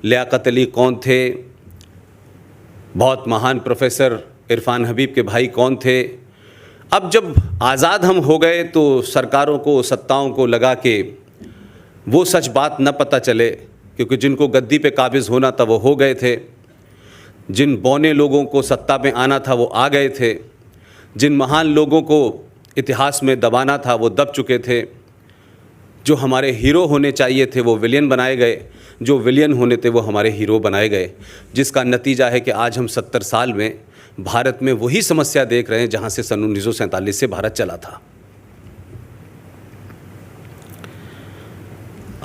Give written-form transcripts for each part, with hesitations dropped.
लियाकत अली कौन थे, बहुत महान प्रोफेसर इरफान हबीब के भाई कौन थे। अब जब आज़ाद हम हो गए तो सरकारों को, सत्ताओं को लगा कि वो सच बात न पता चले, क्योंकि जिनको गद्दी पे काबिज़ होना था वो हो गए थे, जिन बौने लोगों को सत्ता में आना था वो आ गए थे, जिन महान लोगों को इतिहास में दबाना था वो दब चुके थे, जो हमारे हीरो होने चाहिए थे वो विलियन बनाए गए, जो विलियन होने थे वो हमारे हीरो बनाए गए, जिसका नतीजा है कि आज हम 70 साल में भारत में वही समस्या देख रहे हैं जहां से सन 1947 से भारत चला था।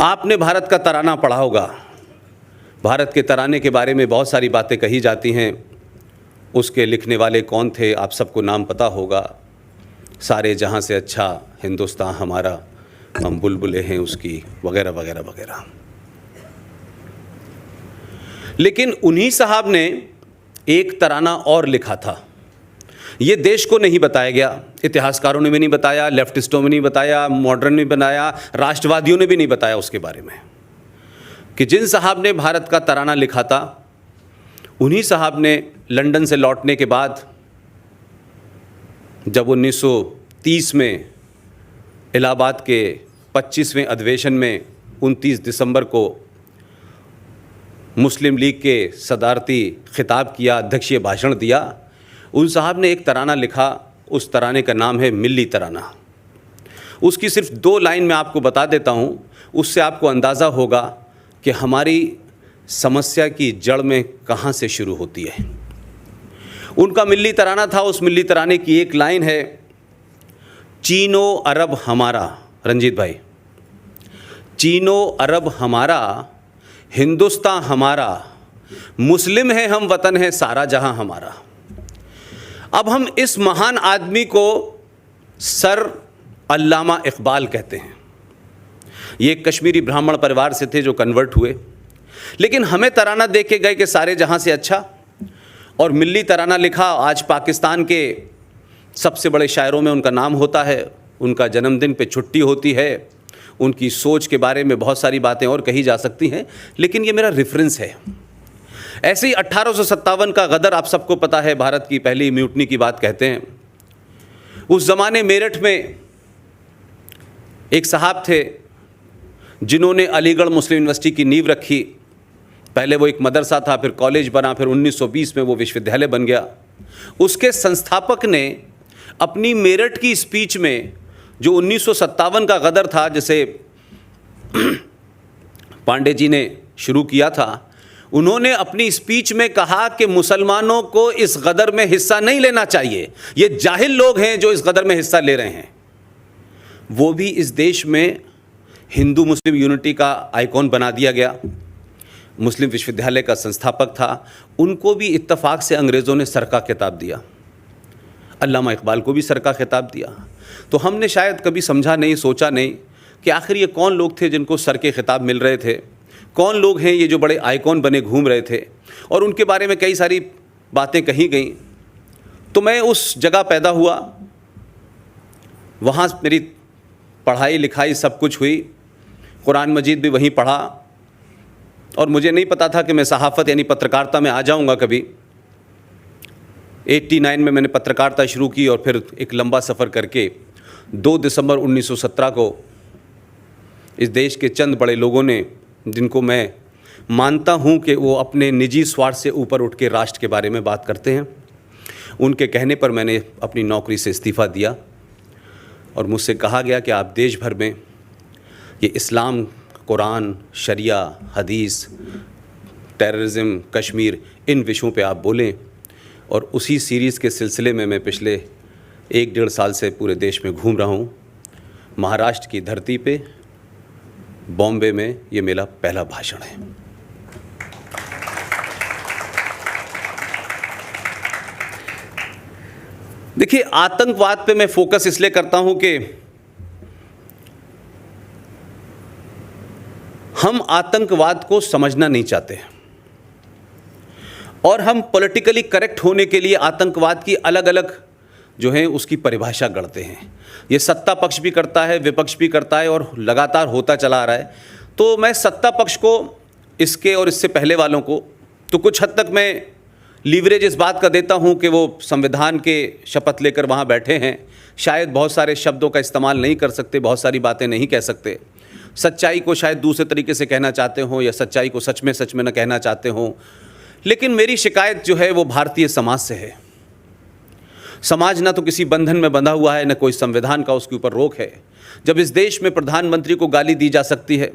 आपने भारत का तराना पढ़ा होगा। भारत के तराने के बारे में बहुत सारी बातें कही जाती हैं। उसके लिखने वाले कौन थे आप सबको नाम पता होगा। सारे जहां से अच्छा हिंदुस्तान हमारा, हम बुलबुलें हैं उसकी, वगैरह वगैरह वगैरह। लेकिन उन्हीं साहब ने एक तराना और लिखा था। ये देश को नहीं बताया गया, इतिहासकारों ने भी नहीं बताया, लेफ्टिस्टों ने नहीं बताया, मॉडर्न ने बनाया, राष्ट्रवादियों ने भी नहीं बताया उसके बारे में, कि जिन साहब ने भारत का तराना लिखा था उन्हीं साहब ने लंदन से लौटने के बाद जब 1930 में इलाहाबाद के 25वें अधिवेशन में 29 दिसंबर को मुस्लिम लीग के सदारती खिताब किया, अध्यक्षीय भाषण दिया, उन साहब ने एक तराना लिखा। उस तराने का नाम है मिल्ली तराना। उसकी सिर्फ 2 लाइन मैं आपको बता देता हूँ, उससे आपको अंदाज़ा होगा कि हमारी समस्या की जड़ में कहाँ से शुरू होती है। उनका मिल्ली तराना था। उस मिल्ली तराने की एक लाइन है, चीनो अरब हमारा, रंजीत भाई, चीनो अरब हमारा, हिंदुस्तान हमारा, मुस्लिम है हम, वतन है सारा जहां हमारा। अब हम इस महान आदमी को सर अल्लामा इकबाल कहते हैं। ये एक कश्मीरी ब्राह्मण परिवार से थे जो कन्वर्ट हुए, लेकिन हमें तराना देख के गए कि सारे जहां से अच्छा, और मिल्ली तराना लिखा। आज पाकिस्तान के सबसे बड़े शायरों में उनका नाम होता है, उनका जन्मदिन पे छुट्टी होती है, उनकी सोच के बारे में बहुत सारी बातें और कही जा सकती हैं, लेकिन ये मेरा रेफरेंस है। ऐसे ही 1857 का गदर आप सबको पता है, भारत की पहली म्यूटनी की बात कहते हैं। उस ज़माने मेरठ में एक साहब थे जिन्होंने अलीगढ़ मुस्लिम यूनिवर्सिटी की नींव रखी। पहले वो एक मदरसा था, फिर कॉलेज बना, फिर 1920 में वो विश्वविद्यालय बन गया। उसके संस्थापक ने अपनी मेरठ की स्पीच में, जो 1957 का गदर था जिसे पांडे जी ने शुरू किया था, उन्होंने अपनी स्पीच में कहा कि मुसलमानों को इस गदर में हिस्सा नहीं लेना चाहिए, ये जाहिल लोग हैं जो इस गदर में हिस्सा ले रहे हैं। वो भी इस देश में हिंदू मुस्लिम यूनिटी का आइकॉन बना दिया गया। मुस्लिम विश्वविद्यालय का संस्थापक था, उनको भी इत्तफाक से अंग्रेज़ों ने सर का खिताब दिया। अल्लामा इकबाल को भी सर का खिताब दिया। तो हमने शायद कभी समझा नहीं, सोचा नहीं कि आखिर ये कौन लोग थे जिनको सर के खिताब मिल रहे थे, कौन लोग हैं ये जो बड़े आइकॉन बने घूम रहे थे, और उनके बारे में कई सारी बातें कही गई। तो मैं उस जगह पैदा हुआ, वहाँ मेरी पढ़ाई लिखाई सब कुछ हुई, कुरान मजीद भी वहीं पढ़ा, और मुझे नहीं पता था कि मैं सहाफ़त यानी पत्रकारिता में आ जाऊँगा कभी। 89 में मैंने पत्रकारिता शुरू की, और फिर एक लंबा सफ़र करके 2 दिसंबर 1917 को इस देश के चंद बड़े लोगों ने, जिनको मैं मानता हूं कि वो अपने निजी स्वार्थ से ऊपर उठ के राष्ट्र के बारे में बात करते हैं, उनके कहने पर मैंने अपनी नौकरी से इस्तीफ़ा दिया। और मुझसे कहा गया कि आप देश भर में ये इस्लाम, कुरान, शरिया, हदीस, टेररिज्म, कश्मीर, इन विषयों पे आप बोलें। और उसी सीरीज़ के सिलसिले में मैं पिछले 1-1.5 साल से पूरे देश में घूम रहा हूँ। महाराष्ट्र की धरती पे बॉम्बे में ये मेरा पहला भाषण है। देखिए, आतंकवाद पे मैं फोकस इसलिए करता हूं कि हम आतंकवाद को समझना नहीं चाहते, और हम पॉलिटिकली करेक्ट होने के लिए आतंकवाद की अलग अलग जो है उसकी परिभाषा गढ़ते हैं। ये सत्ता पक्ष भी करता है, विपक्ष भी करता है, और लगातार होता चला आ रहा है। तो मैं सत्ता पक्ष को इसके और इससे पहले वालों को, तो कुछ हद तक मैं लीवरेज इस बात का देता हूं कि वो संविधान के शपथ लेकर वहां बैठे हैं, शायद बहुत सारे शब्दों का इस्तेमाल नहीं कर सकते, बहुत सारी बातें नहीं कह सकते, सच्चाई को शायद दूसरे तरीके से कहना चाहते हों या सच्चाई को सच में न कहना चाहते हों। लेकिन मेरी शिकायत जो है वो भारतीय समाज से है। समाज ना तो किसी बंधन में बंधा हुआ है, न कोई संविधान का उसके ऊपर रोक है। जब इस देश में प्रधानमंत्री को गाली दी जा सकती है,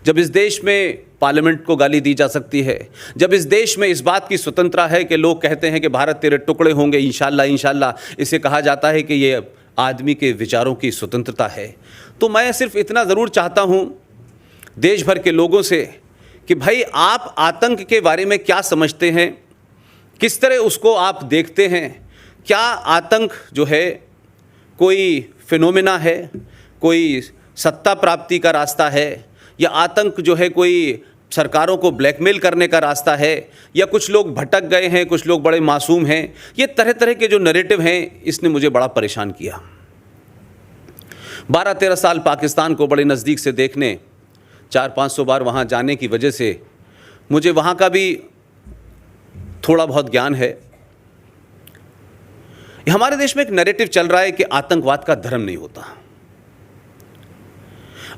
जब इस देश में पार्लियामेंट को गाली दी जा सकती है, जब इस देश में इस बात की स्वतंत्रता है कि लोग कहते हैं कि भारत तेरे टुकड़े होंगे इंशाल्लाह इंशाल्लाह, इसे कहा जाता है कि ये आदमी के विचारों की स्वतंत्रता है, तो मैं सिर्फ इतना ज़रूर चाहता हूँ देश भर के लोगों से कि भाई आप आतंक के बारे में क्या समझते हैं, किस तरह उसको आप देखते हैं। क्या आतंक जो है कोई फिनोमेना है, कोई सत्ता प्राप्ति का रास्ता है, या आतंक जो है कोई सरकारों को ब्लैकमेल करने का रास्ता है, या कुछ लोग भटक गए हैं, कुछ लोग बड़े मासूम हैं। ये तरह तरह के जो नैरेटिव हैं, इसने मुझे बड़ा परेशान किया। 12-13 साल पाकिस्तान को बड़े नज़दीक से देखने, 400-500 बार वहाँ जाने की वजह से मुझे वहाँ का भी थोड़ा बहुत ज्ञान है। हमारे देश में एक नैरेटिव चल रहा है कि आतंकवाद का धर्म नहीं होता।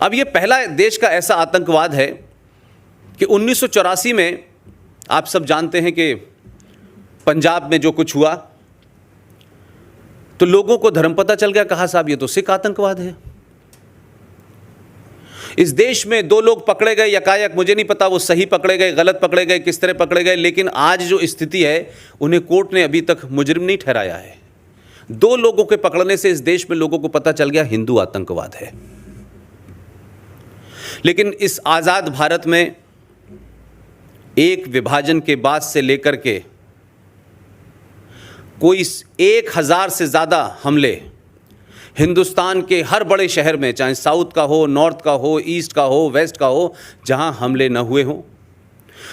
अब ये पहला देश का ऐसा आतंकवाद है कि 1984 में आप सब जानते हैं कि पंजाब में जो कुछ हुआ, तो लोगों को धर्म पता चल गया, कहा साहब ये तो सिख आतंकवाद है। इस देश में 2 लोग पकड़े गए यकायक, मुझे नहीं पता वो सही पकड़े गए, गलत पकड़े गए, किस तरह पकड़े गए, लेकिन आज जो स्थिति है उन्हें कोर्ट ने अभी तक मुजरिम नहीं ठहराया है। 2 लोगों के पकड़ने से इस देश में लोगों को पता चल गया हिंदू आतंकवाद है। लेकिन इस आज़ाद भारत में एक विभाजन के बाद से लेकर के कोई 1000 से ज़्यादा हमले हिंदुस्तान के हर बड़े शहर में, चाहे साउथ का हो, नॉर्थ का हो, ईस्ट का हो, वेस्ट का हो, जहां हमले न हुए हों,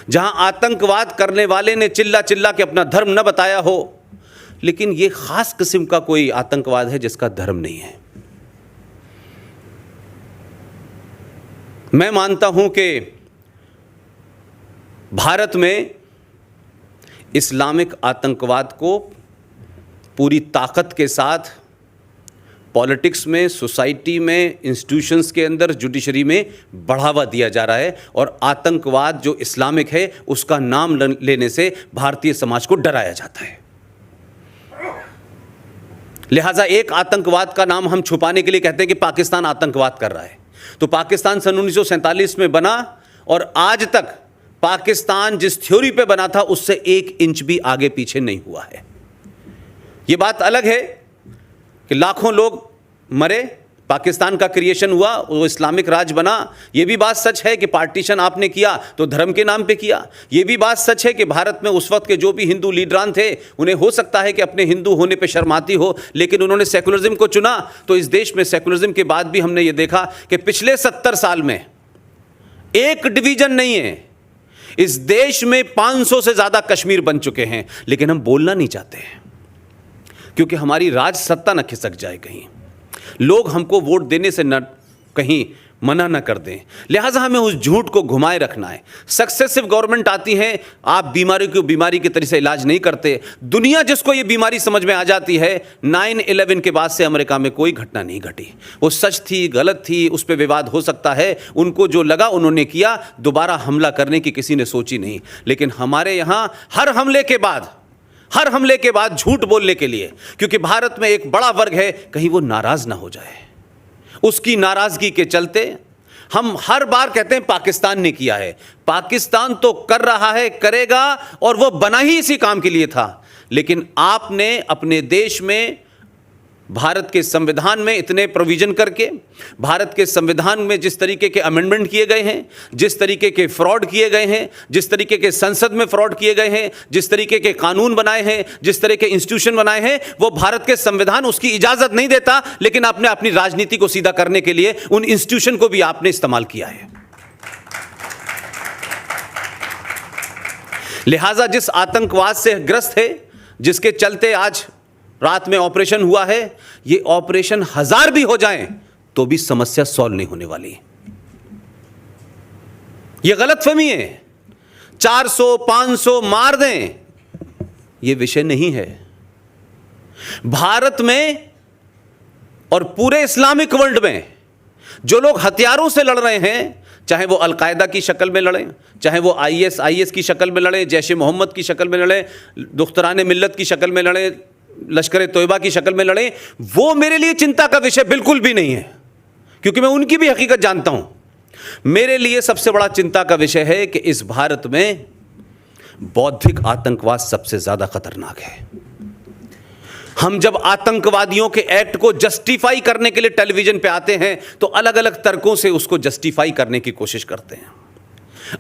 जहां आतंकवाद करने वाले ने चिल्ला चिल्ला के अपना धर्म न बताया हो, लेकिन ये खास किस्म का कोई आतंकवाद है जिसका धर्म नहीं है। मैं मानता हूं कि भारत में इस्लामिक आतंकवाद को पूरी ताकत के साथ पॉलिटिक्स में, सोसाइटी में, इंस्टीट्यूशंस के अंदर, जुडिशरी में बढ़ावा दिया जा रहा है, और आतंकवाद जो इस्लामिक है उसका नाम लेने से भारतीय समाज को डराया जाता है। लिहाजा एक आतंकवाद का नाम हम छुपाने के लिए कहते हैं कि पाकिस्तान आतंकवाद कर रहा है। तो पाकिस्तान सन 1947 में बना और आज तक पाकिस्तान जिस थ्योरी पे बना था उससे 1 इंच भी आगे पीछे नहीं हुआ है। ये बात अलग है कि लाखों लोग मरे, पाकिस्तान का क्रिएशन हुआ, वो इस्लामिक राज बना। ये भी बात सच है कि पार्टीशन आपने किया तो धर्म के नाम पे किया। ये भी बात सच है कि भारत में उस वक्त के जो भी हिंदू लीडरान थे उन्हें हो सकता है कि अपने हिंदू होने पे शर्म आती हो, लेकिन उन्होंने सेकुलरिज्म को चुना। तो इस देश में सेकुलरिज्म के बाद भी हमने ये देखा कि पिछले 70 साल में एक डिवीजन नहीं है। इस देश में 500 से ज़्यादा कश्मीर बन चुके हैं, लेकिन हम बोलना नहीं चाहते हैं क्योंकि हमारी राज सत्ता न खिसक जाए, कहीं लोग हमको वोट देने से न कहीं मना न कर दें। लिहाजा हमें उस झूठ को घुमाए रखना है। सक्सेसिव गवर्नमेंट आती है, आप बीमारी को बीमारी की तरह से इलाज नहीं करते। दुनिया जिसको ये बीमारी समझ में आ जाती है, 9/11 के बाद से अमेरिका में कोई घटना नहीं घटी। वो सच थी, गलत थी, उस पर विवाद हो सकता है, उनको जो लगा उन्होंने किया, दोबारा हमला करने की किसी ने सोची नहीं। लेकिन हमारे यहाँ हर हमले के बाद झूठ बोलने के लिए, क्योंकि भारत में एक बड़ा वर्ग है, कहीं वो नाराज ना हो जाए, उसकी नाराजगी के चलते हम हर बार कहते हैं पाकिस्तान ने किया है। पाकिस्तान तो कर रहा है, करेगा, और वो बना ही इसी काम के लिए था। लेकिन आपने अपने देश में भारत के संविधान में इतने प्रोविजन करके, भारत के संविधान में जिस तरीके के अमेंडमेंट किए गए हैं, जिस तरीके के फ्रॉड किए गए हैं, जिस तरीके के संसद में फ्रॉड किए गए हैं, जिस तरीके के कानून बनाए हैं, जिस तरह के इंस्टीट्यूशन बनाए हैं, वो भारत के संविधान उसकी इजाजत नहीं देता। लेकिन आपने अपनी राजनीति को सीधा करने के लिए उन इंस्टीट्यूशन को भी आपने इस्तेमाल किया है। लिहाजा जिस आतंकवाद से ग्रस्त है, जिसके चलते आज रात में ऑपरेशन हुआ है, ये ऑपरेशन 1000 भी हो जाएं तो भी समस्या सॉल्व नहीं होने वाली। ये गलतफहमी है। 400 500 मार दें, ये विषय नहीं है। भारत में और पूरे इस्लामिक वर्ल्ड में जो लोग हथियारों से लड़ रहे हैं, चाहे वो अलकायदा की शक्ल में लड़ें, चाहे वो आईएस की शक्ल में लड़ें, जैश ए मोहम्मद की शक्ल में लड़ें, दुख्तरान मिल्लत की शक्ल में लड़ें, लश्कर तोयबा की शक्ल में लड़ें, वो मेरे लिए चिंता का विषय बिल्कुल भी नहीं है, क्योंकि मैं उनकी भी हकीकत जानता हूं। मेरे लिए सबसे बड़ा चिंता का विषय है कि इस भारत में बौद्धिक आतंकवाद सबसे ज्यादा खतरनाक है। हम जब आतंकवादियों के एक्ट को जस्टिफाई करने के लिए टेलीविजन पे आते हैं तो अलग अलग तर्कों से उसको जस्टिफाई करने की कोशिश करते हैं।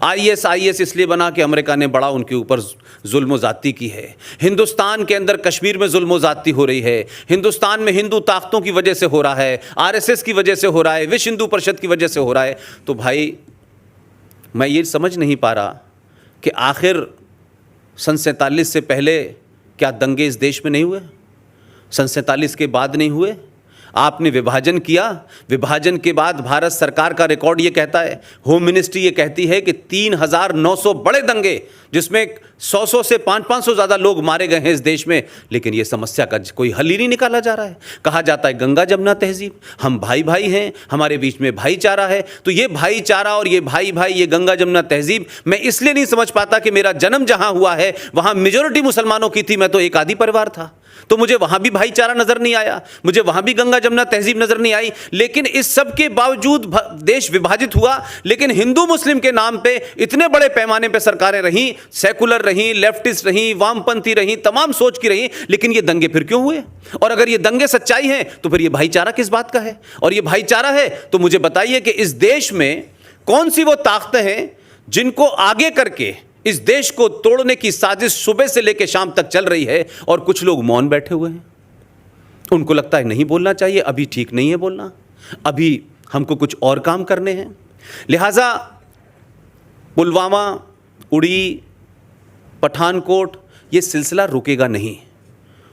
आईएस इसलिए बना कि अमेरिका ने बड़ा उनके ऊपर जुल्म ज़्यादती की है। हिंदुस्तान के अंदर कश्मीर में जुल्म ज़्यादती हो रही है। हिंदुस्तान में हिंदू ताकतों की वजह से हो रहा है, आरएसएस की वजह से हो रहा है, विश्व हिंदू परिषद की वजह से हो रहा है। तो भाई, मैं ये समझ नहीं पा रहा कि आखिर सन 47 से पहले क्या दंगे इस देश में नहीं हुए? सन 47 के बाद नहीं हुए? आपने विभाजन किया, विभाजन के बाद भारत सरकार का रिकॉर्ड ये कहता है, होम मिनिस्ट्री ये कहती है कि 3,900 बड़े दंगे, जिसमें 100 से 500 ज़्यादा लोग मारे गए हैं इस देश में, लेकिन ये समस्या का कोई हल ही नहीं निकाला जा रहा है। कहा जाता है गंगा जमुना तहजीब, हम भाई भाई हैं, हमारे बीच में भाईचारा है। तो ये भाईचारा और ये भाई भाई, ये गंगा जमुना तहजीब मैं इसलिए नहीं समझ पाता कि मेरा जन्म जहाँ हुआ है वहाँ मेजॉरिटी मुसलमानों की थी, मैं तो एक आदि परिवार था, तो मुझे वहां भी भाईचारा नजर नहीं आया, मुझे वहां भी गंगा जमुना तहजीब नजर नहीं आई। लेकिन इस सब के बावजूद देश विभाजित हुआ, लेकिन हिंदू मुस्लिम के नाम पे इतने बड़े पैमाने पे सरकारें रहीं, सेकुलर रहीं, लेफ्टिस्ट रहीं, वामपंथी रहीं, तमाम सोच की रहीं, लेकिन ये दंगे फिर क्यों हुए? और अगर ये दंगे सच्चाई हैं तो फिर ये भाईचारा किस बात का है? और ये भाईचारा है तो मुझे बताइए कि इस देश में कौन सी वो ताकतें हैं जिनको आगे करके इस देश को तोड़ने की साजिश सुबह से लेकर शाम तक चल रही है, और कुछ लोग मौन बैठे हुए हैं। उनको लगता है नहीं बोलना चाहिए, अभी ठीक नहीं है बोलना, अभी हमको कुछ और काम करने हैं। लिहाजा पुलवामा, उड़ी, पठानकोट, ये सिलसिला रुकेगा नहीं,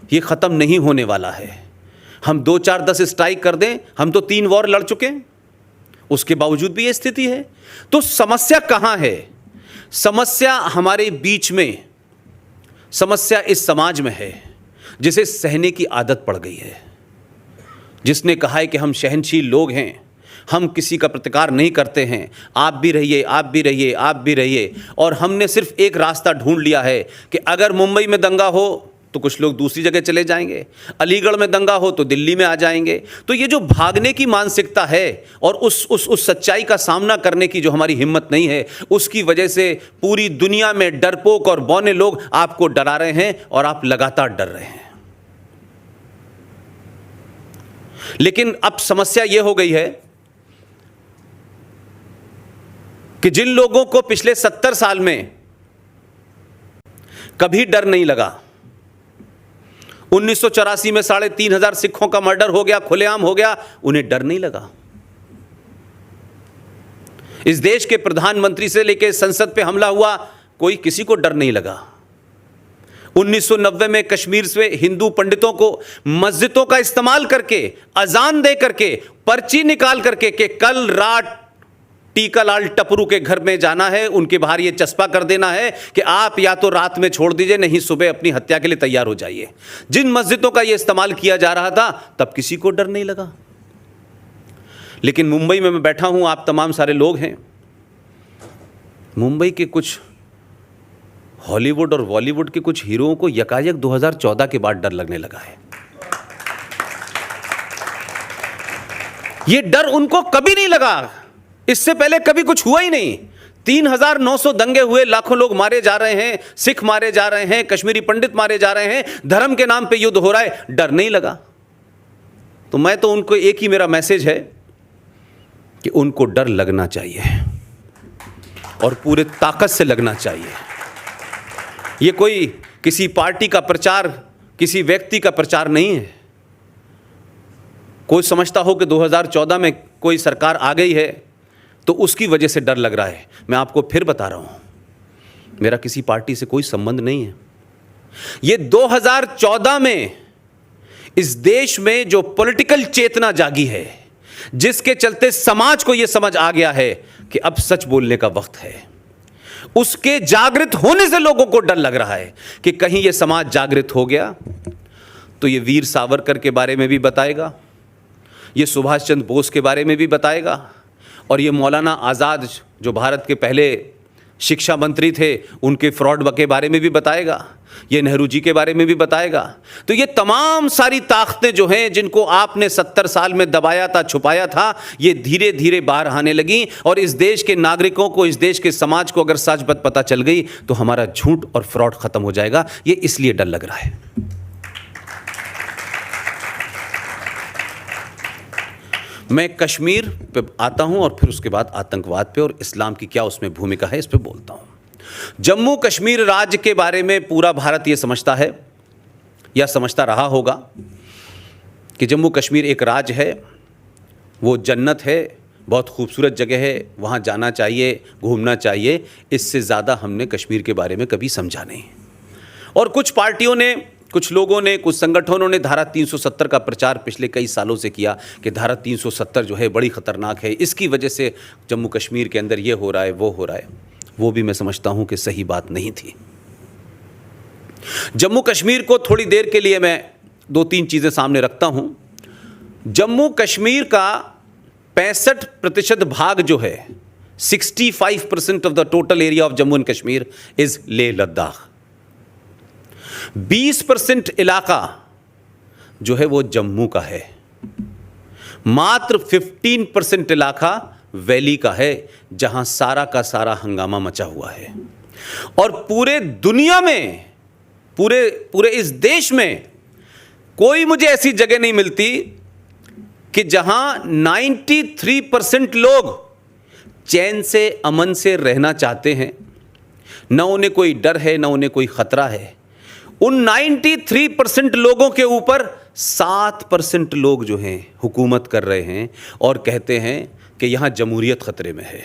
ये ख़त्म नहीं होने वाला है। हम 2 4 10 स्ट्राइक कर दें, हम तो 3 वॉर लड़ चुके हैं, उसके बावजूद भी ये स्थिति है। तो समस्या कहाँ है? समस्या हमारे बीच में, समस्या इस समाज में है जिसे सहने की आदत पड़ गई है, जिसने कहा है कि हम सहनशील लोग हैं, हम किसी का प्रतिकार नहीं करते हैं, आप भी रहिए, आप भी रहिए, आप भी रहिए। और हमने सिर्फ एक रास्ता ढूंढ लिया है कि अगर मुंबई में दंगा हो तो कुछ लोग दूसरी जगह चले जाएंगे, अलीगढ़ में दंगा हो तो दिल्ली में आ जाएंगे। तो ये जो भागने की मानसिकता है और उस सच्चाई का सामना करने की जो हमारी हिम्मत नहीं है, उसकी वजह से पूरी दुनिया में डरपोक और बौने लोग आपको डरा रहे हैं और आप लगातार डर रहे हैं। लेकिन अब समस्या यह हो गई है कि जिन लोगों को पिछले 70 साल में कभी डर नहीं लगा, 1984 में 3,500 सिखों का मर्डर हो गया, खुलेआम हो गया, उन्हें डर नहीं लगा। इस देश के प्रधानमंत्री से लेकर संसद पे हमला हुआ, कोई किसी को डर नहीं लगा। 1990 में कश्मीर से हिंदू पंडितों को मस्जिदों का इस्तेमाल करके, अजान दे करके, पर्ची निकाल करके कि कल रात टीकालाल टपरू के घर में जाना है, उनके बाहर ये चस्पा कर देना है कि आप या तो रात में छोड़ दीजिए, नहीं सुबह अपनी हत्या के लिए तैयार हो जाइए। जिन मस्जिदों का ये इस्तेमाल किया जा रहा था, तब किसी को डर नहीं लगा। लेकिन मुंबई में मैं बैठा हूं, आप तमाम सारे लोग हैं, मुंबई के कुछ हॉलीवुड और बॉलीवुड के कुछ हीरोओं को यकायक 2014 के बाद डर लगने लगा है। ये डर उनको कभी नहीं लगा, इससे पहले कभी कुछ हुआ ही नहीं। 3,900 दंगे हुए, लाखों लोग मारे जा रहे हैं, सिख मारे जा रहे हैं, कश्मीरी पंडित मारे जा रहे हैं, धर्म के नाम पे युद्ध हो रहा है, डर नहीं लगा। तो मैं तो उनको एक ही मेरा मैसेज है कि उनको डर लगना चाहिए और पूरे ताकत से लगना चाहिए। ये कोई किसी पार्टी का प्रचार, किसी व्यक्ति का प्रचार नहीं है। कोई समझता हो कि 2014 में कोई सरकार आ गई है तो उसकी वजह से डर लग रहा है, मैं आपको फिर बता रहा हूं, मेरा किसी पार्टी से कोई संबंध नहीं है। ये 2014 में इस देश में जो पॉलिटिकल चेतना जागी है, जिसके चलते समाज को यह समझ आ गया है कि अब सच बोलने का वक्त है। उसके जागृत होने से लोगों को डर लग रहा है कि कहीं यह समाज जागृत हो गया तो ये वीर सावरकर के बारे में भी बताएगा, ये सुभाष चंद्र बोस के बारे में भी बताएगा, और ये मौलाना आज़ाद जो भारत के पहले शिक्षा मंत्री थे उनके फ्रॉड के बारे में भी बताएगा, ये नेहरू जी के बारे में भी बताएगा। तो ये तमाम सारी ताकतें जो हैं जिनको आपने 70 साल में दबाया था, छुपाया था, ये धीरे धीरे बाहर आने लगी। और इस देश के नागरिकों को, इस देश के समाज को अगर सच बात पता चल गई तो हमारा झूठ और फ्रॉड खत्म हो जाएगा। ये इसलिए डर लग रहा है। मैं कश्मीर पे आता हूं और फिर उसके बाद आतंकवाद पे और इस्लाम की क्या उसमें भूमिका है इस पे बोलता हूं। जम्मू कश्मीर राज्य के बारे में पूरा भारत ये समझता है या समझता रहा होगा कि जम्मू कश्मीर एक राज्य है, वो जन्नत है, बहुत खूबसूरत जगह है, वहाँ जाना चाहिए, घूमना चाहिए। इससे ज़्यादा हमने कश्मीर के बारे में कभी समझा नहीं। और कुछ पार्टियों ने, कुछ लोगों ने, कुछ संगठनों ने धारा 370 का प्रचार पिछले कई सालों से किया कि धारा 370 जो है बड़ी ख़तरनाक है, इसकी वजह से जम्मू कश्मीर के अंदर ये हो रहा है, वो हो रहा है। वो भी मैं समझता हूँ कि सही बात नहीं थी। जम्मू कश्मीर को थोड़ी देर के लिए मैं 2-3 चीज़ें सामने रखता हूँ। जम्मू कश्मीर का 65% भाग जो है, 65% of the total area of Jammu and Kashmir is Leh Ladakh. 20% इलाका जो है वो जम्मू का है। मात्र 15% इलाका वैली का है, जहां सारा का सारा हंगामा मचा हुआ है। और पूरे दुनिया में, पूरे इस देश में कोई मुझे ऐसी जगह नहीं मिलती कि जहां 93% लोग चैन से, अमन से रहना चाहते हैं। न उन्हें कोई डर है, न उन्हें कोई खतरा है। उन 93% लोगों के ऊपर 7% लोग जो हैं हुकूमत कर रहे हैं और कहते हैं कि यहाँ जमहूरियत ख़तरे में है।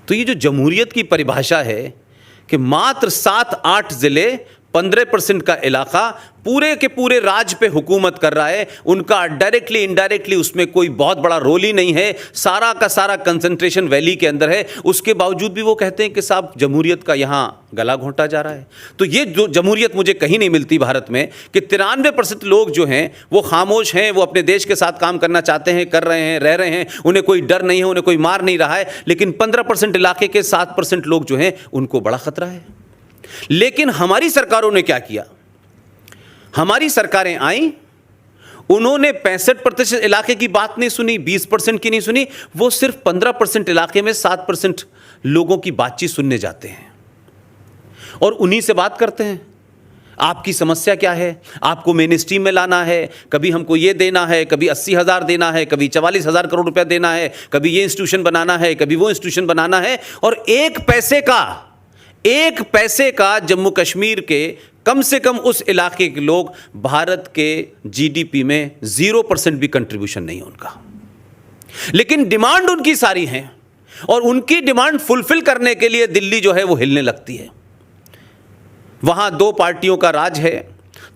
तो ये जो जमहूरियत की परिभाषा है कि मात्र 7-8 ज़िले, 15% का इलाका पूरे के पूरे राज्य पे हुकूमत कर रहा है, उनका डायरेक्टली इनडायरेक्टली उसमें कोई बहुत बड़ा रोल ही नहीं है, सारा का सारा कंसंट्रेशन वैली के अंदर है। उसके बावजूद भी वो कहते हैं कि साहब जमहूरियत का यहाँ गला घोंटा जा रहा है। तो ये जो जमहूरियत मुझे कहीं नहीं मिलती भारत में कि 93% लोग जो हैं वो खामोश हैं, वो अपने देश के साथ काम करना चाहते हैं, कर रहे हैं, रह रहे हैं, उन्हें कोई डर नहीं है, उन्हें कोई मार नहीं रहा है। लेकिन 15% इलाके के 7% लोग जो हैं उनको बड़ा खतरा है। लेकिन हमारी सरकारों ने क्या किया? हमारी सरकारें आईं, उन्होंने 65% इलाके की बात नहीं सुनी, 20% की नहीं सुनी, वो सिर्फ 15% इलाके में 7% लोगों की बातचीत सुनने जाते हैं और उन्हीं से बात करते हैं। आपकी समस्या क्या है, आपको मेन स्ट्रीम में लाना है, कभी हमको ये देना है, कभी 80,000 देना है, कभी 44,000 करोड़ रुपया देना है, कभी ये इंस्टीट्यूशन बनाना है, कभी वो इंस्टीट्यूशन बनाना है। और एक पैसे का जम्मू कश्मीर के कम से कम उस इलाके के लोग, भारत के जीडीपी में 0% भी कंट्रीब्यूशन नहीं है उनका। लेकिन डिमांड उनकी सारी है और उनकी डिमांड फुलफिल करने के लिए दिल्ली जो है वो हिलने लगती है। वहाँ 2 पार्टियों का राज है,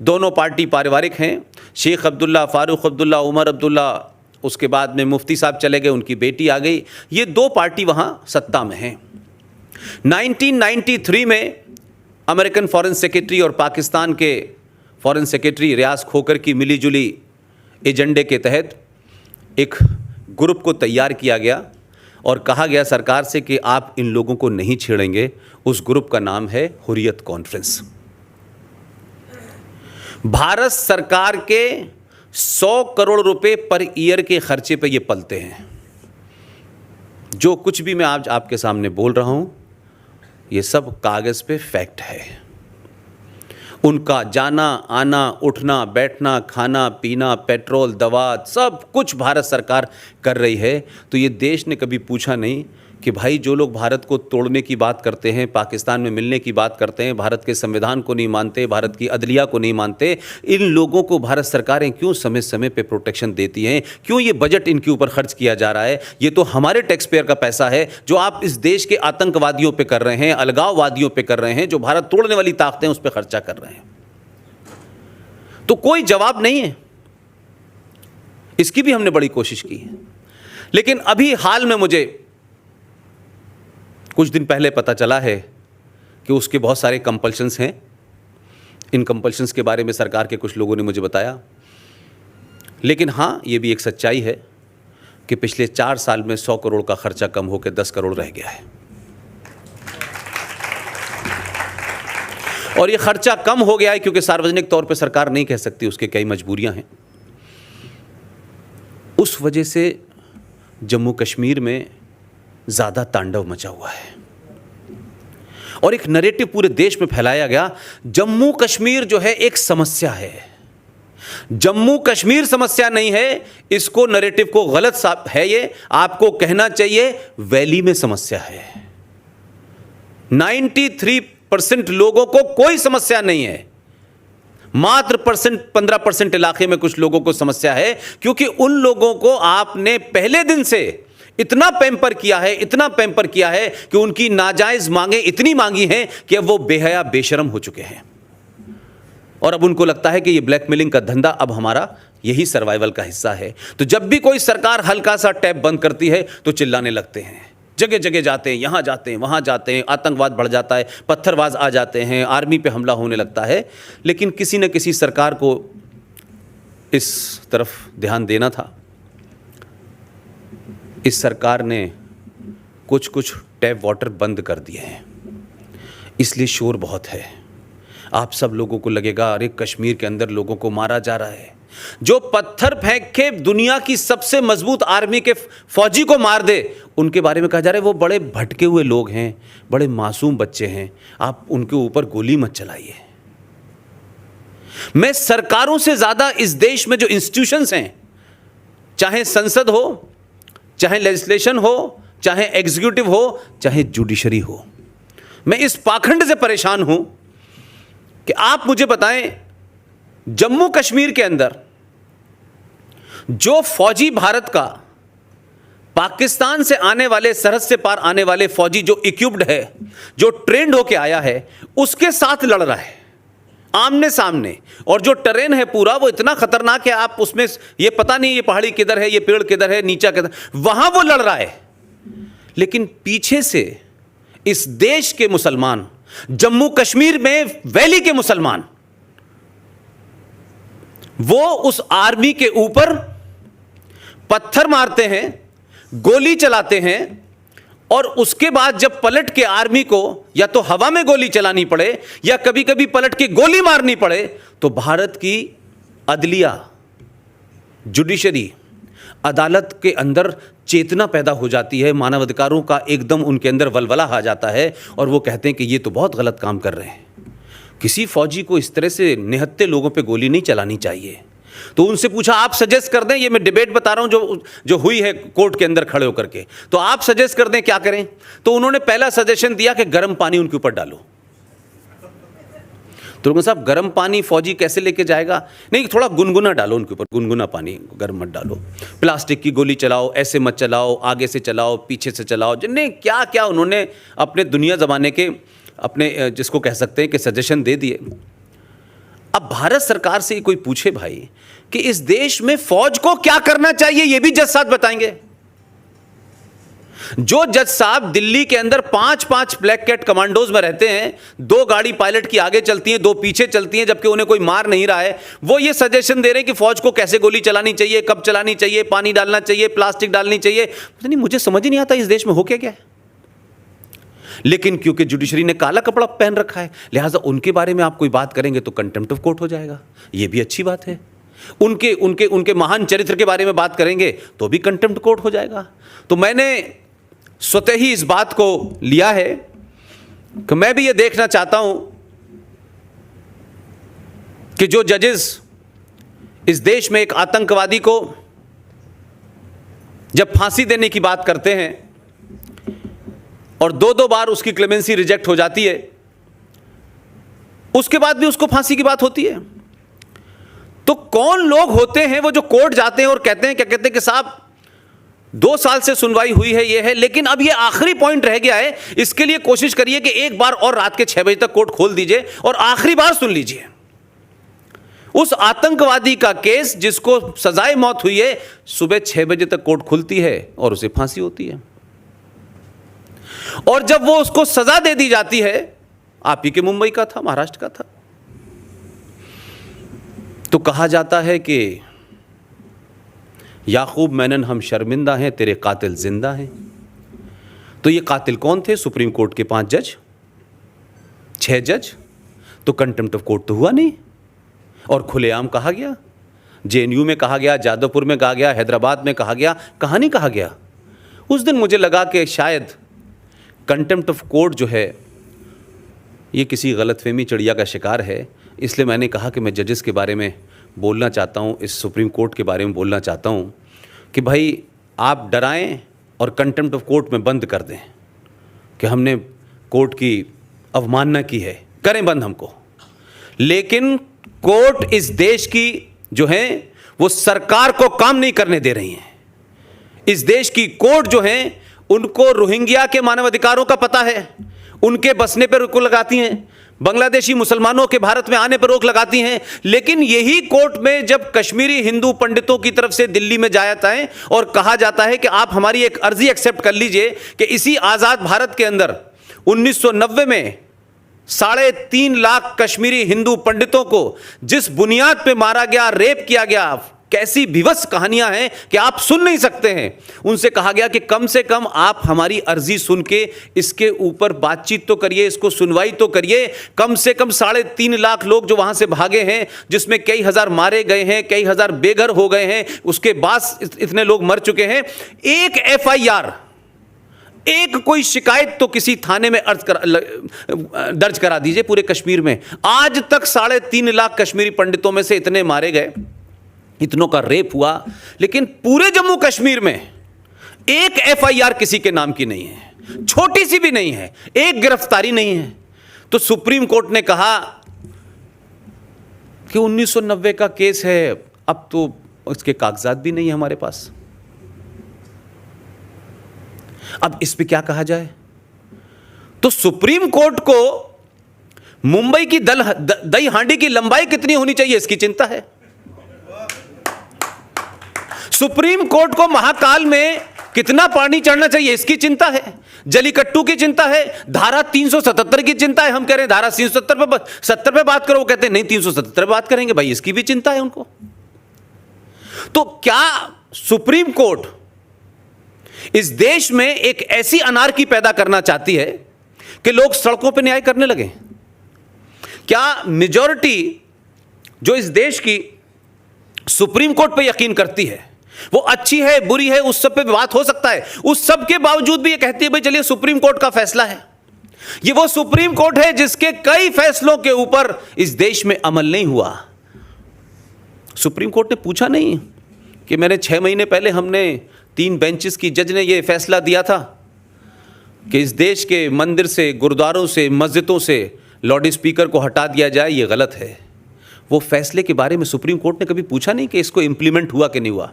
दोनों पार्टी पारिवारिक हैं। शेख अब्दुल्ला, फारूक अब्दुल्ला, उमर अब्दुल्ला, उसके बाद में मुफ्ती साहब चले गए, उनकी बेटी आ गई। ये 2 पार्टी वहाँ सत्ता में हैं। 1993 में अमेरिकन फॉरेन सेक्रेटरी और पाकिस्तान के फॉरेन सेक्रेटरी रियाज खोकर की मिलीजुली एजेंडे के तहत एक ग्रुप को तैयार किया गया और कहा गया सरकार से कि आप इन लोगों को नहीं छेड़ेंगे। उस ग्रुप का नाम है हुर्रियत कॉन्फ्रेंस। भारत सरकार के 100 करोड़ रुपए पर ईयर के खर्चे पे ये पलते हैं। जो कुछ भी मैं आज आपके सामने बोल रहा हूँ ये सब कागज़ पे फैक्ट है। उनका जाना आना, उठना बैठना, खाना पीना, पेट्रोल, दवा, सब कुछ भारत सरकार कर रही है। तो ये देश ने कभी पूछा नहीं कि भाई जो लोग भारत को तोड़ने की बात करते हैं, पाकिस्तान में मिलने की बात करते हैं, भारत के संविधान को नहीं मानते, भारत की अदलिया को नहीं मानते, इन लोगों को भारत सरकारें क्यों समय समय पे प्रोटेक्शन देती हैं? क्यों ये बजट इनके ऊपर खर्च किया जा रहा है? ये तो हमारे टैक्स पेयर का पैसा है जो आप इस देश के आतंकवादियों पे कर रहे हैं, अलगाववादियों पे कर रहे हैं, जो भारत तोड़ने वाली ताकतें उस पर खर्चा कर रहे हैं। तो कोई जवाब नहीं है। इसकी भी हमने बड़ी कोशिश की है। लेकिन अभी हाल में मुझे कुछ दिन पहले पता चला है कि उसके बहुत सारे कंपल्शंस हैं। इन कंपल्शंस के बारे में सरकार के कुछ लोगों ने मुझे बताया। लेकिन हाँ, ये भी एक सच्चाई है कि पिछले 4 साल में 100 करोड़ का खर्चा कम होकर 10 करोड़ रह गया है। और ये खर्चा कम हो गया है क्योंकि सार्वजनिक तौर पे सरकार नहीं कह सकती, उसके कई मजबूरियां हैं। उस वजह से जम्मू कश्मीर में ज़्यादा तांडव मचा हुआ है और एक नैरेटिव पूरे देश में फैलाया गया, जम्मू कश्मीर जो है एक समस्या है। जम्मू कश्मीर समस्या नहीं है, इसको नैरेटिव को गलत है, ये आपको कहना चाहिए वैली में समस्या है। 93% लोगों को कोई समस्या नहीं है, मात्र 15% इलाके में कुछ लोगों को समस्या है, क्योंकि उन लोगों को आपने पहले दिन से इतना पैम्पर किया है, इतना पैम्पर किया है कि उनकी नाजायज मांगे इतनी मांगी हैं कि अब वो बेहया बेशरम हो चुके हैं और अब उनको लगता है कि ये ब्लैकमेलिंग का धंधा अब हमारा यही सर्वाइवल का हिस्सा है। तो जब भी कोई सरकार हल्का सा टैप बंद करती है तो चिल्लाने लगते हैं, जगह जगह जाते हैं, यहाँ जाते हैं, वहाँ जाते हैं, आतंकवाद बढ़ जाता है, पत्थरबाज आ जाते हैं, आर्मी पे हमला होने लगता है। लेकिन किसी न किसी सरकार को इस तरफ ध्यान देना था। इस सरकार ने कुछ टैप वाटर बंद कर दिए हैं, इसलिए शोर बहुत है। आप सब लोगों को लगेगा अरे कश्मीर के अंदर लोगों को मारा जा रहा है। जो पत्थर फेंक के दुनिया की सबसे मजबूत आर्मी के फौजी को मार दे, उनके बारे में कहा जा रहा है वो बड़े भटके हुए लोग हैं, बड़े मासूम बच्चे हैं, आप उनके ऊपर गोली मत चलाइए। मैं सरकारों से ज्यादा इस देश में जो इंस्टीट्यूशंस हैं, चाहे संसद हो, चाहे लेजिस्लेशन हो, चाहे एग्जीक्यूटिव हो, चाहे जुडिशरी हो, मैं इस पाखंड से परेशान हूं कि आप मुझे बताएं जम्मू कश्मीर के अंदर जो फौजी भारत का पाकिस्तान से आने वाले, सरहद से पार आने वाले फौजी जो इक्विप्ड है, जो ट्रेंड होके आया है, उसके साथ लड़ रहा है आमने सामने, और जो टेरेन है पूरा वो इतना खतरनाक है, आप उसमें ये पता नहीं ये पहाड़ी किधर है, ये पेड़ किधर है, नीचा किधर, वहां वो लड़ रहा है। लेकिन पीछे से इस देश के मुसलमान, जम्मू कश्मीर में वैली के मुसलमान, वो उस आर्मी के ऊपर पत्थर मारते हैं, गोली चलाते हैं, और उसके बाद जब पलट के आर्मी को या तो हवा में गोली चलानी पड़े या कभी कभी पलट के गोली मारनी पड़े, तो भारत की अदलिया, जुडिशरी, अदालत के अंदर चेतना पैदा हो जाती है, मानवाधिकारों का एकदम उनके अंदर वलवला आ जाता है और वो कहते हैं कि ये तो बहुत गलत काम कर रहे हैं। किसी फौजी को इस तरह से निहत्थे लोगों पे गोली नहीं चलानी चाहिए। तो उनसे पूछा, आप सजेस्ट कर दें, ये मैं डिबेट बता रहा हूं जो हुई है कोर्ट के अंदर खड़े होकर के, तो आप सजेस्ट कर दें क्या करें। तो उन्होंने पहला सजेशन दिया कि गर्म पानी उनके ऊपर डालो। तो लोगों साहब गर्म पानी फौजी कैसे लेके जाएगा? नहीं, थोड़ा गुनगुना डालो उनके ऊपर, गुनगुना पानी, गर्म मत डालो। प्लास्टिक की गोली चलाओ, ऐसे मत चलाओ, आगे से चलाओ, पीछे से चलाओ, जिन्हें क्या क्या उन्होंने अपने दुनिया जमाने के अपने जिसको कह सकते हैं कि सजेशन दे दिए। अब भारत सरकार से कोई पूछे भाई कि इस देश में फौज को क्या करना चाहिए, ये भी जज साहब बताएंगे। जो जज साहब दिल्ली के अंदर 5-5 ब्लैक कैट कमांडोज में रहते हैं, 2 गाड़ी पायलट की आगे चलती हैं, 2 पीछे चलती हैं, जबकि उन्हें कोई मार नहीं रहा है, वो ये सजेशन दे रहे हैं कि फौज को कैसे गोली चलानी चाहिए, कब चलानी चाहिए, पानी डालना चाहिए, प्लास्टिक डालनी चाहिए। नहीं, मुझे समझ ही नहीं आता इस देश में हो क्या है। लेकिन क्योंकि जुडिशरी ने काला कपड़ा पहन रखा है, लिहाजा उनके बारे में आप कोई बात करेंगे तो कंटेम्प्ट ऑफ कोर्ट हो जाएगा। ये भी अच्छी बात है। उनके महान चरित्र के बारे में बात करेंगे तो भी कंटेम्प्ट कोर्ट हो जाएगा। तो मैंने स्वतः ही इस बात को लिया है कि मैं भी ये देखना चाहता हूं कि जो जजेस इस देश में एक आतंकवादी को जब फांसी देने की बात करते हैं और 2-2 बार उसकी क्लेमेंसी रिजेक्ट हो जाती है, उसके बाद भी उसको फांसी की बात होती है, तो कौन लोग होते हैं वो जो कोर्ट जाते हैं और कहते हैं, क्या कहते हैं कि साहब 2 साल से सुनवाई हुई है, ये है, लेकिन अब ये आखिरी पॉइंट रह गया है, इसके लिए कोशिश करिए कि एक बार और रात के 6 बजे तक कोर्ट खोल दीजिए और आखिरी बार सुन लीजिए। उस आतंकवादी का केस जिसको सजाए मौत हुई है, सुबह 6 बजे तक कोर्ट खुलती है और उसे फांसी होती है। और जब वो उसको सजा दे दी जाती है, आप ही के मुंबई का था, महाराष्ट्र का था, तो कहा जाता है कि याकूब मेनन हम शर्मिंदा हैं, तेरे कातिल जिंदा हैं। तो ये कातिल कौन थे? सुप्रीम कोर्ट के 5 जज, 6 जज। तो कंटेम्प्ट ऑफ कोर्ट तो हुआ नहीं, और खुलेआम कहा गया, जेएनयू में कहा गया, जादवपुर में कहा गया, हैदराबाद में कहा गया, कहाँ नहीं कहा गया। उस दिन मुझे लगा कि शायद कंटेम्प्ट ऑफ कोर्ट जो है ये किसी गलतफहमी चिड़िया का शिकार है, इसलिए मैंने कहा कि मैं जजेस के बारे में बोलना चाहता हूँ, इस सुप्रीम कोर्ट के बारे में बोलना चाहता हूँ कि भाई आप डराएं और कंटेम्प्ट ऑफ कोर्ट में बंद कर दें कि हमने कोर्ट की अवमानना की है, करें बंद हमको। लेकिन कोर्ट इस देश की जो है वो सरकार को काम नहीं करने दे रही है। इस देश की कोर्ट जो है उनको रोहिंग्या के मानवाधिकारों का पता है, उनके बसने पर रोक लगाती हैं, बांग्लादेशी मुसलमानों के भारत में आने पर रोक लगाती हैं। लेकिन यही कोर्ट में जब कश्मीरी हिंदू पंडितों की तरफ से दिल्ली में जाया जाता है और कहा जाता है कि आप हमारी एक अर्जी एक्सेप्ट कर लीजिए कि इसी आज़ाद भारत के अंदर 1990 में 3.5 लाख कश्मीरी हिंदू पंडितों को जिस बुनियाद पे मारा गया, रेप किया गया, कैसी विवश कहानियां हैं कि आप सुन नहीं सकते हैं। उनसे कहा गया कि कम से कम आप हमारी अर्जी सुन के इसके ऊपर बातचीत तो करिए, इसको सुनवाई तो करिए। कम से कम 3.5 लाख लोग जो वहां से भागे हैं, जिसमें कई हजार मारे गए हैं, कई हजार बेघर हो गए हैं, उसके बाद इतने लोग मर चुके हैं। एक FIR, एक कोई शिकायत तो किसी थाने में दर्ज करा दीजिए पूरे कश्मीर में। आज तक 3.5 लाख कश्मीरी पंडितों में से इतने मारे गए, इतनों का रेप हुआ, लेकिन पूरे जम्मू कश्मीर में एक FIR किसी के नाम की नहीं है, छोटी सी भी नहीं है, एक गिरफ्तारी नहीं है। तो सुप्रीम कोर्ट ने कहा कि 1990 का केस है, अब तो उसके कागजात भी नहीं है हमारे पास। अब इस पे क्या कहा जाए? तो सुप्रीम कोर्ट को मुंबई की दही हांडी की लंबाई कितनी होनी चाहिए इसकी चिंता है। सुप्रीम कोर्ट को महाकाल में कितना पानी चढ़ना चाहिए इसकी चिंता है। जलीकट्टू की चिंता है, धारा 377 की चिंता है। हम कह रहे हैं धारा 370 पे बात करो, वो कहते हैं नहीं 377 पे बात करेंगे। भाई इसकी भी चिंता है उनको। तो क्या सुप्रीम कोर्ट इस देश में एक ऐसी अनार्की पैदा करना चाहती है कि लोग सड़कों पर न्याय करने लगे? क्या मेजॉरिटी जो इस देश की सुप्रीम कोर्ट पे यकीन करती है वो अच्छी है, बुरी है, उस सब पे बात हो सकता है, उस सब के बावजूद भी ये कहती है भाई चलिए सुप्रीम कोर्ट का फैसला है। ये वो सुप्रीम कोर्ट है जिसके कई फैसलों के ऊपर इस देश में अमल नहीं हुआ। सुप्रीम कोर्ट ने पूछा नहीं कि मैंने 6 महीने पहले हमने 3 बेंचेस की जज ने यह फैसला दिया था कि इस देश के मंदिर से, गुरुद्वारों से, मस्जिदों से लाउड स्पीकर को हटा दिया जाए, ये गलत है। वो फैसले के बारे में सुप्रीम कोर्ट ने कभी पूछा नहीं कि इसको इंप्लीमेंट हुआ कि नहीं हुआ।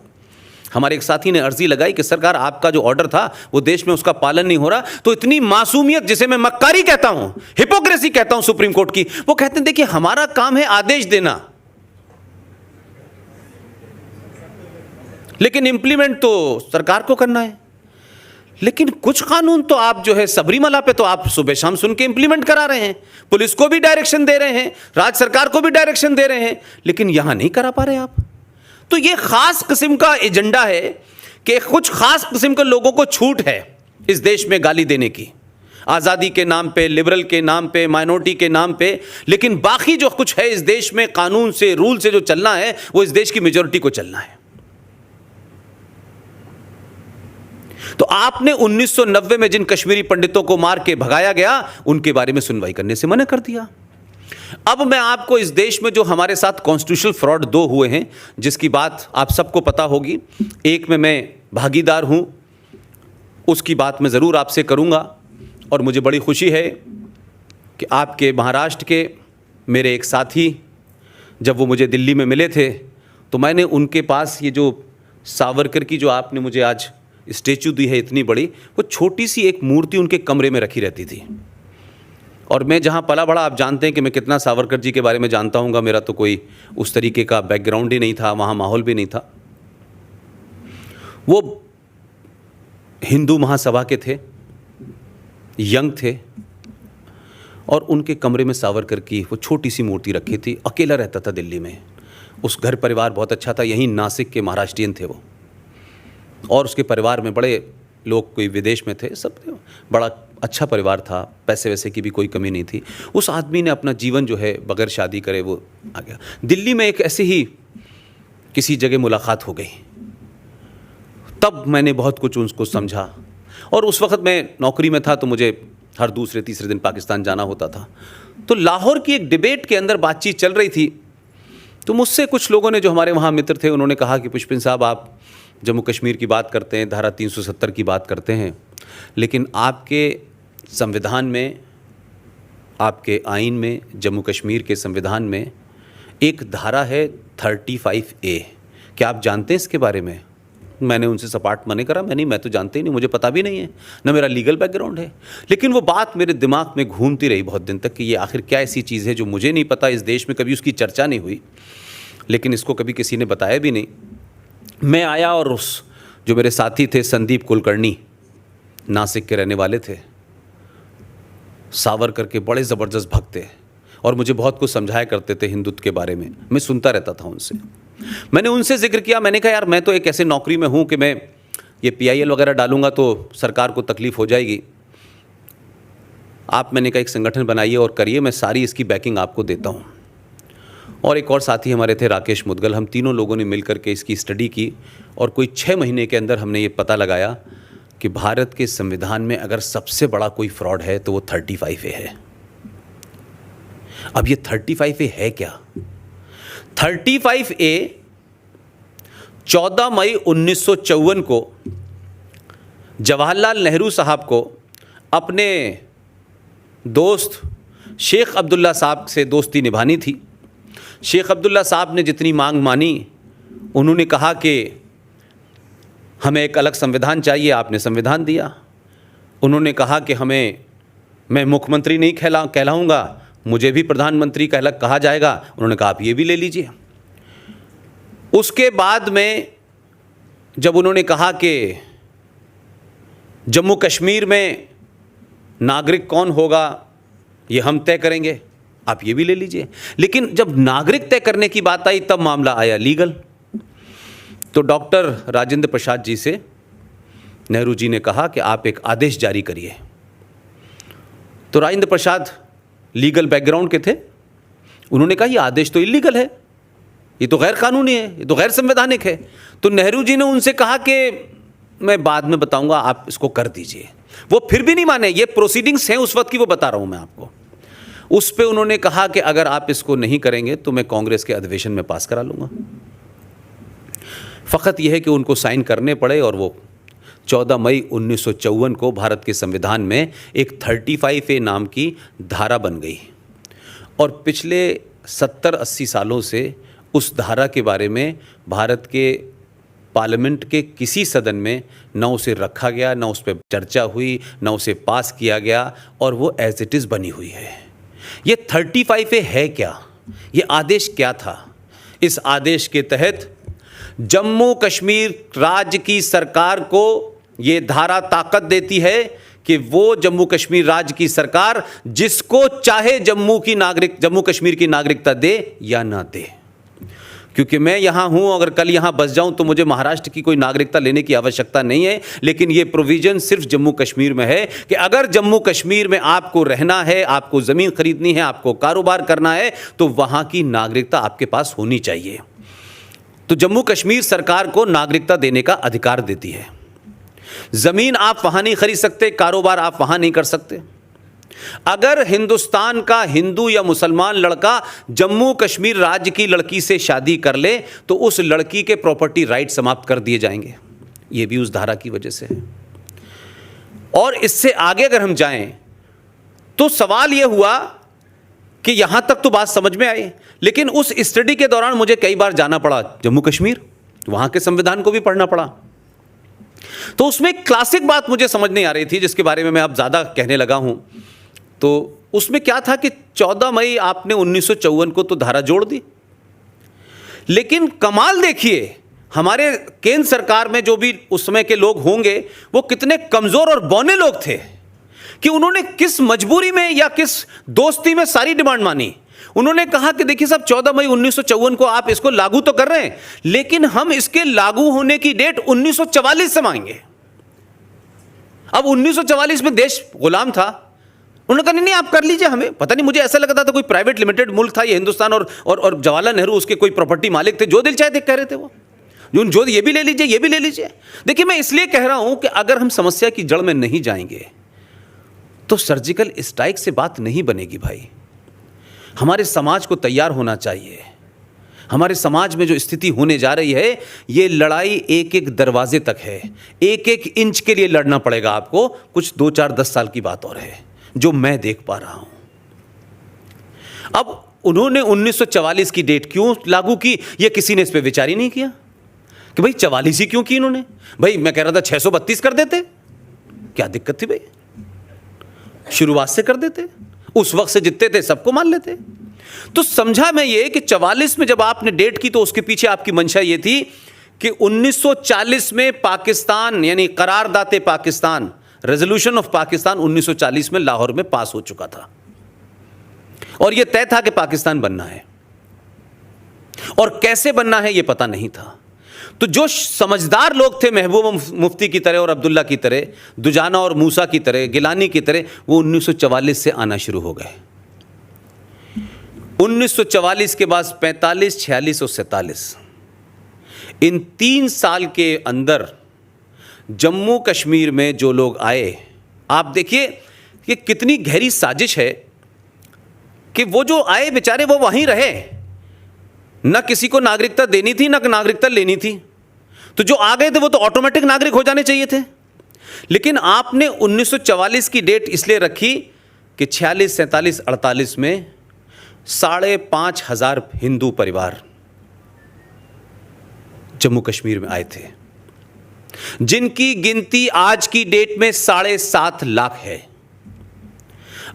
हमारे एक साथी ने अर्जी लगाई कि सरकार आपका जो ऑर्डर था वो देश में उसका पालन नहीं हो रहा। तो इतनी मासूमियत, जिसे मैं मक्कारी कहता हूं, हिपोक्रेसी कहता हूं सुप्रीम कोर्ट की, वो कहते हैं देखिए हमारा काम है आदेश देना, लेकिन इंप्लीमेंट तो सरकार को करना है। लेकिन कुछ कानून तो आप जो है सबरीमला पे तो आप सुबह शाम सुन के इंप्लीमेंट करा रहे हैं, पुलिस को भी डायरेक्शन दे रहे हैं, राज्य सरकार को भी डायरेक्शन दे रहे हैं, लेकिन यहां नहीं करा पा रहे आप। तो ये खास किस्म का एजेंडा है कि कुछ खास किस्म के लोगों को छूट है इस देश में गाली देने की, आज़ादी के नाम पे, लिबरल के नाम पे, माइनॉरिटी के नाम पे, लेकिन बाकी जो कुछ है इस देश में कानून से, रूल से जो चलना है वो इस देश की मेजॉरिटी को चलना है। तो आपने 1990 में जिन कश्मीरी पंडितों को मार के भगाया गया उनके बारे में सुनवाई करने से मना कर दिया। अब मैं आपको इस देश में जो हमारे साथ कॉन्स्टिट्यूशनल फ्रॉड 2 हुए हैं जिसकी बात आप सबको पता होगी, एक में मैं भागीदार हूं, उसकी बात मैं ज़रूर आपसे करूंगा। और मुझे बड़ी खुशी है कि आपके महाराष्ट्र के मेरे एक साथी जब वो मुझे दिल्ली में मिले थे तो मैंने उनके पास ये जो सावरकर की जो आपने मुझे आज स्टैचू दी है इतनी बड़ी, वो छोटी सी एक मूर्ति उनके कमरे में रखी रहती थी। और मैं जहाँ पला बड़ा, आप जानते हैं कि मैं कितना सावरकर जी के बारे में जानता हूँगा, मेरा तो कोई उस तरीके का बैकग्राउंड ही नहीं था, वहाँ माहौल भी नहीं था। वो हिंदू महासभा के थे, यंग थे और उनके कमरे में सावरकर की वो छोटी सी मूर्ति रखी थी। अकेला रहता था दिल्ली में। उस घर परिवार बहुत अच्छा था, यहीं नासिक के महाराष्ट्रियन थे वो, और उसके परिवार में बड़े लोग कोई विदेश में थे, सब बड़ा अच्छा परिवार था, पैसे वैसे की भी कोई कमी नहीं थी। उस आदमी ने अपना जीवन जो है बगैर शादी करे वो आ गया। दिल्ली में एक ऐसे ही किसी जगह मुलाकात हो गई, तब मैंने बहुत कुछ उसको समझा। और उस वक्त मैं नौकरी में था तो मुझे हर दूसरे तीसरे दिन पाकिस्तान जाना होता था। तो लाहौर की एक डिबेट के अंदर बातचीत चल रही थी, तो मुझसे कुछ लोगों ने जो हमारे वहाँ मित्र थे उन्होंने कहा कि पुष्पिन साहब, आप जम्मू कश्मीर की बात करते हैं, धारा 370 की बात करते हैं, लेकिन आपके संविधान में, आपके आइन में, जम्मू कश्मीर के संविधान में एक धारा है 35A। क्या आप जानते हैं इसके बारे में? मैंने उनसे सपाट मना करा, मैं तो जानते ही नहीं, मुझे पता भी नहीं है, ना मेरा लीगल बैकग्राउंड है। लेकिन वो बात मेरे दिमाग में घूमती रही बहुत दिन तक कि ये आखिर क्या ऐसी चीज़ है जो मुझे नहीं पता, इस देश में कभी उसकी चर्चा नहीं हुई, लेकिन इसको कभी किसी ने बताया भी नहीं। मैं आया और उस जो मेरे साथी थे संदीप कुलकर्णी, नासिक के रहने वाले थे, सावरकर के बड़े ज़बरदस्त भक्त थे और मुझे बहुत कुछ समझाया करते थे हिंदुत्व के बारे में, मैं सुनता रहता था उनसे। मैंने उनसे जिक्र किया, मैंने कहा यार मैं तो एक ऐसे नौकरी में हूँ कि मैं ये PIL वगैरह डालूंगा तो सरकार को तकलीफ़ हो जाएगी, आप, मैंने कहा, एक संगठन बनाइए और करिए, मैं सारी इसकी बैकिंग आपको देता हूँ। और एक और साथी हमारे थे राकेश मुदगल, हम तीनों लोगों ने मिलकर के इसकी स्टडी की और कोई 6 महीने के अंदर हमने ये पता लगाया कि भारत के संविधान में अगर सबसे बड़ा कोई फ्रॉड है तो वो 35A है। अब ये 35A है क्या? 35A 14 मई 1954 को जवाहरलाल नेहरू साहब को अपने दोस्त शेख अब्दुल्ला साहब से दोस्ती निभानी थी। शेख अब्दुल्ला साहब ने जितनी मांग मानी, उन्होंने कहा कि हमें एक अलग संविधान चाहिए, आपने संविधान दिया। उन्होंने कहा कि मैं मुख्यमंत्री नहीं कहलाऊंगा, मुझे भी प्रधानमंत्री कहा जाएगा। उन्होंने कहा आप ये भी ले लीजिए। उसके बाद में जब उन्होंने कहा कि जम्मू कश्मीर में नागरिक कौन होगा ये हम तय करेंगे, आप ये भी ले लीजिए। लेकिन जब नागरिक तय करने की बात आई तब मामला आया लीगल। तो डॉक्टर राजेंद्र प्रसाद जी से नेहरू जी ने कहा कि आप एक आदेश जारी करिए। तो राजेंद्र प्रसाद लीगल बैकग्राउंड के थे, उन्होंने कहा ये आदेश तो इलीगल है, ये तो गैर कानूनी है, ये तो गैर संवैधानिक है। तो नेहरू जी ने उनसे कहा कि मैं बाद में बताऊंगा, आप इसको कर दीजिए। वो फिर भी नहीं माने, ये प्रोसीडिंग्स हैं उस वक्त की, वो बता रहा हूं मैं आपको। उस पे उन्होंने कहा कि अगर आप इसको नहीं करेंगे तो मैं कांग्रेस के अधिवेशन में पास करा लूँगा। फ़कत यह है कि उनको साइन करने पड़े और वो 14 मई 1954 को भारत के संविधान में एक 35A नाम की धारा बन गई। और पिछले 70-80 सालों से उस धारा के बारे में भारत के पार्लियामेंट के किसी सदन में न उसे रखा गया, न उस पर चर्चा हुई, न उसे पास किया गया, और वो एज इट इज़ बनी हुई है। ये 35A है क्या? ये आदेश क्या था? इस आदेश के तहत जम्मू कश्मीर राज्य की सरकार को ये धारा ताकत देती है कि वो जम्मू कश्मीर राज्य की सरकार जिसको चाहे जम्मू कश्मीर की नागरिकता दे या ना दे। क्योंकि मैं यहाँ हूँ, अगर कल यहाँ बस जाऊँ तो मुझे महाराष्ट्र की कोई नागरिकता लेने की आवश्यकता नहीं है। लेकिन ये प्रोविज़न सिर्फ जम्मू कश्मीर में है कि अगर जम्मू कश्मीर में आपको रहना है, आपको ज़मीन खरीदनी है, आपको कारोबार करना है, तो वहाँ की नागरिकता आपके पास होनी चाहिए। तो जम्मू कश्मीर सरकार को नागरिकता देने का अधिकार देती है। ज़मीन आप वहाँ नहीं खरीद सकते, कारोबार आप वहाँ नहीं कर सकते। अगर हिंदुस्तान का हिंदू या मुसलमान लड़का जम्मू कश्मीर राज्य की लड़की से शादी कर ले तो उस लड़की के प्रॉपर्टी राइट समाप्त कर दिए जाएंगे। ये भी उस धारा की वजह से है। और इससे आगे अगर हम जाएं तो सवाल यह हुआ कि यहां तक तो बात समझ में आई, लेकिन उस स्टडी के दौरान मुझे कई बार जाना पड़ा जम्मू कश्मीर, वहां के संविधान को भी पढ़ना पड़ा। तो उसमें एक क्लासिक बात मुझे समझ नहीं आ रही थी, जिसके बारे में मैं अब ज़्यादा कहने लगा हूं। तो उसमें क्या था कि 14 मई आपने 1954 को तो धारा जोड़ दी, लेकिन कमाल देखिए, हमारे केंद्र सरकार में जो भी उस समय के लोग होंगे वो कितने कमज़ोर और बौने लोग थे कि उन्होंने किस मजबूरी में या किस दोस्ती में सारी डिमांड मानी। उन्होंने कहा कि देखिए साहब 14 मई 1954 को आप इसको लागू तो कर रहे हैं, लेकिन हम इसके लागू होने की डेट 1944 से मांगेंगे। अब 1944 में देश गुलाम था, उन्होंने कहा नहीं आप कर लीजिए, हमें पता नहीं, मुझे ऐसा लगता था कोई प्राइवेट लिमिटेड मुल्क था ये हिंदुस्तान, और जवाहरलाल नेहरू उसके कोई प्रॉपर्टी मालिक थे, जो दिल चाहे कह रहे थे वो, जो ये भी ले लीजिए ये भी ले लीजिए। देखिए मैं इसलिए कह रहा हूं कि अगर हम समस्या की जड़ में नहीं जाएंगे तो सर्जिकल स्ट्राइक से बात नहीं बनेगी भाई। हमारे समाज को तैयार होना चाहिए। हमारे समाज में जो स्थिति होने जा रही है, ये लड़ाई एक एक दरवाजे तक है, एक एक इंच के लिए लड़ना पड़ेगा आपको। कुछ 2, 4, 10 साल की बात और है जो मैं देख पा रहा हूं। अब उन्होंने 1944 की डेट क्यों लागू की, यह किसी ने इस पर विचार ही नहीं किया कि भाई 44 ही क्यों की इन्होंने। भाई मैं कह रहा था 632 कर देते, क्या दिक्कत थी भाई, शुरुआत से कर देते, उस वक्त से जितने थे सबको मान लेते। तो समझा मैं ये कि 44 में जब आपने डेट की तो उसके पीछे आपकी मंशा ये थी कि 1940 में पाकिस्तान यानी करारदाते पाकिस्तान, रेजोल्यूशन ऑफ पाकिस्तान 1940 में लाहौर में पास हो चुका था और यह तय था कि पाकिस्तान बनना है, और कैसे बनना है यह पता नहीं था। तो जो समझदार लोग थे, महबूब मुफ्ती की तरह और अब्दुल्ला की तरह, दुजाना और मूसा की तरह, गिलानी की तरह, वो 1944 से आना शुरू हो गए। 1944 के बाद 45, 46 और 47, इन 3 साल के अंदर जम्मू कश्मीर में जो लोग आए, आप देखिए कि कितनी गहरी साजिश है कि वो जो आए बेचारे वो वहीं रहे, न किसी को नागरिकता देनी थी न नागरिकता लेनी थी। तो जो आ गए थे वो तो ऑटोमेटिक नागरिक हो जाने चाहिए थे। लेकिन आपने 1944 की डेट इसलिए रखी कि 46, 47, 48 में 5,500 हिंदू परिवार जम्मू कश्मीर में आए थे, जिनकी गिनती आज की डेट में 7.5 लाख है।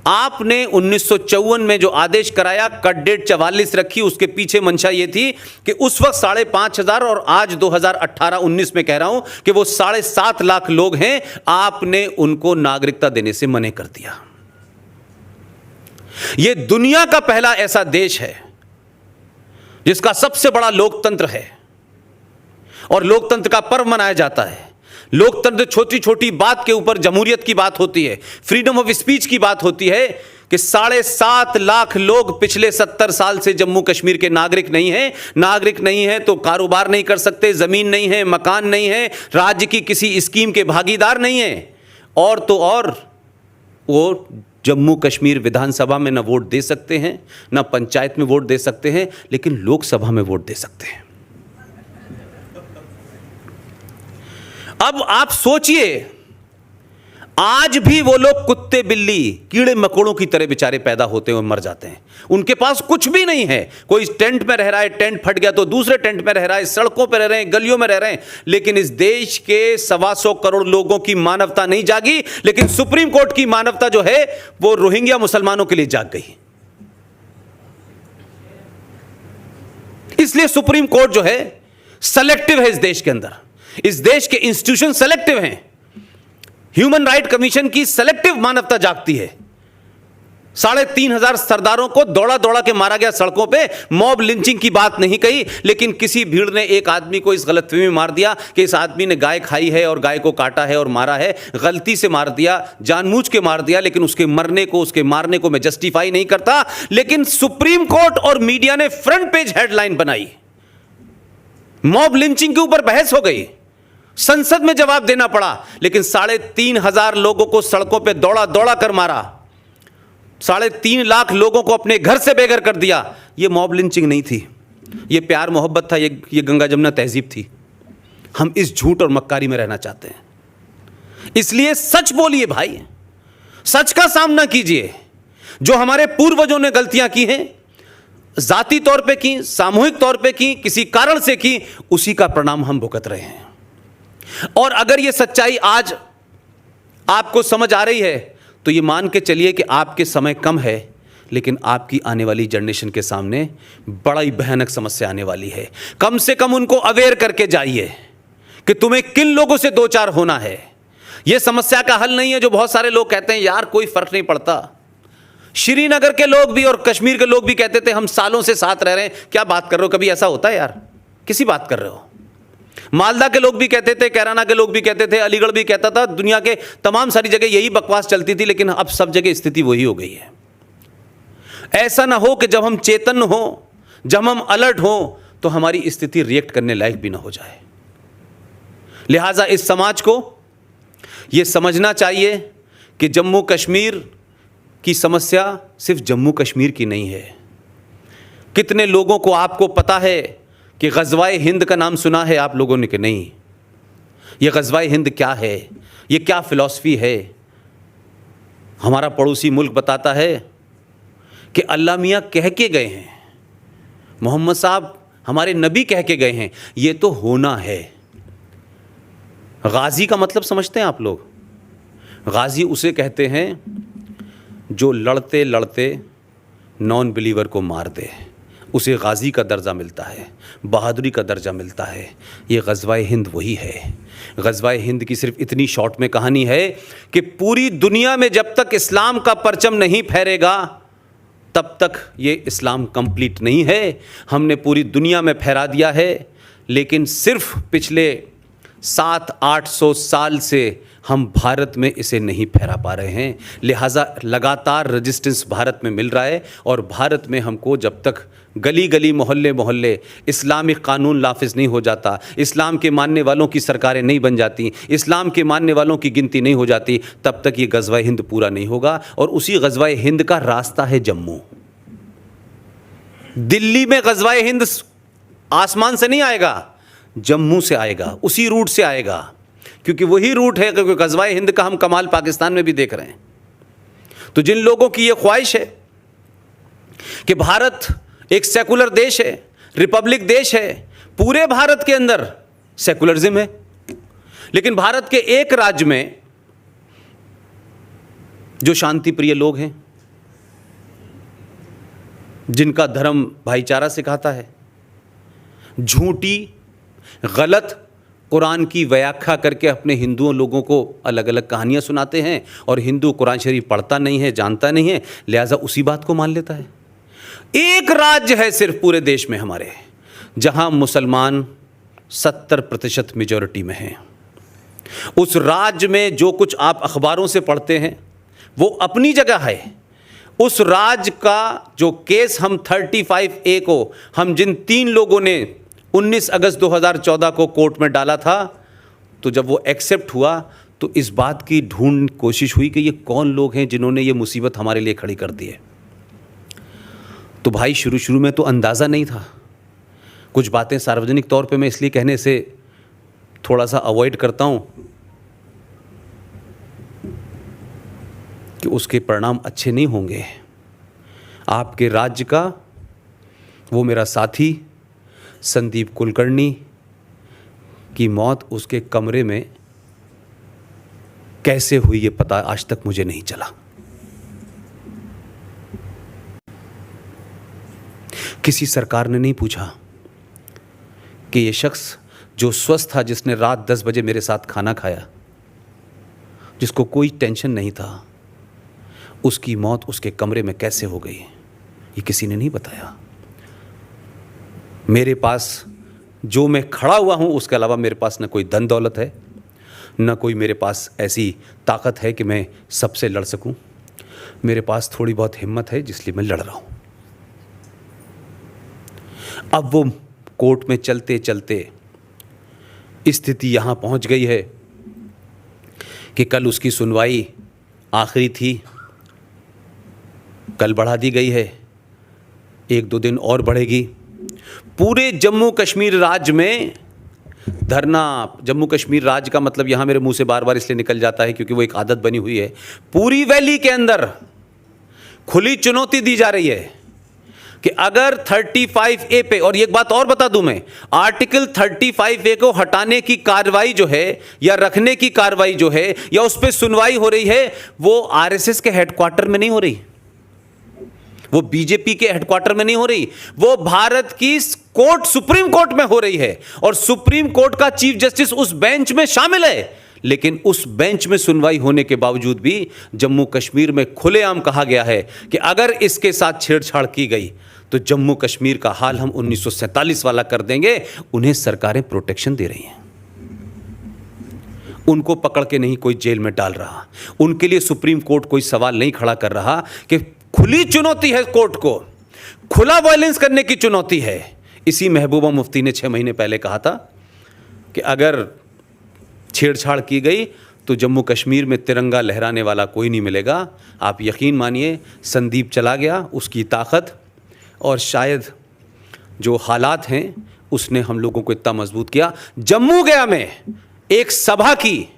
आपने 1954 में जो आदेश कराया, कट डेट 44 रखी, उसके पीछे मंशा यह थी कि उस वक्त 5,500 और आज 2018-19 में कह रहा हूं कि वो 7.5 लाख लोग हैं, आपने उनको नागरिकता देने से मना कर दिया। यह दुनिया का पहला ऐसा देश है जिसका सबसे बड़ा लोकतंत्र है और लोकतंत्र का पर्व मनाया जाता है। लोकतंत्र छोटी छोटी बात के ऊपर जमहूरियत की बात होती है, फ्रीडम ऑफ स्पीच की बात होती है कि 7.5 लाख लोग पिछले 70 साल से जम्मू कश्मीर के नागरिक नहीं हैं। नागरिक नहीं है तो कारोबार नहीं कर सकते, जमीन नहीं है, मकान नहीं है, राज्य की किसी स्कीम के भागीदार नहीं है, और तो और वो जम्मू कश्मीर विधानसभा में न वोट दे सकते हैं, न पंचायत में वोट दे सकते हैं, लेकिन लोकसभा में वोट दे सकते हैं। अब आप सोचिए, आज भी वो लोग कुत्ते बिल्ली कीड़े मकोड़ों की तरह बेचारे पैदा होते हैं और मर जाते हैं। उनके पास कुछ भी नहीं है, कोई टेंट में रह रहा है, टेंट फट गया तो दूसरे टेंट में रह रहा है, सड़कों पर रह रहे हैं, गलियों में रह रहे हैं। लेकिन इस देश के 125 करोड़ लोगों की मानवता नहीं जागी, लेकिन सुप्रीम कोर्ट की मानवता जो है वो रोहिंग्या मुसलमानों के लिए जाग गई। इसलिए सुप्रीम कोर्ट जो है सेलेक्टिव है इस देश के अंदर। इस देश के इंस्टीट्यूशन सेलेक्टिव हैं। ह्यूमन राइट कमीशन की सेलेक्टिव मानवता जागती है। 3,500 सरदारों को दौड़ा दौड़ा के मारा गया सड़कों पे। मॉब लिंचिंग की बात नहीं कही, लेकिन किसी भीड़ ने एक आदमी को इस गलतफहमी में मार दिया कि इस आदमी ने गाय खाई है और गाय को काटा है और मारा है। गलती से मार दिया, जानबूझ के मार दिया, लेकिन उसके मरने को, उसके मारने को मैं जस्टिफाई नहीं करता। लेकिन सुप्रीम कोर्ट और मीडिया ने फ्रंट पेज हेडलाइन बनाई, मॉब लिंचिंग के ऊपर बहस हो गई, संसद में जवाब देना पड़ा, लेकिन 3,500 लोगों को सड़कों पे दौड़ा दौड़ा कर मारा, 3.5 लाख लोगों को अपने घर से बेघर कर दिया। यह मॉब लिंचिंग नहीं थी, यह प्यार मोहब्बत था, यह गंगा जमुना तहजीब थी। हम इस झूठ और मक्कारी में रहना चाहते हैं। इसलिए सच बोलिए भाई, सच का सामना कीजिए। जो हमारे पूर्वजों ने गलतियां की हैं, जाती तौर पे की, सामूहिक तौर पे की, किसी कारण से की, उसी का परिणाम हम भुगत रहे हैं। और अगर यह सच्चाई आज आपको समझ आ रही है तो यह मान के चलिए कि आपके समय कम है, लेकिन आपकी आने वाली जनरेशन के सामने बड़ी भयानक समस्या आने वाली है। कम से कम उनको अवेयर करके जाइए कि तुम्हें किन लोगों से दो चार होना है। ये समस्या का हल नहीं है जो बहुत सारे लोग कहते हैं यार कोई फर्क नहीं पड़ता। श्रीनगर के लोग भी और कश्मीर के लोग भी कहते थे हम सालों से साथ रह रहे हैं, क्या बात कर रहे हो, कभी ऐसा होता है यार, किसी बात कर रहे हो। मालदा के लोग भी कहते थे, कैराना के लोग भी कहते थे, अलीगढ़ भी कहता था, दुनिया के तमाम सारी जगह यही बकवास चलती थी, लेकिन अब सब जगह स्थिति वही हो गई है। ऐसा ना हो कि जब हम चेतन हो, जब हम अलर्ट हो, तो हमारी स्थिति रिएक्ट करने लायक भी ना हो जाए। लिहाजा इस समाज को यह समझना चाहिए कि जम्मू कश्मीर की समस्या सिर्फ जम्मू कश्मीर की नहीं है। कितने लोगों को आपको पता है कि ग़ज़वाए हिंद का नाम सुना है आप लोगों ने कि नहीं? ये ग़ज़वाए हिंद क्या है, ये क्या फ़िलॉसफ़ी है? हमारा पड़ोसी मुल्क बताता है कि अल्लाह मियाँ कह के गए हैं, मोहम्मद साहब हमारे नबी कह के गए हैं, ये तो होना है। गाज़ी का मतलब समझते हैं आप लोग? गाज़ी उसे कहते हैं जो लड़ते लड़ते नॉन बिलीवर को मार दे, उसे गाज़ी का दर्जा मिलता है, बहादुरी का दर्जा मिलता है। ये ग़ज़वाए हिंद वही है। ग़ज़वाए हिंद की सिर्फ इतनी शॉर्ट में कहानी है कि पूरी दुनिया में जब तक इस्लाम का परचम नहीं फहरेगा तब तक ये इस्लाम कंप्लीट नहीं है। हमने पूरी दुनिया में फहरा दिया है, लेकिन सिर्फ पिछले 700-800 साल से हम भारत में इसे नहीं फहरा पा रहे हैं। लिहाजा लगातार रेजिस्टेंस भारत में मिल रहा है, और भारत में हमको जब तक गली गली मोहल्ले मोहल्ले इस्लामिक कानून नाफिज नहीं हो जाता, इस्लाम के मानने वालों की सरकारें नहीं बन जाती, इस्लाम के मानने वालों की गिनती नहीं हो जाती, तब तक ये ग़ज़वाए हिंद पूरा नहीं होगा। और उसी ग़ज़वाए हिंद का रास्ता है जम्मू। दिल्ली में ग़ज़वाए हिंद आसमान से नहीं आएगा, जम्मू से आएगा, उसी रूट से आएगा, क्योंकि वही रूट है, क्योंकि ग़ज़वाए हिंद का हम कमाल पाकिस्तान में भी देख रहे हैं। तो जिन लोगों की ये ख्वाहिश है कि भारत एक सेकुलर देश है, रिपब्लिक देश है, पूरे भारत के अंदर सेकुलरिज्म है, लेकिन भारत के एक राज्य में जो शांति प्रिय लोग हैं, जिनका धर्म भाईचारा सिखाता है, झूठी गलत कुरान की व्याख्या करके अपने हिंदुओं लोगों को अलग अलग कहानियां सुनाते हैं, और हिंदू कुरान शरीफ पढ़ता नहीं है, जानता नहीं है, लिहाजा उसी बात को मान लेता है। एक राज्य है सिर्फ पूरे देश में हमारे, जहां मुसलमान 70% मेजॉरिटी में हैं। उस राज्य में जो कुछ आप अखबारों से पढ़ते हैं वो अपनी जगह है। उस राज्य का जो केस हम 35A को, हम जिन 3 लोगों ने 19 अगस्त 2014 को कोर्ट में डाला था, तो जब वो एक्सेप्ट हुआ तो इस बात की ढूंढ कोशिश हुई कि ये कौन लोग हैं जिन्होंने ये मुसीबत हमारे लिए खड़ी कर दी है। तो भाई शुरू में तो अंदाज़ा नहीं था। कुछ बातें सार्वजनिक तौर पे मैं इसलिए कहने से थोड़ा सा अवॉइड करता हूँ कि उसके परिणाम अच्छे नहीं होंगे। आपके राज्य का वो मेरा साथी संदीप कुलकर्णी की मौत उसके कमरे में कैसे हुई ये पता आज तक मुझे नहीं चला। किसी सरकार ने नहीं पूछा कि ये शख्स जो स्वस्थ था, जिसने रात 10 बजे मेरे साथ खाना खाया, जिसको कोई टेंशन नहीं था, उसकी मौत उसके कमरे में कैसे हो गई, ये किसी ने नहीं बताया। मेरे पास जो मैं खड़ा हुआ हूँ उसके अलावा मेरे पास न कोई धन दौलत है, न कोई मेरे पास ऐसी ताकत है कि मैं सबसे लड़ सकूं। मेरे पास थोड़ी बहुत हिम्मत है, जिसलिए मैं लड़ रहा हूं। अब वो कोर्ट में चलते चलते स्थिति यहाँ पहुँच गई है कि कल उसकी सुनवाई आखिरी थी, कल बढ़ा दी गई है, 1-2 दिन और बढ़ेगी। पूरे जम्मू कश्मीर राज्य में धरना, जम्मू कश्मीर राज्य का मतलब यहाँ मेरे मुंह से बार बार इसलिए निकल जाता है क्योंकि वो एक आदत बनी हुई है। पूरी वैली के अंदर खुली चुनौती दी जा रही है कि अगर 35A पे, और एक बात और बता दूं मैं, आर्टिकल 35A को हटाने की कार्रवाई जो है या रखने की कार्रवाई जो है या उस पर सुनवाई हो रही है, वो आरएसएस के हेडक्वार्टर में नहीं हो रही, वो बीजेपी के हेडक्वार्टर में नहीं हो रही, वो भारत की कोर्ट, सुप्रीम कोर्ट में हो रही है। और सुप्रीम कोर्ट का चीफ जस्टिस उस बेंच में शामिल है, लेकिन उस बेंच में सुनवाई होने के बावजूद भी जम्मू कश्मीर में खुलेआम कहा गया है कि अगर इसके साथ छेड़छाड़ की गई तो जम्मू कश्मीर का हाल हम 1947 वाला कर देंगे। उन्हें सरकारें प्रोटेक्शन दे रही हैं, उनको पकड़ के नहीं कोई जेल में डाल रहा, उनके लिए सुप्रीम कोर्ट कोई सवाल नहीं खड़ा कर रहा कि खुली चुनौती है कोर्ट को, खुला वायलेंस करने की चुनौती है। इसी महबूबा मुफ्ती ने 6 महीने पहले कहा था कि अगर छेड़छाड़ की गई तो जम्मू कश्मीर में तिरंगा लहराने वाला कोई नहीं मिलेगा। आप यकीन मानिए, संदीप चला गया, उसकी ताकत और शायद जो हालात हैं उसने हम लोगों को इतना मजबूत किया। जम्मू गया में एक सभा की,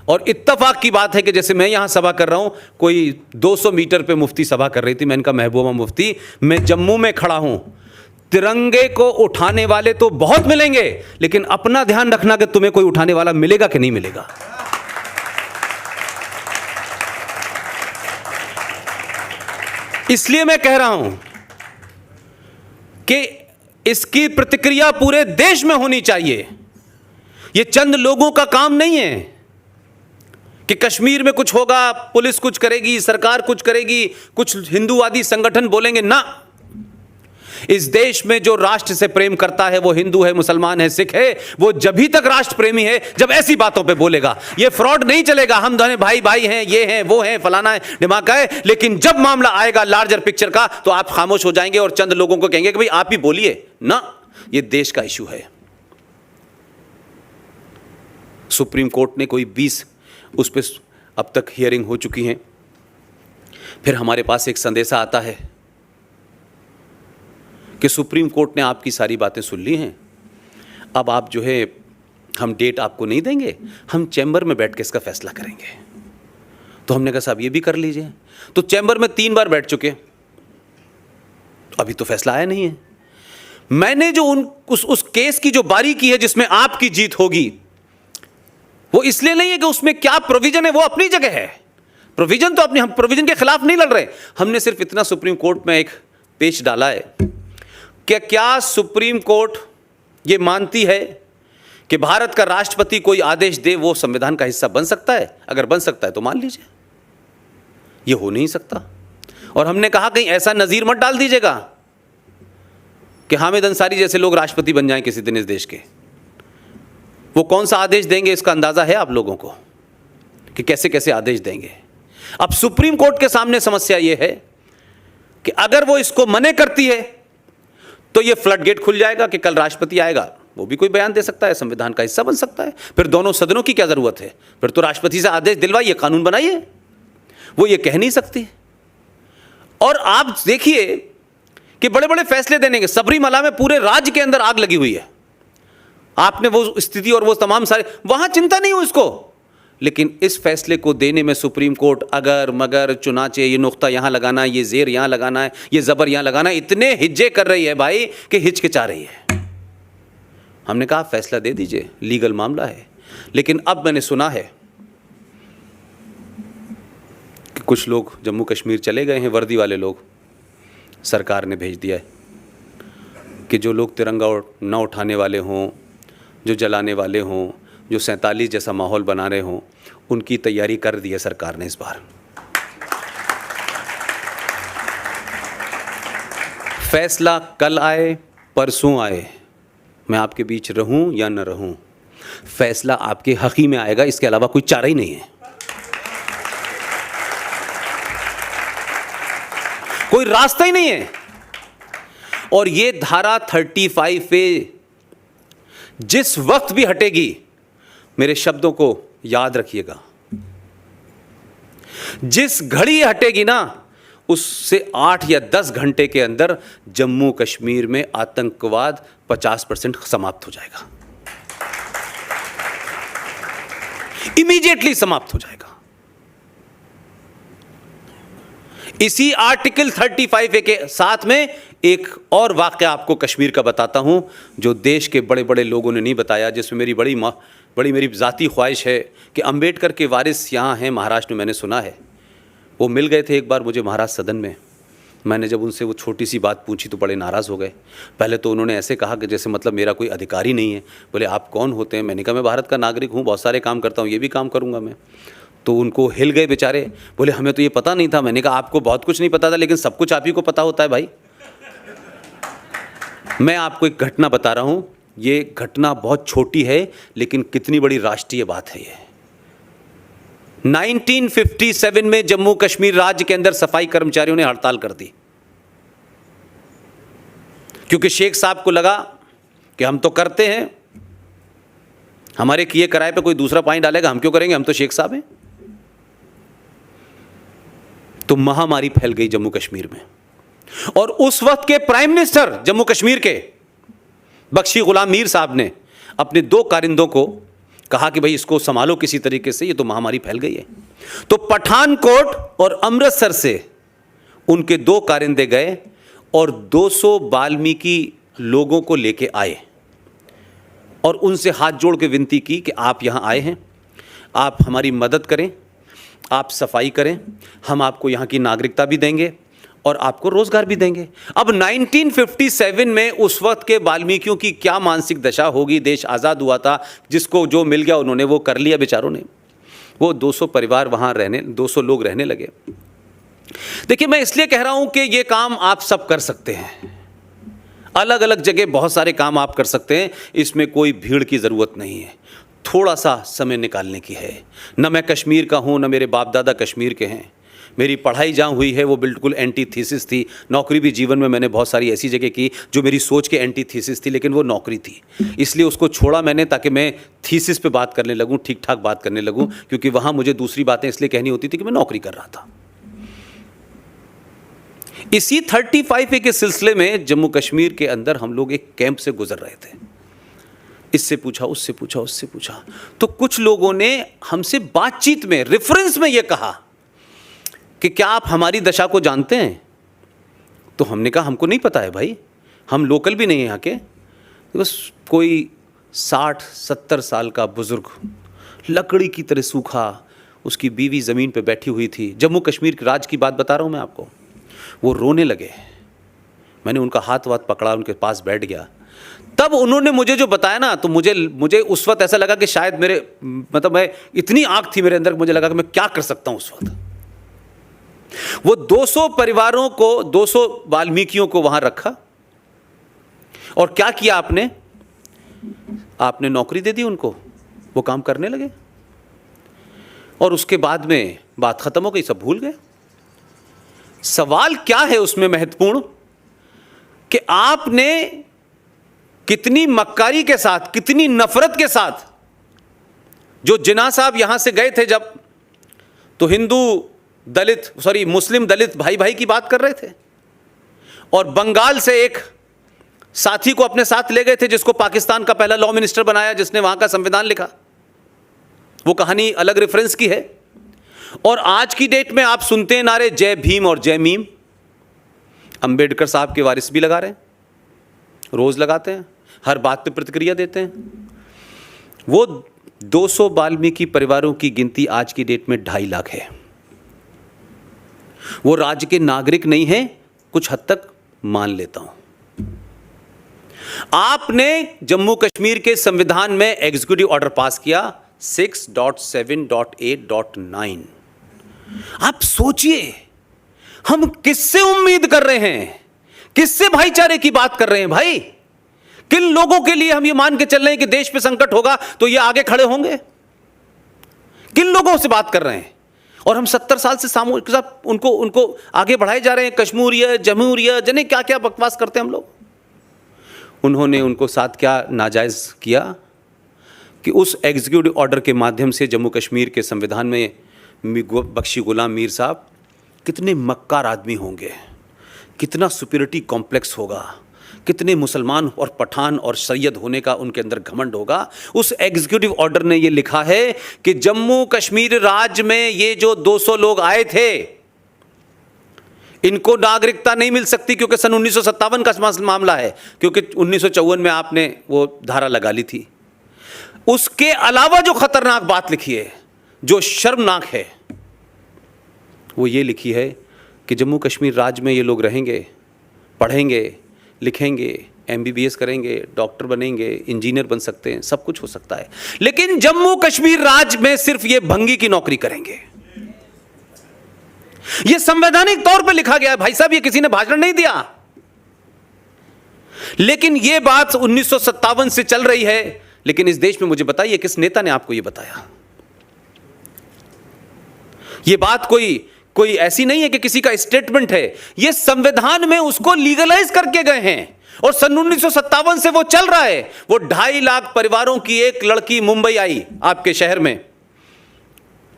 और इत्तफाक की बात है कि जैसे मैं यहाँ सभा कर रहा हूँ, कोई 200 मीटर पे मुफ्ती सभा कर रही थी। मैंने कहा महबूबा मुफ्ती, मैं जम्मू में खड़ा हूँ, तिरंगे को उठाने वाले तो बहुत मिलेंगे, लेकिन अपना ध्यान रखना कि तुम्हें कोई उठाने वाला मिलेगा कि नहीं मिलेगा। इसलिए मैं कह रहा हूं कि इसकी प्रतिक्रिया पूरे देश में होनी चाहिए। यह चंद लोगों का काम नहीं है कि कश्मीर में कुछ होगा, पुलिस कुछ करेगी, सरकार कुछ करेगी, कुछ हिंदूवादी संगठन बोलेंगे। ना, इस देश में जो राष्ट्र से प्रेम करता है, वो हिंदू है, मुसलमान है, सिख है, वो जभी तक राष्ट्र प्रेमी है जब ऐसी बातों पे बोलेगा। ये फ्रॉड नहीं चलेगा, हम दोनों भाई भाई हैं, ये हैं, वो हैं, फलाना है, ढिमाका है, लेकिन जब मामला आएगा लार्जर पिक्चर का तो आप खामोश हो जाएंगे और चंद लोगों को कहेंगे कि भाई आप ही बोलिए ना। ये देश का इशू है। सुप्रीम कोर्ट ने कोई 20 उस पर अब तक हियरिंग हो चुकी हैं। फिर हमारे पास एक संदेशा आता है कि सुप्रीम कोर्ट ने आपकी सारी बातें सुन ली हैं, अब आप जो है, हम डेट आपको नहीं देंगे, हम चैम्बर में बैठ के इसका फैसला करेंगे। तो हमने कहा साहब ये भी कर लीजिए। तो चैम्बर में 3 बार बैठ चुके, अभी तो फैसला आया नहीं है। मैंने जो उस केस की जो बारीकी है जिसमें आपकी जीत होगी, वो इसलिए नहीं है कि उसमें क्या प्रोविजन है, वो अपनी जगह है। प्रोविजन तो अपनी, हम प्रोविजन के खिलाफ नहीं लड़ रहे। हमने सिर्फ इतना सुप्रीम कोर्ट में एक पेच डाला है कि क्या सुप्रीम कोर्ट ये मानती है कि भारत का राष्ट्रपति कोई आदेश दे वो संविधान का हिस्सा बन सकता है? अगर बन सकता है तो मान लीजिए, ये हो नहीं सकता। और हमने कहा कहीं ऐसा नजीर मत डाल दीजिएगा कि हामिद अंसारी जैसे लोग राष्ट्रपति बन जाएं किसी दिन इस देश के। वो कौन सा आदेश देंगे इसका अंदाजा है आप लोगों को कि कैसे कैसे आदेश देंगे। अब सुप्रीम कोर्ट के सामने समस्या यह है कि अगर वो इसको मने करती है तो ये फ्लड गेट खुल जाएगा कि कल राष्ट्रपति आएगा, वो भी कोई बयान दे सकता है, संविधान का हिस्सा बन सकता है। फिर दोनों सदनों की क्या जरूरत है? फिर तो राष्ट्रपति से आदेश दिलवाइए, कानून बनाइए। वो ये कह नहीं सकती। और आप देखिए कि बड़े बड़े फैसले देने के, सबरीमला में पूरे राज्य के अंदर आग लगी हुई है। आपने वो स्थिति और वो तमाम सारे, वहां चिंता नहीं हो इसको, लेकिन इस फैसले को देने में सुप्रीम कोर्ट अगर मगर चुनाचे, ये नुक्ता यहां लगाना है, ये जेर यहां लगाना है, ये जबर यहां लगाना है, इतने हिज्जे कर रही है भाई कि हिचकिचा रही है। हमने कहा फैसला दे दीजिए, लीगल मामला है। लेकिन अब मैंने सुना है कि कुछ लोग जम्मू कश्मीर चले गए हैं, वर्दी वाले लोग। सरकार ने भेज दिया है कि जो लोग तिरंगा न उठाने वाले हों, जो जलाने वाले हों, जो 47 जैसा माहौल बना रहे हों, उनकी तैयारी कर दी है सरकार ने इस बार। फैसला कल आए परसों आए, मैं आपके बीच रहूं या न रहूं, फैसला आपके हक ही में आएगा, इसके अलावा कोई चारा ही नहीं है। कोई रास्ता ही नहीं है। और ये धारा 35A जिस वक्त भी हटेगी, मेरे शब्दों को याद रखिएगा, जिस घड़ी हटेगी ना, उससे 8 या 10 घंटे के अंदर जम्मू कश्मीर में आतंकवाद 50% समाप्त हो जाएगा, इमीडिएटली समाप्त हो जाएगा। इसी आर्टिकल 35A के साथ में एक और वाकया आपको कश्मीर का बताता हूं, जो देश के बड़े बड़े लोगों ने नहीं बताया, जिसमें मेरी मेरी ज़ाती ख्वाहिश है कि अंबेडकर के वारिस यहाँ हैं महाराष्ट्र में। मैंने सुना है वो मिल गए थे एक बार मुझे महाराष्ट्र सदन में, मैंने जब उनसे वो छोटी सी बात पूछी तो बड़े नाराज़ हो गए। पहले तो उन्होंने ऐसे कहा कि जैसे मतलब मेरा कोई अधिकार ही नहीं है। बोले आप कौन होते हैं? मैंने कहा मैं भारत का नागरिक हूँ, बहुत सारे काम करता हूँ, ये भी काम करूँगा मैं। तो उनको हिल गए बेचारे, बोले हमें तो ये पता नहीं था। मैंने कहा आपको बहुत कुछ नहीं पता था, लेकिन सब कुछ आप ही को पता होता है भाई। मैं आपको एक घटना बता रहा हूँ, ये घटना बहुत छोटी है लेकिन कितनी बड़ी राष्ट्रीय बात है ये। 1957 में जम्मू कश्मीर राज्य के अंदर सफाई कर्मचारियों ने हड़ताल कर दी, क्योंकि शेख साहब को लगा कि हम तो करते हैं, हमारे किए कराए पे कोई दूसरा पानी डालेगा, हम क्यों करेंगे, हम तो शेख साहब हैं। तो महामारी फैल गई जम्मू कश्मीर में, और उस वक्त के प्राइम मिनिस्टर जम्मू कश्मीर के बख्शी गुलाम मीर साहब ने अपने 2 कारिंदों को कहा कि भाई इसको संभालो किसी तरीके से, ये तो महामारी फैल गई है। तो पठानकोट और अमृतसर से उनके 2 कारिंदे गए और 200 वाल्मीकि लोगों को लेके आए और उनसे हाथ जोड़ के विनती की कि आप यहां आए हैं, आप हमारी मदद करें, आप सफाई करें, हम आपको यहां की नागरिकता भी देंगे और आपको रोजगार भी देंगे। अब 1957 में उस वक्त के वाल्मीकियों की क्या मानसिक दशा होगी, देश आज़ाद हुआ था, जिसको जो मिल गया उन्होंने वो कर लिया बेचारों ने। वो 200 परिवार वहाँ रहने, 200 लोग रहने लगे। देखिए मैं इसलिए कह रहा हूँ कि ये काम आप सब कर सकते हैं, अलग अलग जगह बहुत सारे काम आप कर सकते हैं, इसमें कोई भीड़ की ज़रूरत नहीं है, थोड़ा सा समय निकालने की है। न मैं कश्मीर का हूँ, न मेरे बाप दादा कश्मीर के हैं, मेरी पढ़ाई जहाँ हुई है वो बिल्कुल एंटी थीसिस थी। नौकरी भी जीवन में मैंने बहुत सारी ऐसी जगह की जो मेरी सोच के एंटी थीसिस थी, लेकिन वो नौकरी थी, इसलिए उसको छोड़ा मैंने ताकि मैं थीसिस पे बात करने लगूँ, ठीक ठाक बात करने लगूँ, क्योंकि वहाँ मुझे दूसरी बातें इसलिए कहनी होती थी कि मैं नौकरी कर रहा था। इसी 35A के सिलसिले में जम्मू कश्मीर के अंदर हम लोग एक कैंप से गुजर रहे थे, इससे पूछा, उससे पूछा, उससे पूछा, तो कुछ लोगों ने हमसे बातचीत में, रेफरेंस में ये कहा कि क्या आप हमारी दशा को जानते हैं? तो हमने कहा हमको नहीं पता है भाई, हम लोकल भी नहीं हैं यहाँ के। बस कोई 60-70 साल का बुजुर्ग, लकड़ी की तरह सूखा, उसकी बीवी ज़मीन पे बैठी हुई थी। जम्मू कश्मीर के राज्य की बात बता रहा हूँ मैं आपको। वो रोने लगे, मैंने उनका हाथ वाथ पकड़ा, उनके पास बैठ गया। तब उन्होंने मुझे जो बताया ना, तो मुझे उस वक्त ऐसा लगा कि शायद मेरे मतलब मैं इतनी आग थी मेरे अंदर, मुझे लगा कि मैं क्या कर सकता हूँ उस वक्त। वो 200 परिवारों को, 200 वाल्मीकियों को वहां रखा और क्या किया आपने नौकरी दे दी उनको, वो काम करने लगे और उसके बाद में बात खत्म हो गई, सब भूल गए। सवाल क्या है उसमें महत्वपूर्ण, कि आपने कितनी मक्कारी के साथ, कितनी नफरत के साथ, जो जिन्ना साहब यहां से गए थे जब, तो मुस्लिम दलित भाई भाई की बात कर रहे थे, और बंगाल से एक साथी को अपने साथ ले गए थे जिसको पाकिस्तान का पहला लॉ मिनिस्टर बनाया, जिसने वहां का संविधान लिखा। वो कहानी अलग रेफरेंस की है। और आज की डेट में आप सुनते हैं नारे जय भीम और जय मीम। अंबेडकर साहब के वारिस भी लगा रहे हैं, रोज लगाते हैं, हर बात पे प्रतिक्रिया देते हैं। वो 200 वाल्मीकि परिवारों की गिनती आज की डेट में 2.5 लाख है। वो राज्य के नागरिक नहीं है, कुछ हद तक मान लेता हूं। आपने जम्मू कश्मीर के संविधान में एग्जीक्यूटिव ऑर्डर पास किया 6.7.8.9। आप सोचिए, हम किससे उम्मीद कर रहे हैं, किससे भाईचारे की बात कर रहे हैं भाई? किन लोगों के लिए हम ये मान के चल रहे हैं कि देश पे संकट होगा तो ये आगे खड़े होंगे? किन लोगों से बात कर रहे हैं? और हम 70 साल से सामूहिक साथ उनको आगे बढ़ाए जा रहे हैं। कश्मीरियत, जमहूरियत, जने क्या क्या बकवास करते हैं हम लोग। उन्होंने उनको साथ क्या नाजायज़ किया कि उस एग्जीक्यूटिव ऑर्डर के माध्यम से जम्मू कश्मीर के संविधान में बख्शी गुलाम मीर साहब कितने मक्कार आदमी होंगे, कितना सुपीरियरिटी कॉम्प्लेक्स होगा, कितने मुसलमान और पठान और सैयद होने का उनके अंदर घमंड होगा। उस एग्जीक्यूटिव ऑर्डर ने ये लिखा है कि जम्मू कश्मीर राज्य में ये जो 200 लोग आए थे, इनको नागरिकता नहीं मिल सकती, क्योंकि सन 1957 का मामला है, क्योंकि 1954 में आपने वो धारा लगा ली थी। उसके अलावा जो खतरनाक बात लिखी है, जो शर्मनाक है, वो ये लिखी है कि जम्मू कश्मीर राज्य में ये लोग रहेंगे, पढ़ेंगे, लिखेंगे, MBBS करेंगे, डॉक्टर बनेंगे, इंजीनियर बन सकते हैं, सब कुछ हो सकता है, लेकिन जम्मू कश्मीर राज्य में सिर्फ ये भंगी की नौकरी करेंगे। ये संवैधानिक तौर पे लिखा गया है भाई साहब, ये किसी ने भाषण नहीं दिया। लेकिन ये बात 1957 से चल रही है, लेकिन इस देश में मुझे बताइए किस नेता ने आपको ये बताया? ये बात कोई ऐसी नहीं है कि किसी का स्टेटमेंट है, ये संविधान में उसको लीगलाइज करके गए हैं और सन 1957 से वो चल रहा है। वो 2.5 लाख परिवारों की एक लड़की मुंबई आई आपके शहर में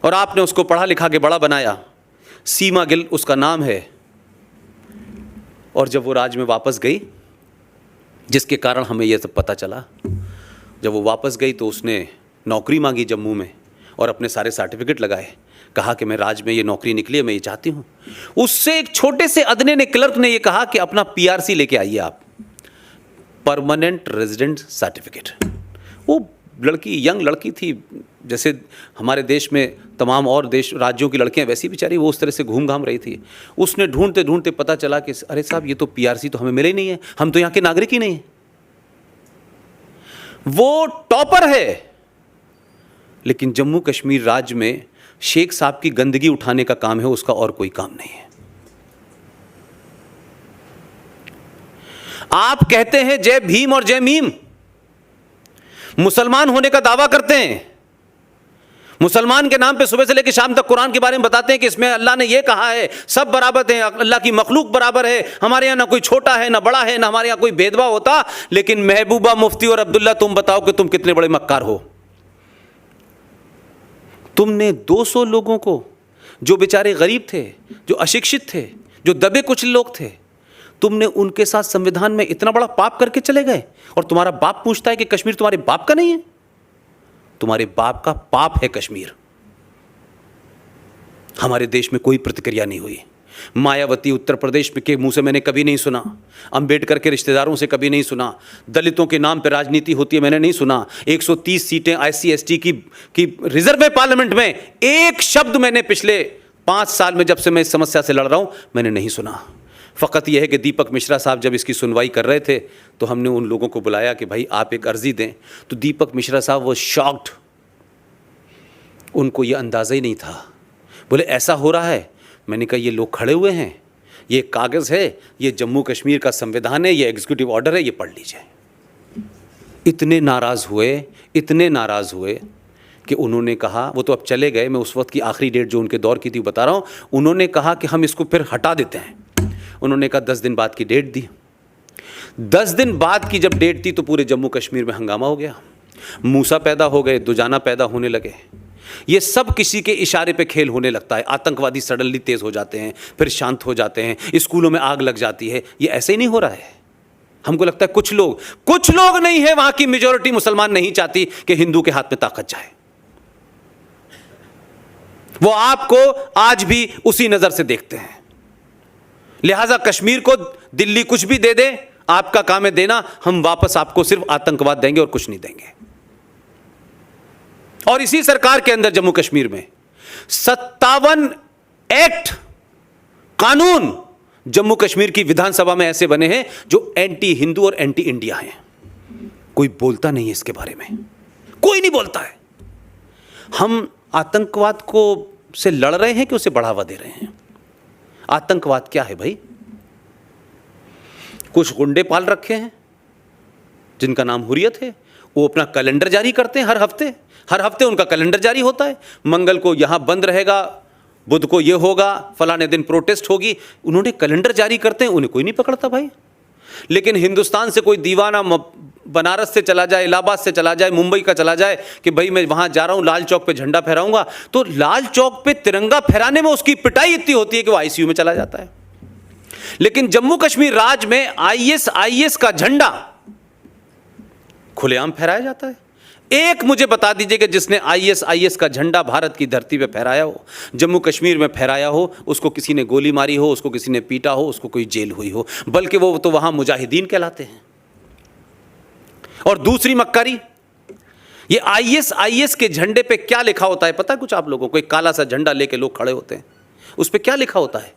और आपने उसको पढ़ा लिखा के बड़ा बनाया, सीमा गिल उसका नाम है। और जब वो राज्य में वापस गई, जिसके कारण हमें यह सब पता चला, जब वो वापस गई तो उसने नौकरी मांगी जम्मू में और अपने सारे सर्टिफिकेट लगाए, कहा कि मैं राज्य में ये नौकरी निकली है, मैं ये चाहती हूँ। उससे एक छोटे से अदने ने, क्लर्क ने ये कहा कि अपना PRC लेके आइए आप, परमानेंट रेजिडेंट सर्टिफिकेट। वो लड़की यंग लड़की थी, जैसे हमारे देश में तमाम और राज्यों की लड़कियां वैसी बेचारी वो उस तरह से घूम घाम रही थी। उसने ढूंढते ढूंढते पता चला कि अरे साहब ये तो PRC तो हमें मिले ही नहीं है, हम तो यहाँ के नागरिक ही नहीं है। वो टॉपर है, लेकिन जम्मू कश्मीर राज्य में शेख साहब की गंदगी उठाने का काम है, उसका और कोई काम नहीं है। आप कहते हैं जय भीम और जय मीम, मुसलमान होने का दावा करते हैं, मुसलमान के नाम पे सुबह से लेकर शाम तक कुरान के बारे में बताते हैं कि इसमें अल्लाह ने यह कहा है सब बराबर हैं, अल्लाह की मखलूक बराबर है, हमारे यहाँ ना कोई छोटा है ना बड़ा है, ना हमारे यहाँ कोई भेदभाव होता। लेकिन महबूबा मुफ्ती और अब्दुल्ला, तुम बताओ कि तुम कितने बड़े मक्कार हो। तुमने 200 लोगों को, जो बेचारे गरीब थे, जो अशिक्षित थे, जो दबे कुछ लोग थे, तुमने उनके साथ संविधान में इतना बड़ा पाप करके चले गए। और तुम्हारा बाप पूछता है कि कश्मीर तुम्हारे बाप का नहीं है? तुम्हारे बाप का पाप है कश्मीर। हमारे देश में कोई प्रतिक्रिया नहीं हुई। मायावती उत्तर प्रदेश के मुंह से मैंने कभी नहीं सुना, अंबेडकर के रिश्तेदारों से कभी नहीं सुना, दलितों के नाम पर राजनीति होती है मैंने नहीं सुना, 130 सीटें SC ST की रिजर्व में पार्लियामेंट में, एक शब्द मैंने पिछले 5 साल में जब से मैं इस समस्या से लड़ रहा हूं मैंने नहीं सुना। फ़कत यह है कि दीपक मिश्रा साहब जब इसकी सुनवाई कर रहे थे तो हमने उन लोगों को बुलाया कि भाई आप एक अर्जी दें, तो दीपक मिश्रा साहब वो शॉक्ड, उनको ये अंदाज़ा ही नहीं था। बोले ऐसा हो रहा है? मैंने कहा ये लोग खड़े हुए हैं, ये कागज़ है, ये जम्मू कश्मीर का संविधान है, ये एग्जीक्यूटिव ऑर्डर है, ये पढ़ लीजिए। इतने नाराज़ हुए कि उन्होंने कहा, वो तो अब चले गए, मैं उस वक्त की आखिरी डेट जो उनके दौर की थी बता रहा हूँ, उन्होंने कहा कि हम इसको फिर हटा देते हैं। उन्होंने कहा 10 दिन बाद की डेट दी। 10 दिन बाद की जब डेट दी तो पूरे जम्मू कश्मीर में हंगामा हो गया, मूसा पैदा हो गए, दुजाना पैदा होने लगे। ये सब किसी के इशारे पे खेल होने लगता है। आतंकवादी सडनली तेज हो जाते हैं, फिर शांत हो जाते हैं, स्कूलों में आग लग जाती है। ये ऐसे ही नहीं हो रहा है। हमको लगता है कुछ लोग नहीं है, वहां की मेजॉरिटी मुसलमान नहीं चाहती कि हिंदू के हाथ में ताकत जाए। वो आपको आज भी उसी नजर से देखते हैं। लिहाजा कश्मीर को दिल्ली कुछ भी दे दे, आपका काम है देना, हम वापस आपको सिर्फ आतंकवाद देंगे और कुछ नहीं देंगे। और इसी सरकार के अंदर जम्मू कश्मीर में 57 एक्ट कानून जम्मू कश्मीर की विधानसभा में ऐसे बने हैं जो एंटी हिंदू और एंटी इंडिया हैं। कोई बोलता नहीं है इसके बारे में, कोई नहीं बोलता है। हम आतंकवाद को से लड़ रहे हैं कि उसे बढ़ावा दे रहे हैं? आतंकवाद क्या है भाई? कुछ गुंडे पाल रखे हैं जिनका नाम हुर्रियत है, वो अपना कैलेंडर जारी करते हैं हर हफ्ते उनका कैलेंडर जारी होता है। मंगल को यहां बंद रहेगा, बुध को ये होगा, फलाने दिन प्रोटेस्ट होगी, उन्होंने कैलेंडर जारी करते हैं, उन्हें कोई नहीं पकड़ता भाई। लेकिन हिंदुस्तान से कोई दीवाना बनारस से चला जाए, इलाहाबाद से चला जाए, मुंबई का चला जाए कि भाई मैं वहां जा रहा हूं, लाल चौक पे झंडा फहराऊंगा, तो लाल चौक पे तिरंगा फहराने में उसकी पिटाई इतनी होती है कि वो ICU में चला जाता है। लेकिन जम्मू कश्मीर राज्य में IS का झंडा खुलेआम फहराया जाता है। एक मुझे बता दीजिए कि जिसने IS का झंडा भारत की धरती पे फहराया हो, जम्मू कश्मीर में फहराया हो, उसको किसी ने गोली मारी हो, उसको किसी ने पीटा हो, उसको कोई जेल हुई हो, बल्कि वो तो वहां मुजाहिदीन कहलाते हैं। और दूसरी मक्कारी, ये IS के झंडे पे क्या लिखा होता है पता है कुछ आप लोगों को? एक काला सा झंडा लेके लोग खड़े होते हैं, उस पे क्या लिखा होता है?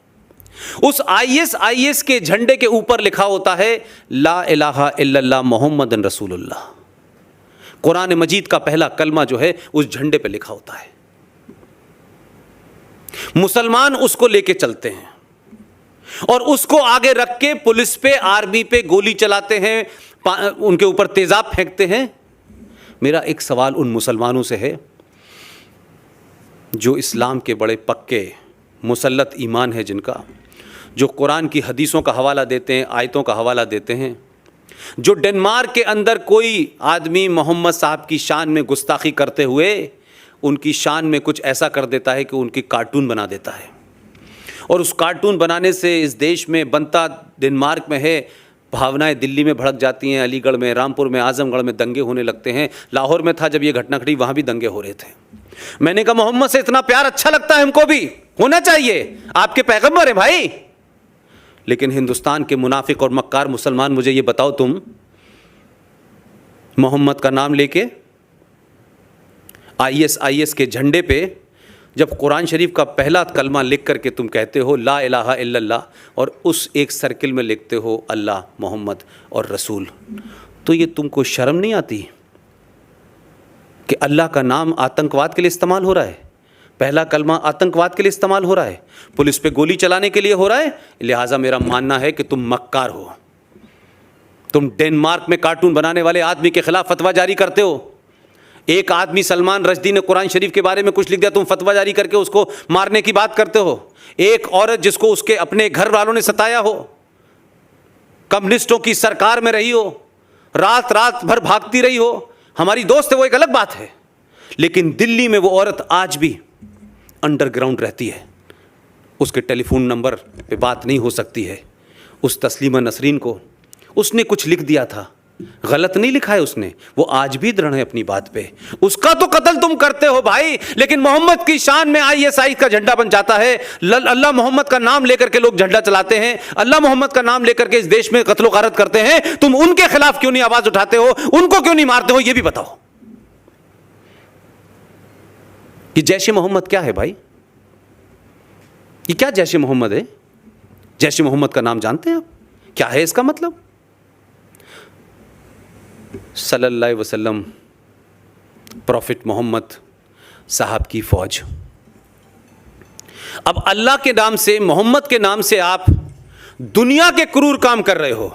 उस आईएस के झंडे के ऊपर लिखा होता है ला इलाहा इल्लल्लाह मोहम्मदन रसूलुल्लाह। कुरान मजीद का पहला कलमा जो है उस झंडे पे लिखा होता है। मुसलमान उसको लेके चलते हैं और उसको आगे रख के पुलिस पे, आर्मी पे गोली चलाते हैं, उनके ऊपर तेजाब फेंकते हैं। मेरा एक सवाल उन मुसलमानों से है जो इस्लाम के बड़े पक्के मुसल्लत ईमान है जिनका, जो कुरान की हदीसों का हवाला देते हैं, आयतों का हवाला देते हैं, जो डेनमार्क के अंदर कोई आदमी मोहम्मद साहब की शान में गुस्ताखी करते हुए उनकी शान में कुछ ऐसा कर देता है कि उनकी कार्टून बना देता है, और उस कार्टून बनाने से इस देश में बनता डेनमार्क में है, भावनाएं दिल्ली में भड़क जाती हैं, अलीगढ़ में, रामपुर में, आजमगढ़ में दंगे होने लगते हैं। लाहौर में था जब ये घटना घटी, वहाँ भी दंगे हो रहे थे। मैंने कहा मोहम्मद से इतना प्यार अच्छा लगता है, हमको भी होना चाहिए, आपके पैगंबर हैं भाई। लेकिन हिंदुस्तान के मुनाफिक और मक्कार मुसलमान, मुझे ये बताओ, तुम मोहम्मद का नाम लेके आईएस के झंडे पे जब कुरान शरीफ का पहला कलमा लिख करके तुम कहते हो ला इलाहा इल्लल्लाह, और उस एक सर्किल में लिखते हो अल्लाह, मोहम्मद और रसूल, तो ये तुमको शर्म नहीं आती कि अल्लाह का नाम आतंकवाद के लिए इस्तेमाल हो रहा है? पहला कलमा आतंकवाद के लिए इस्तेमाल हो रहा है, पुलिस पे गोली चलाने के लिए हो रहा है। लिहाजा मेरा मानना है कि तुम मक्कार हो। तुम डेनमार्क में कार्टून बनाने वाले आदमी के खिलाफ फतवा जारी करते हो। एक आदमी सलमान रश्दी ने कुरान शरीफ के बारे में कुछ लिख दिया, तुम फतवा जारी करके उसको मारने की बात करते हो। एक औरत जिसको उसके अपने घर वालों ने सताया हो, कम्युनिस्टों की सरकार में रही हो, रात रात भर भागती रही हो, हमारी दोस्त है वो एक अलग बात है, लेकिन दिल्ली में वो औरत आज भी अंडरग्राउंड रहती है, उसके टेलीफोन नंबर पे बात नहीं हो सकती है। उस तस्लीमा नसरीन को उसने कुछ लिख दिया था, गलत नहीं लिखा है उसने, वो आज भी दृढ़ है अपनी बात पे। उसका तो कत्ल तुम करते हो भाई, लेकिन मोहम्मद की शान में आईएसआई का झंडा बन जाता है। अल्लाह मोहम्मद का नाम लेकर के लोग झंडा चलाते हैं, अल्लाह मोहम्मद का नाम लेकर के इस देश में कत्लो गारत करते हैं। तुम उनके खिलाफ क्यों नहीं आवाज उठाते हो, उनको क्यों नहीं मारते हो, ये भी बताओ। ये जैश मोहम्मद क्या है भाई? ये क्या जैश मोहम्मद है? जैश मोहम्मद का नाम जानते हैं आप? क्या है इसका मतलब? सल्लल्लाहु अलैहि वसल्लम, प्रॉफिट मोहम्मद साहब की फौज। अब अल्लाह के नाम से, मोहम्मद के नाम से आप दुनिया के क्रूर काम कर रहे हो।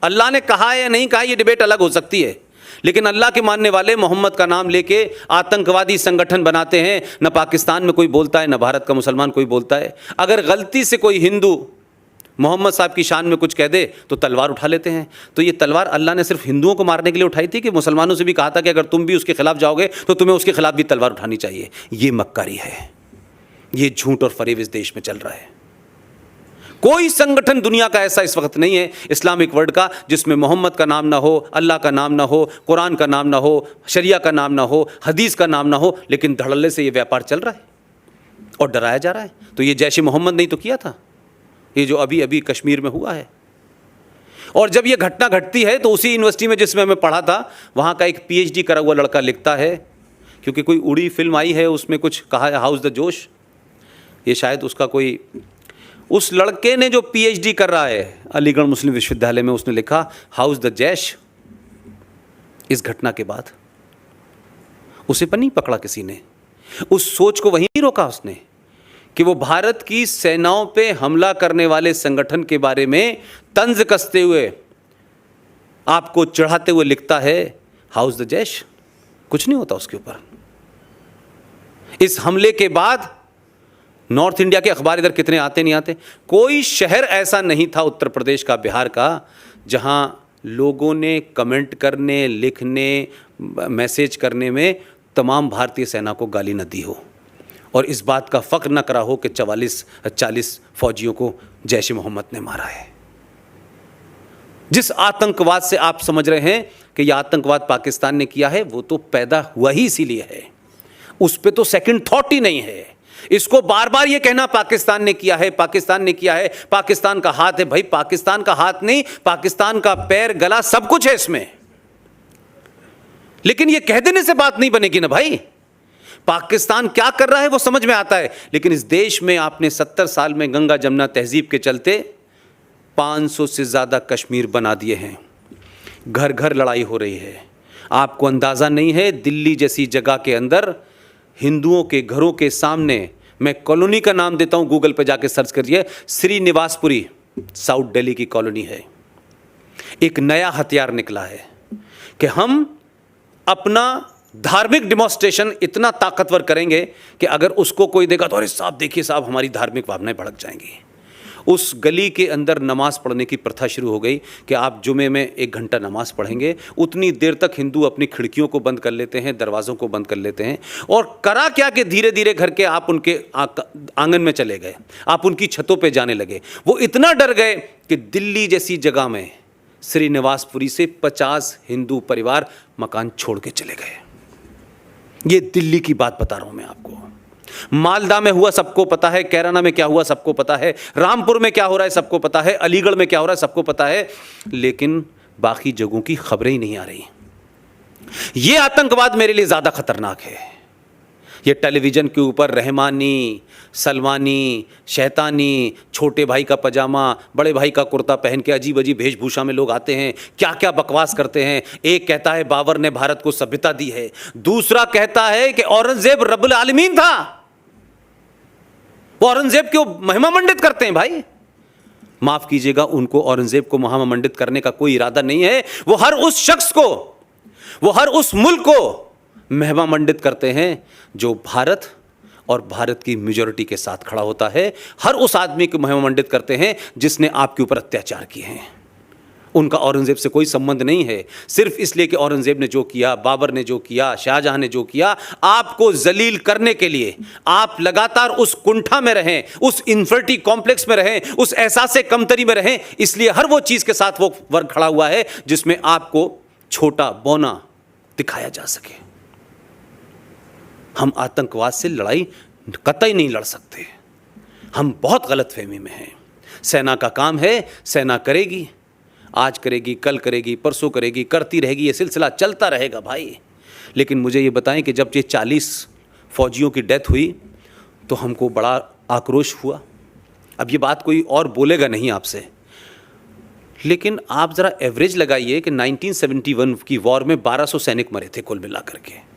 अल्लाह ने कहा है या नहीं कहा, यह डिबेट अलग हो सकती है, लेकिन अल्लाह के मानने वाले मोहम्मद का नाम लेके आतंकवादी संगठन बनाते हैं। न पाकिस्तान में कोई बोलता है, न भारत का मुसलमान कोई बोलता है। अगर गलती से कोई हिंदू मोहम्मद साहब की शान में कुछ कह दे तो तलवार उठा लेते हैं। तो ये तलवार अल्लाह ने सिर्फ हिंदुओं को मारने के लिए उठाई थी कि मुसलमानों से भी कहा था कि अगर तुम भी उसके खिलाफ जाओगे तो तुम्हें उसके खिलाफ भी तलवार उठानी चाहिए? ये मक्कारी है, ये झूठ और फरेब इस देश में चल रहा है। कोई संगठन दुनिया का ऐसा इस वक्त नहीं है इस्लामिक वर्ल्ड का जिसमें मोहम्मद का नाम ना हो, अल्लाह का नाम ना हो, कुरान का नाम ना हो, शरिया का नाम ना हो, हदीस का नाम ना हो, लेकिन धड़ल्ले से ये व्यापार चल रहा है और डराया जा रहा है। तो ये जैश मोहम्मद नहीं तो किया था, ये जो अभी अभी कश्मीर में हुआ है। और जब ये घटना घटती है तो उसी यूनिवर्सिटी में जिसमें मैं पढ़ा था, वहाँ का एक पीएचडी करा हुआ लड़का लिखता है, क्योंकि कोई उड़ी फिल्म आई है उसमें कुछ कहा है हाउस द जोश, ये शायद उसका कोई, उस लड़के ने जो पीएचडी कर रहा है अलीगढ़ मुस्लिम विश्वविद्यालय में, उसने लिखा हाउस द जैश। इस घटना के बाद उसे पर नहीं पकड़ा किसी ने, उस सोच को वहीं रोका उसने कि वो भारत की सेनाओं पे हमला करने वाले संगठन के बारे में तंज कसते हुए, आपको चढ़ाते हुए लिखता है हाउस द जैश। कुछ नहीं होता उसके ऊपर। इस हमले के बाद नॉर्थ इंडिया के अखबार इधर कितने आते नहीं आते, कोई शहर ऐसा नहीं था उत्तर प्रदेश का, बिहार का, जहां लोगों ने कमेंट करने, लिखने, मैसेज करने में तमाम भारतीय सेना को गाली न दी हो और इस बात का फ़ख्र न करा हो कि 40 फौजियों को जैश मोहम्मद ने मारा है। जिस आतंकवाद से आप समझ रहे हैं कि यह आतंकवाद पाकिस्तान ने किया है, वो तो पैदा हुआ ही इसीलिए है, उस पर तो सेकंड थॉट ही नहीं है। इसको बार बार ये कहना पाकिस्तान ने किया है, पाकिस्तान ने किया है, पाकिस्तान का हाथ है, भाई पाकिस्तान का हाथ नहीं, पाकिस्तान का पैर, गला, सब कुछ है इसमें। लेकिन ये कह देने से बात नहीं बनेगी ना भाई। पाकिस्तान क्या कर रहा है वो समझ में आता है, लेकिन इस देश में आपने 70 साल में गंगा जमुना तहजीब के चलते 500 से ज़्यादा कश्मीर बना दिए हैं। घर घर लड़ाई हो रही है। आपको अंदाज़ा नहीं है, दिल्ली जैसी जगह के अंदर हिंदुओं के घरों के सामने, मैं कॉलोनी का नाम देता हूं, गूगल पे जाके सर्च करिए, श्रीनिवासपुरी, साउथ दिल्ली की कॉलोनी है। एक नया हथियार निकला है कि हम अपना धार्मिक डिमॉन्स्ट्रेशन इतना ताकतवर करेंगे कि अगर उसको कोई देगा तो अरे साहब देखिए साहब हमारी धार्मिक भावनाएं भड़क जाएंगी। उस गली के अंदर नमाज पढ़ने की प्रथा शुरू हो गई कि आप जुमे में 1 घंटा नमाज पढ़ेंगे। उतनी देर तक हिंदू अपनी खिड़कियों को बंद कर लेते हैं, दरवाज़ों को बंद कर लेते हैं, और करा क्या कि धीरे धीरे घर के आप उनके आंगन में चले गए, आप उनकी छतों पे जाने लगे। वो इतना डर गए कि दिल्ली जैसी जगह में श्रीनिवासपुरी से 50 हिंदू परिवार मकान छोड़ के चले गए। ये दिल्ली की बात बता रहा हूं मैं आपको। मालदा में हुआ सबको पता है, कैराना में क्या हुआ सबको पता है, रामपुर में क्या हो रहा है सबको पता है, अलीगढ़ में क्या हो रहा है सबको पता है, लेकिन बाकी जगहों की खबरें ही नहीं आ रही। ये आतंकवाद मेरे लिए ज़्यादा खतरनाक है। ये टेलीविज़न के ऊपर रहमानी, सलमानी, शैतानी, छोटे भाई का पजामा, बड़े भाई का कुर्ता पहन के अजीब अजीब वेशभूषा में लोग आते हैं, क्या क्या बकवास करते हैं। एक कहता है बाबर ने भारत को सभ्यता दी है, दूसरा कहता है कि औरंगजेब रब्बुल आलमीन था। वो औरंगजेब को महिमा मंडित करते हैं। भाई माफ कीजिएगा, उनको औरंगजेब को महिमा मंडित करने का कोई इरादा नहीं है। वो हर उस शख्स को, वो हर उस मुल्क को महिमा मंडित करते हैं जो भारत और भारत की मेजॉरिटी के साथ खड़ा होता है। हर उस आदमी को महिमा मंडित करते हैं जिसने आपके ऊपर अत्याचार किए हैं। उनका औरंगजेब से कोई संबंध नहीं है। सिर्फ इसलिए कि औरंगजेब ने जो किया, बाबर ने जो किया, शाहजहां ने जो किया, आपको जलील करने के लिए आप लगातार उस कुंठा में रहें, उस इन्फिनिटी कॉम्प्लेक्स में रहें, उस एहसास कमतरी में रहें। इसलिए हर वो चीज़ के साथ वो वर्ग खड़ा हुआ है जिसमें आपको छोटा बौना दिखाया जा सके। हम आतंकवाद से लड़ाई कतई नहीं लड़ सकते। हम बहुत गलतफहमी में हैं। सेना का काम है, सेना करेगी, आज करेगी, कल करेगी, परसों करेगी, करती रहेगी, ये सिलसिला चलता रहेगा भाई। लेकिन मुझे ये बताएं कि जब ये 40 फौजियों की डेथ हुई तो हमको बड़ा आक्रोश हुआ। अब ये बात कोई और बोलेगा नहीं आपसे, लेकिन आप ज़रा एवरेज लगाइए कि 1971 की वॉर में 1200 सैनिक मरे थे कुल मिलाकर के,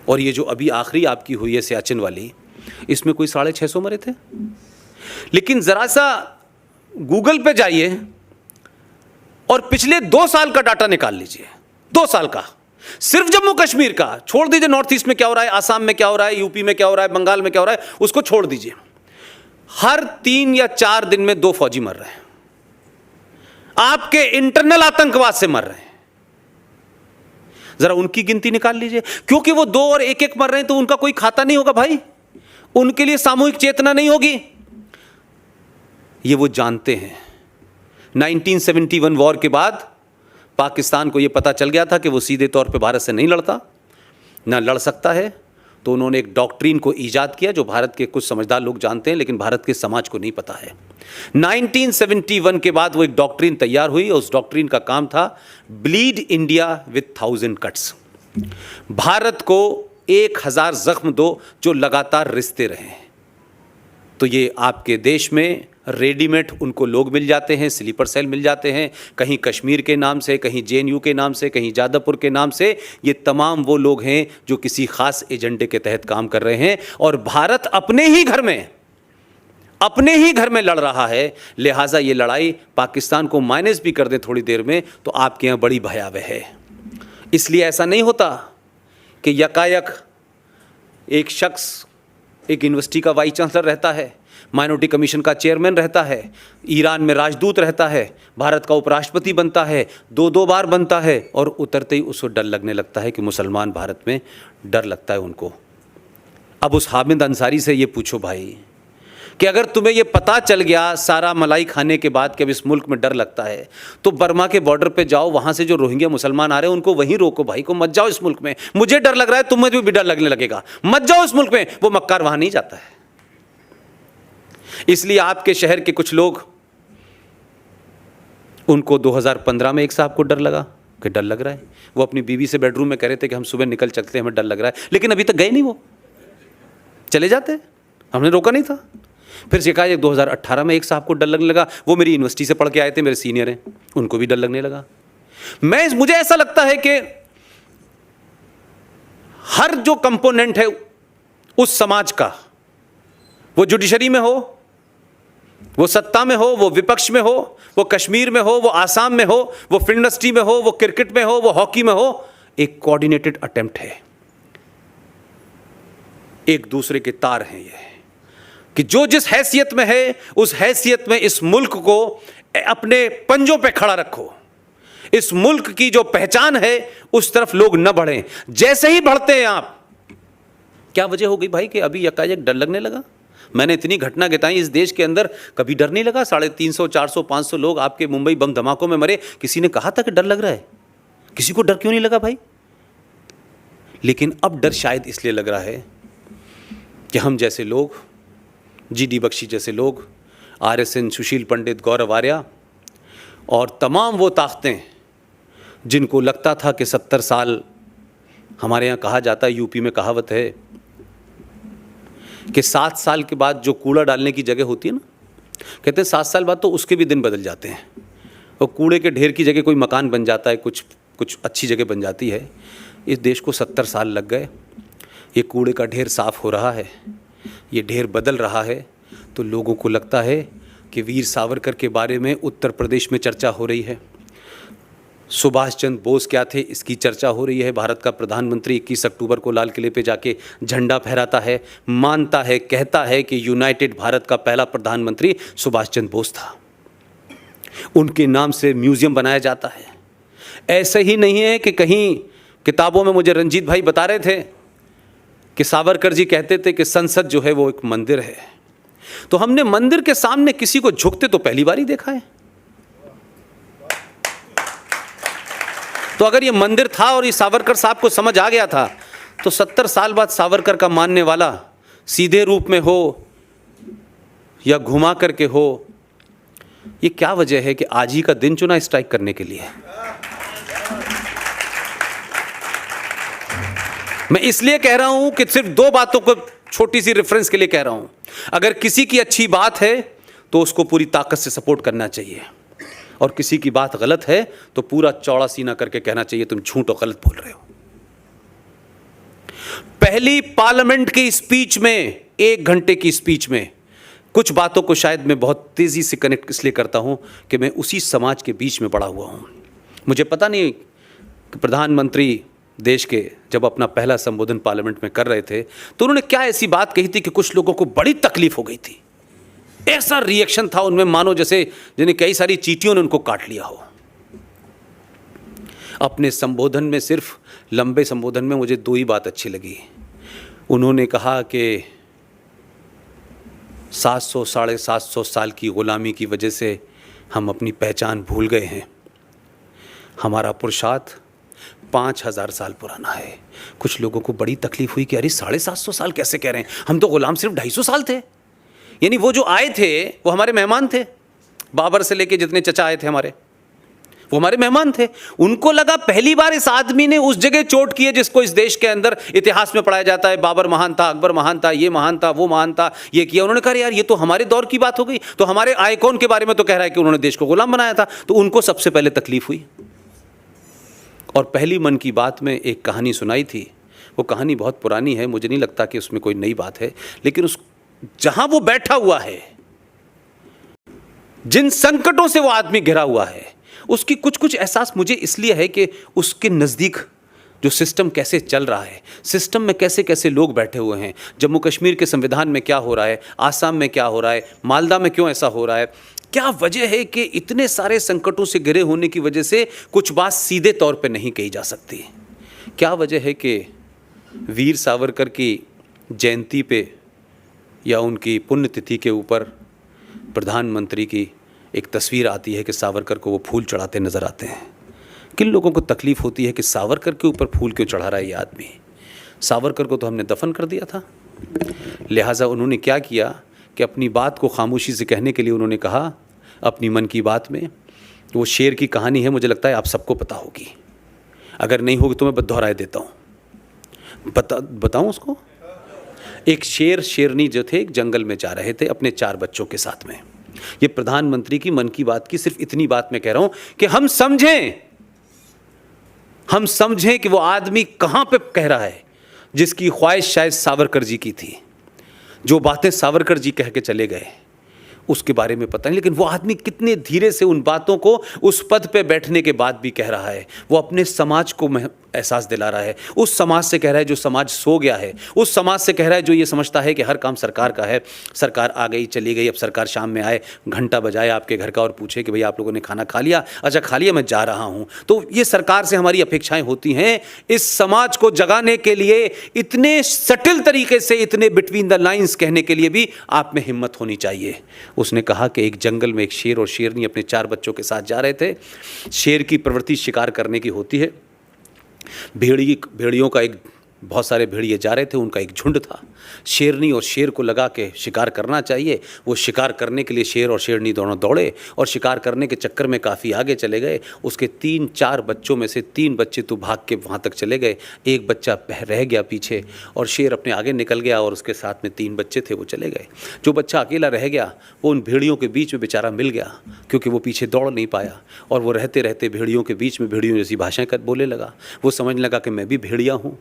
और ये जो अभी आखिरी आपकी हुई है सियाचिन वाली, इसमें कोई 650 मरे थे। लेकिन ज़रा सा गूगल पे जाइए और पिछले 2 साल का डाटा निकाल लीजिए, 2 साल का, सिर्फ जम्मू कश्मीर का, छोड़ दीजिए नॉर्थ ईस्ट में क्या हो रहा है, आसाम में क्या हो रहा है, यूपी में क्या हो रहा है, बंगाल में क्या हो रहा है, उसको छोड़ दीजिए। हर 3 या 4 दिन में 2 फौजी मर रहे हैं, आपके इंटरनल आतंकवाद से मर रहे हैं। जरा उनकी गिनती निकाल लीजिए, क्योंकि वो 2 और 1-1 मर रहे हैं तो उनका कोई खाता नहीं होगा भाई, उनके लिए सामूहिक चेतना नहीं होगी। ये वो जानते हैं। 1971 वॉर के बाद पाकिस्तान को ये पता चल गया था कि वो सीधे तौर पे भारत से नहीं लड़ता, ना लड़ सकता है, तो उन्होंने एक डॉक्ट्रिन को ईजाद किया जो भारत के कुछ समझदार लोग जानते हैं लेकिन भारत के समाज को नहीं पता है। 1971 के बाद वो एक डॉक्ट्रिन तैयार हुई और उस डॉक्ट्रिन का काम था bleed India with 1000 cuts. Bharat को 1000 जख्म दो जो लगातार रिश्ते रहे। तो ये आपके देश में रेडीमेड उनको लोग मिल जाते हैं, स्लीपर सेल मिल जाते हैं, कहीं कश्मीर के नाम से, कहीं जेएनयू के नाम से, कहीं जादवपुर के नाम से। ये तमाम वो लोग हैं जो किसी खास एजेंडे के तहत काम कर रहे हैं और भारत अपने ही घर में लड़ रहा है। लिहाजा ये लड़ाई पाकिस्तान को माइनस भी कर दे थोड़ी देर में तो आपके यहाँ बड़ी भयावह है। इसलिए ऐसा नहीं होता कि यकायक एक शख्स एक यूनिवर्सिटी का वाइस चांसलर रहता है, माइनॉरिटी कमीशन का चेयरमैन रहता है, ईरान में राजदूत रहता है, भारत का उपराष्ट्रपति बनता है, 2-2 बार बनता है और उतरते ही उसको डर लगने लगता है कि मुसलमान भारत में डर लगता है उनको। अब उस हामिद अंसारी से ये पूछो भाई कि अगर तुम्हें ये पता चल गया सारा मलाई खाने के बाद कि अब इस मुल्क में डर लगता है तो बर्मा के बॉर्डर पे जाओ, वहाँ से जो रोहिंग्या मुसलमान आ रहे हैं उनको वहीं रोको भाई को, मत जाओ इस मुल्क में। मुझे डर लग रहा है, तुम्हें भी डर लगने लगेगा, मत जाओ इस मुल्क में। वो मक्कार वहाँ नहीं जाता है। इसलिए आपके शहर के कुछ लोग, उनको 2015 में एक साहब को डर लगा, कि डर लग रहा है। वो अपनी बीवी से बेडरूम में कह रहे थे कि हम सुबह निकल चलते हैं, हमें डर लग रहा है, लेकिन अभी तक गए नहीं, वो चले जाते, हमने रोका नहीं था। फिर शिकायत 2018 में एक साहब को डर लगने लगा, वो मेरी यूनिवर्सिटी से पढ़ के आए थे, मेरे सीनियर हैं, उनको भी डर लगने लगा। मुझे ऐसा लगता है कि हर जो कंपोनेंट है उस समाज का, वो जुडिशरी में हो, वो सत्ता में हो, वो विपक्ष में हो, वो कश्मीर में हो, वो आसाम में हो, वो फिल्म इंडस्ट्री में हो, वो क्रिकेट में हो, वो हॉकी में हो, एक कोऑर्डिनेटेड अटेम्प्ट है, एक दूसरे के तार हैं ये, कि जो जिस हैसियत में है उस हैसियत में इस मुल्क को अपने पंजों पे खड़ा रखो। इस मुल्क की जो पहचान है उस तरफ लोग न बढ़ें। जैसे ही बढ़ते हैं आप, क्या वजह हो गई भाई कि अभी यकायक डर लगने लगा? मैंने इतनी घटना गिताई इस देश के अंदर, कभी डर नहीं लगा। 350, 400, 500 लोग आपके मुंबई बम धमाकों में मरे, किसी ने कहा था कि डर लग रहा है? किसी को डर क्यों नहीं लगा भाई? लेकिन अब डर शायद इसलिए लग रहा है कि हम जैसे लोग, GD बख्शी जैसे लोग, RSN, सुशील पंडित, गौरव आर्या और तमाम वो ताकतें जिनको लगता था कि 70 साल, हमारे यहाँ कहा जाता है, यूपी में कहावत है कि 7 साल के बाद जो कूड़ा डालने की जगह होती है ना, कहते हैं 7 साल बाद तो उसके भी दिन बदल जाते हैं, और कूड़े के ढेर की जगह कोई मकान बन जाता है, कुछ अच्छी जगह बन जाती है। इस देश को 70 साल लग गए, ये कूड़े का ढेर साफ़ हो रहा है, ये ढेर बदल रहा है। तो लोगों को लगता है कि वीर सावरकर के बारे में उत्तर प्रदेश में चर्चा हो रही है, सुभाष चंद्र बोस क्या थे इसकी चर्चा हो रही है। भारत का प्रधानमंत्री 21 अक्टूबर को लाल किले पे जाके झंडा फहराता है, मानता है, कहता है कि यूनाइटेड भारत का पहला प्रधानमंत्री सुभाष चंद्र बोस था, उनके नाम से म्यूज़ियम बनाया जाता है। ऐसे ही नहीं है कि कहीं किताबों में मुझे रंजीत भाई बता रहे थे कि सावरकर जी कहते थे कि संसद जो है वो एक मंदिर है। तो हमने मंदिर के सामने किसी को झुकते तो पहली बार ही देखा है। तो अगर ये मंदिर था और ये सावरकर साहब को समझ आ गया था, तो 70 साल बाद सावरकर का मानने वाला सीधे रूप में हो या घुमा करके हो, ये क्या वजह है कि आज ही का दिन चुना स्ट्राइक करने के लिए? मैं इसलिए कह रहा हूं कि सिर्फ 2 बातों को छोटी सी रेफरेंस के लिए कह रहा हूं। अगर किसी की अच्छी बात है तो उसको पूरी ताकत से सपोर्ट करना चाहिए, और किसी की बात गलत है तो पूरा चौड़ा सीना करके कहना चाहिए तुम झूठ और गलत बोल रहे हो। पहली पार्लियामेंट की स्पीच में, 1 घंटे की स्पीच में, कुछ बातों को शायद मैं बहुत तेजी से कनेक्ट इसलिए करता हूं कि मैं उसी समाज के बीच में पड़ा हुआ हूं। मुझे पता नहीं कि प्रधानमंत्री देश के जब अपना पहला संबोधन पार्लियामेंट में कर रहे थे तो उन्होंने क्या ऐसी बात कही थी कि कुछ लोगों को बड़ी तकलीफ हो गई थी। ऐसा रिएक्शन था उनमें मानो जैसे जिन्हें कई सारी चींटियों ने उनको काट लिया हो। अपने संबोधन में, सिर्फ लंबे संबोधन में, मुझे 2 ही बात अच्छी लगी। उन्होंने कहा कि 700 साढ़े 700 साल की गुलामी की वजह से हम अपनी पहचान भूल गए हैं। हमारा पुरुषार्थ 5000 साल पुराना है। कुछ लोगों को बड़ी तकलीफ हुई कि अरे 750 साल कैसे कह रहे हैं, हम तो गुलाम सिर्फ 250 साल थे। यानी वो जो आए थे वो हमारे मेहमान थे। बाबर से लेके जितने चचा आए थे हमारे, वो हमारे मेहमान थे। उनको लगा पहली बार इस आदमी ने उस जगह चोट की है जिसको इस देश के अंदर इतिहास में पढ़ाया जाता है। बाबर महान था, अकबर महान था, ये महान था, वो महान था, ये किया। उन्होंने कहा यार ये तो हमारे दौर की बात हो गई। तो हमारे आइकॉन के बारे में तो कह रहा है कि उन्होंने देश को गुलाम बनाया था। तो उनको सबसे पहले तकलीफ हुई। और पहली मन की बात में एक कहानी सुनाई थी। वो कहानी बहुत पुरानी है, मुझे नहीं लगता कि उसमें कोई नई बात है, लेकिन उस जहां वो बैठा हुआ है, जिन संकटों से वो आदमी घिरा हुआ है, उसकी कुछ एहसास मुझे इसलिए है कि उसके नज़दीक जो सिस्टम कैसे चल रहा है, सिस्टम में कैसे कैसे लोग बैठे हुए हैं। जम्मू कश्मीर के संविधान में क्या हो रहा है, आसाम में क्या हो रहा है, मालदा में क्यों ऐसा हो रहा है, क्या वजह है कि इतने सारे संकटों से घिरे होने की वजह से कुछ बात सीधे तौर पे नहीं कही जा सकती। क्या वजह है कि वीर सावरकर की जयंती पे या उनकी पुण्यतिथि के ऊपर प्रधानमंत्री की एक तस्वीर आती है कि सावरकर को वो फूल चढ़ाते नज़र आते हैं। किन लोगों को तकलीफ़ होती है कि सावरकर के ऊपर फूल क्यों चढ़ा रहा है ये आदमी? सावरकर को तो हमने दफन कर दिया था। लिहाजा उन्होंने क्या किया कि अपनी बात को खामोशी से कहने के लिए उन्होंने कहा अपनी मन की बात में, वो शेर की कहानी है, मुझे लगता है आप सबको पता होगी। अगर नहीं होगी तो मैं दोहराए देता हूँ। बताऊँ उसको। एक शेर शेरनी जो थे एक जंगल में जा रहे थे अपने 4 बच्चों के साथ में। ये प्रधानमंत्री की मन की बात की सिर्फ इतनी बात मैं कह रहा हूं कि हम समझें कि वो आदमी कहां पे कह रहा है, जिसकी ख्वाहिश शायद सावरकर जी की थी। जो बातें सावरकर जी कह के चले गए उसके बारे में पता नहीं, लेकिन वो आदमी कितने धीरे से उन बातों को उस पद पे बैठने के बाद भी कह रहा है। वो अपने समाज को एहसास दिला रहा है। उस समाज से कह रहा है जो समाज सो गया है, उस समाज से कह रहा है जो ये समझता है कि हर काम सरकार का है, सरकार आ गई चली गई, अब सरकार शाम में आए, घंटा बजाए आपके घर का और पूछे कि भई आप लोगों ने खाना खा लिया, अच्छा खा लिया, मैं जा रहा हूँ। तो ये सरकार से हमारी अपेक्षाएं होती हैं। इस समाज को जगाने के लिए इतने सटिल तरीके से, इतने बिटवीन द लाइन्स कहने के लिए भी आप में हिम्मत होनी चाहिए। उसने कहा कि एक जंगल में एक शेर और शेरनी अपने 4 बच्चों के साथ जा रहे थे। शेर की प्रवृत्ति शिकार करने की होती है। भेड़ियों का एक बहुत सारे भेड़िए जा रहे थे, उनका एक झुंड था। शेरनी और शेर को लगा के शिकार करना चाहिए। वो शिकार करने के लिए शेर और शेरनी दोनों दौड़े और शिकार करने के चक्कर में काफ़ी आगे चले गए। उसके 3-4 बच्चों में से 3 बच्चे तो भाग के वहाँ तक चले गए, एक बच्चा रह गया पीछे और शेर अपने आगे निकल गया और उसके साथ में 3 बच्चे थे वो चले गए। जो बच्चा अकेला रह गया वो उन भेड़ियों के बीच में बेचारा मिल गया, क्योंकि वो पीछे दौड़ नहीं पाया और वो रहते रहते भेड़ियों के बीच में भेड़ियों जैसी भाषाएं कर बोलने लगा। वो समझने लगा कि मैं भी भेड़िया हूँ।